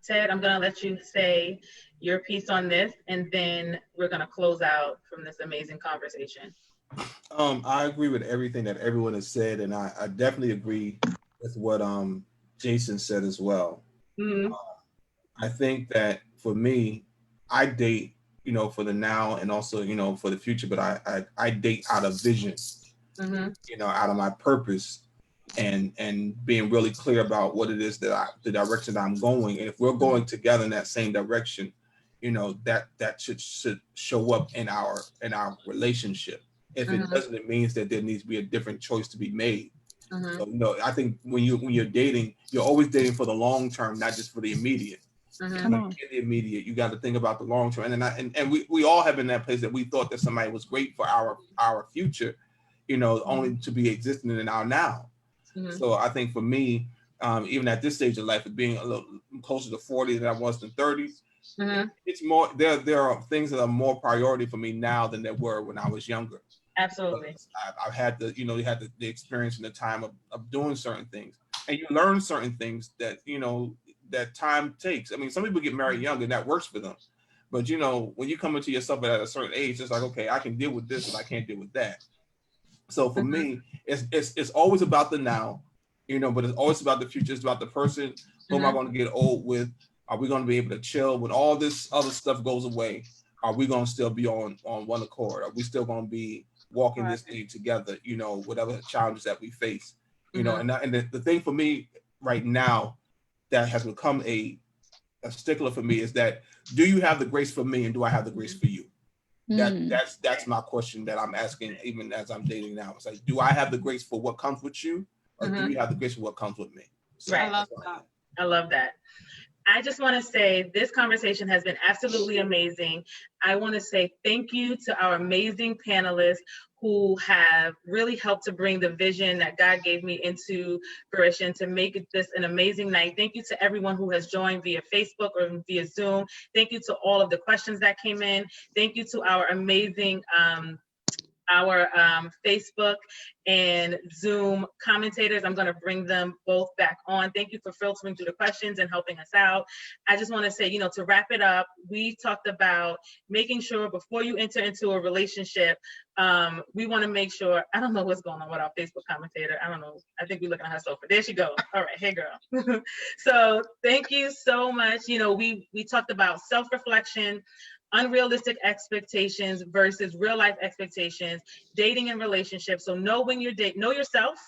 Ted, I'm gonna let you say your piece on this, and then we're gonna close out from this amazing conversation. I agree with everything that everyone has said, and I definitely agree with what Jason said as well. I think that for me, I date, you know, for the now and also, you know, for the future, but I date out of vision, you know, out of my purpose, and being really clear about what it is that the direction that I'm going. And if we're going together in that same direction, you know, that should show up in our relationship. If it doesn't, it means that there needs to be a different choice to be made. So, you know, I think when you're dating, you're always dating for the long term, not just for the immediate. In the immediate, you got to think about the long term. And we all have been in that place that we thought that somebody was great for our future, you know, only to be existing in our now. So I think for me, even at this stage of life, of being a little closer to 40 than I was in 30, it's more, there are things that are more priority for me now than there were when I was younger. Absolutely. I've had the, you know, you had the experience and the time of doing certain things, and you learn certain things that, you know, that time takes. I mean, some people get married young and that works for them, But when you come into yourself at a certain age, it's like, okay, I can deal with this and I can't deal with that. So for me, it's always about the now, but it's always about the future. It's about the person. Who am I going to get old with? Are we going to be able to chill when all this other stuff goes away? Are we going to still be on one accord? Are we still going to be walking this thing together? Whatever challenges that we face, and the thing for me right now that has become a stickler for me is that, do you have the grace for me and do I have the grace for you? That's my question that I'm asking even as I'm dating now. It's like, do I have the grace for what comes with you, or do you have the grace for what comes with me? So, right. I love that. I just want to say this conversation has been absolutely amazing. I want to say thank you to our amazing panelists who have really helped to bring the vision that God gave me into fruition to make this an amazing night. Thank you to everyone who has joined via Facebook or via Zoom. Thank you to all of the questions that came in. Thank you to our amazing Facebook and Zoom commentators. I'm going to bring them both back on. Thank you for filtering through the questions and helping us out. I just want to say, to wrap it up, we talked about making sure before you enter into a relationship, we want to make sure, I don't know what's going on with our Facebook commentator. I don't know. I think we're looking at her sofa. There she goes. All right. Hey, girl. So thank you so much. We talked about self-reflection, unrealistic expectations versus real life expectations, dating and relationships. So know when you're dating, know yourself,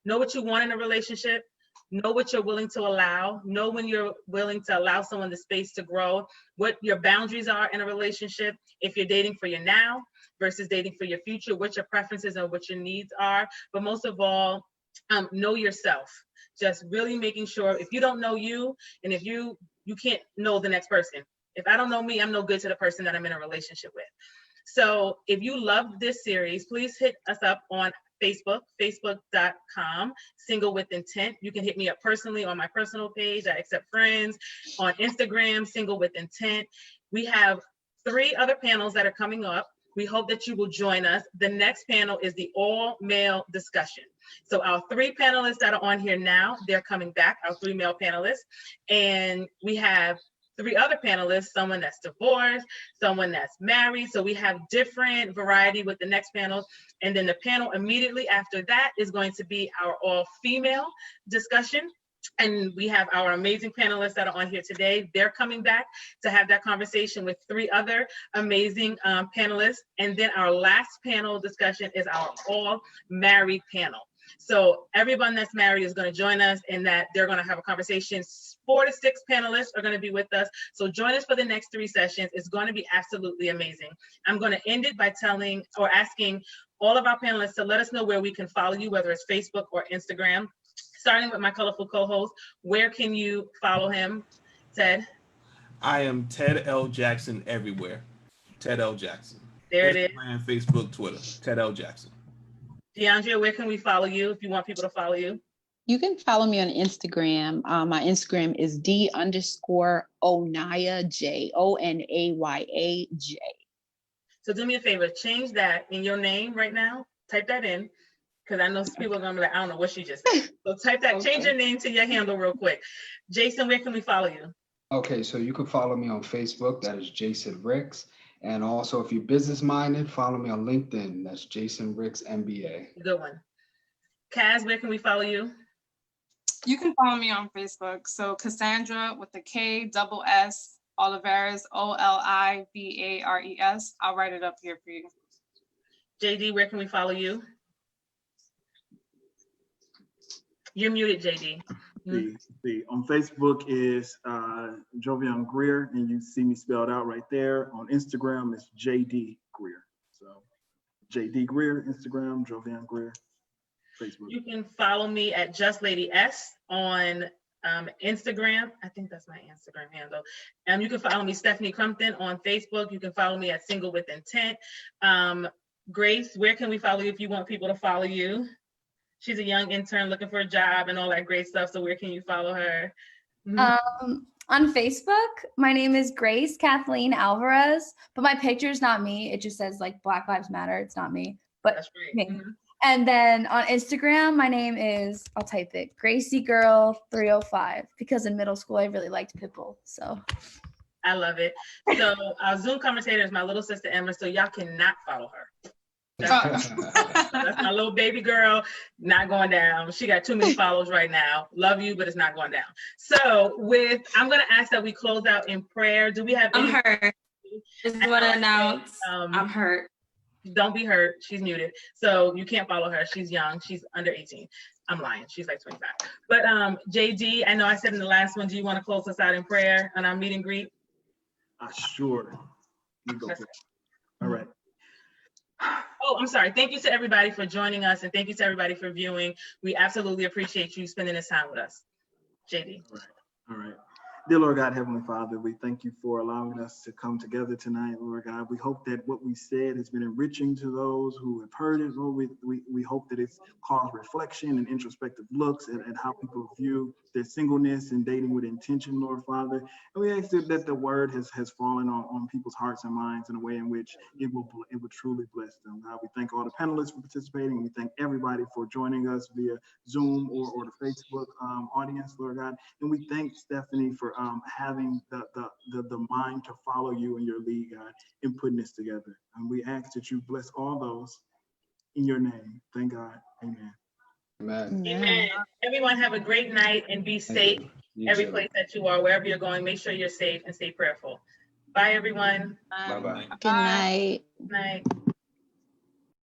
know what you want in a relationship, know what you're willing to allow, know when you're willing to allow someone the space to grow, what your boundaries are in a relationship, if you're dating for your now versus dating for your future, what your preferences and what your needs are. But most of all, know yourself. Just really making sure, if you don't know you, and if you can't know the next person. If I don't know me, I'm no good to the person that I'm in a relationship with. So if you loved this series, please hit us up on Facebook, facebook.com, Single with Intent. You can hit me up personally on my personal page. I accept friends. On Instagram, Single with Intent. We have 3 other panels that are coming up. We hope that you will join us. The next panel is the all-male discussion. So our 3 panelists that are on here now, they're coming back, our 3 male panelists. And we have 3 other panelists, someone that's divorced, someone that's married. So we have different variety with the next panel. And then the panel immediately after that is going to be our all-female discussion. And we have our amazing panelists that are on here today. They're coming back to have that conversation with 3 other amazing panelists. And then our last panel discussion is our all-married panel. So everyone that's married is going to join us in that they're going to have a conversation. 4 to 6 panelists are going to be with us. So join us for the next 3 sessions. It's going to be absolutely amazing. I'm going to end it by asking all of our panelists to let us know where we can follow you, whether it's Facebook or Instagram. Starting with my colorful co-host, where can you follow him, Ted? I am Ted L. Jackson everywhere. Ted L. Jackson. There it is. Instagram, Facebook, Twitter. Ted L. Jackson. DeAndrea, where can we follow you if you want people to follow you? You can follow me on Instagram. My Instagram is D_Onaya, JONAYAJ. So do me a favor, change that in your name right now. Type that in, because I know people are going to be like, I don't know what she just said. So type that, change your name to your handle real quick. Jason, where can we follow you? Okay, so you can follow me on Facebook. That is Jason Ricks. And also, if you're business minded, follow me on LinkedIn. That's Jason Ricks MBA. Good one. Kaz, where can we follow you? You can follow me on Facebook. So Cassandra with the KSS Olivares, OLIVARES. I'll write it up here for you. JD, where can we follow you? You're muted, JD. On Facebook is Jovian Greer, and you see me spelled out right there. On Instagram, it's JD Greer. So JD Greer, Instagram, Jovian Greer, Facebook. You can follow me at Just Lady S on Instagram. I think that's my Instagram handle. You can follow me, Stephanie Crumpton, on Facebook. You can follow me at Single with Intent. Grace, where can we follow you if you want people to follow you? She's a young intern looking for a job and all that great stuff. So where can you follow her? On Facebook, my name is Grace Kathleen Alvarez, but my picture's not me. It just says like Black Lives Matter. It's not me, but that's great. Me. And then on Instagram, my name is, I'll type it, Gracie Girl 305, because in middle school, I really liked Pitbull. So I love it. So our Zoom commentator is my little sister Emma, so y'all cannot follow her. That's my little baby girl, not going down. She got too many follows right now. Love you, but it's not going down. So I'm gonna ask that we close out in prayer. Do we have I'm hurt. Just want to announce I'm hurt. Don't be hurt. She's muted. So you can't follow her. She's young. She's under 18. I'm lying. She's like 25. But JD, I know I said in the last one, do you want to close us out in prayer on our meet and greet? Sure. You go for it. All right. Oh, I'm sorry. Thank you to everybody for joining us, and thank you to everybody for viewing. We absolutely appreciate you spending this time with us. JD. All right. Dear Lord God, Heavenly Father, we thank you for allowing us to come together tonight, Lord God. We hope that what we said has been enriching to those who have heard it, Lord. We hope that it's caused reflection and introspective looks at how people view their singleness and dating with intention, Lord Father. And we ask that the word has fallen on people's hearts and minds in a way in which it will truly bless them. God, we thank all the panelists for participating. We thank everybody for joining us via Zoom or the Facebook audience, Lord God. And we thank Stephanie for having the mind to follow you in your lead, God, in putting this together. And we ask that you bless all those in your name. Thank God. Amen. Amen. Amen. Everyone have a great night and be safe. Every place that you are, wherever you're going, make sure you're safe and stay prayerful. Bye, everyone. Bye-bye. Good night. Night.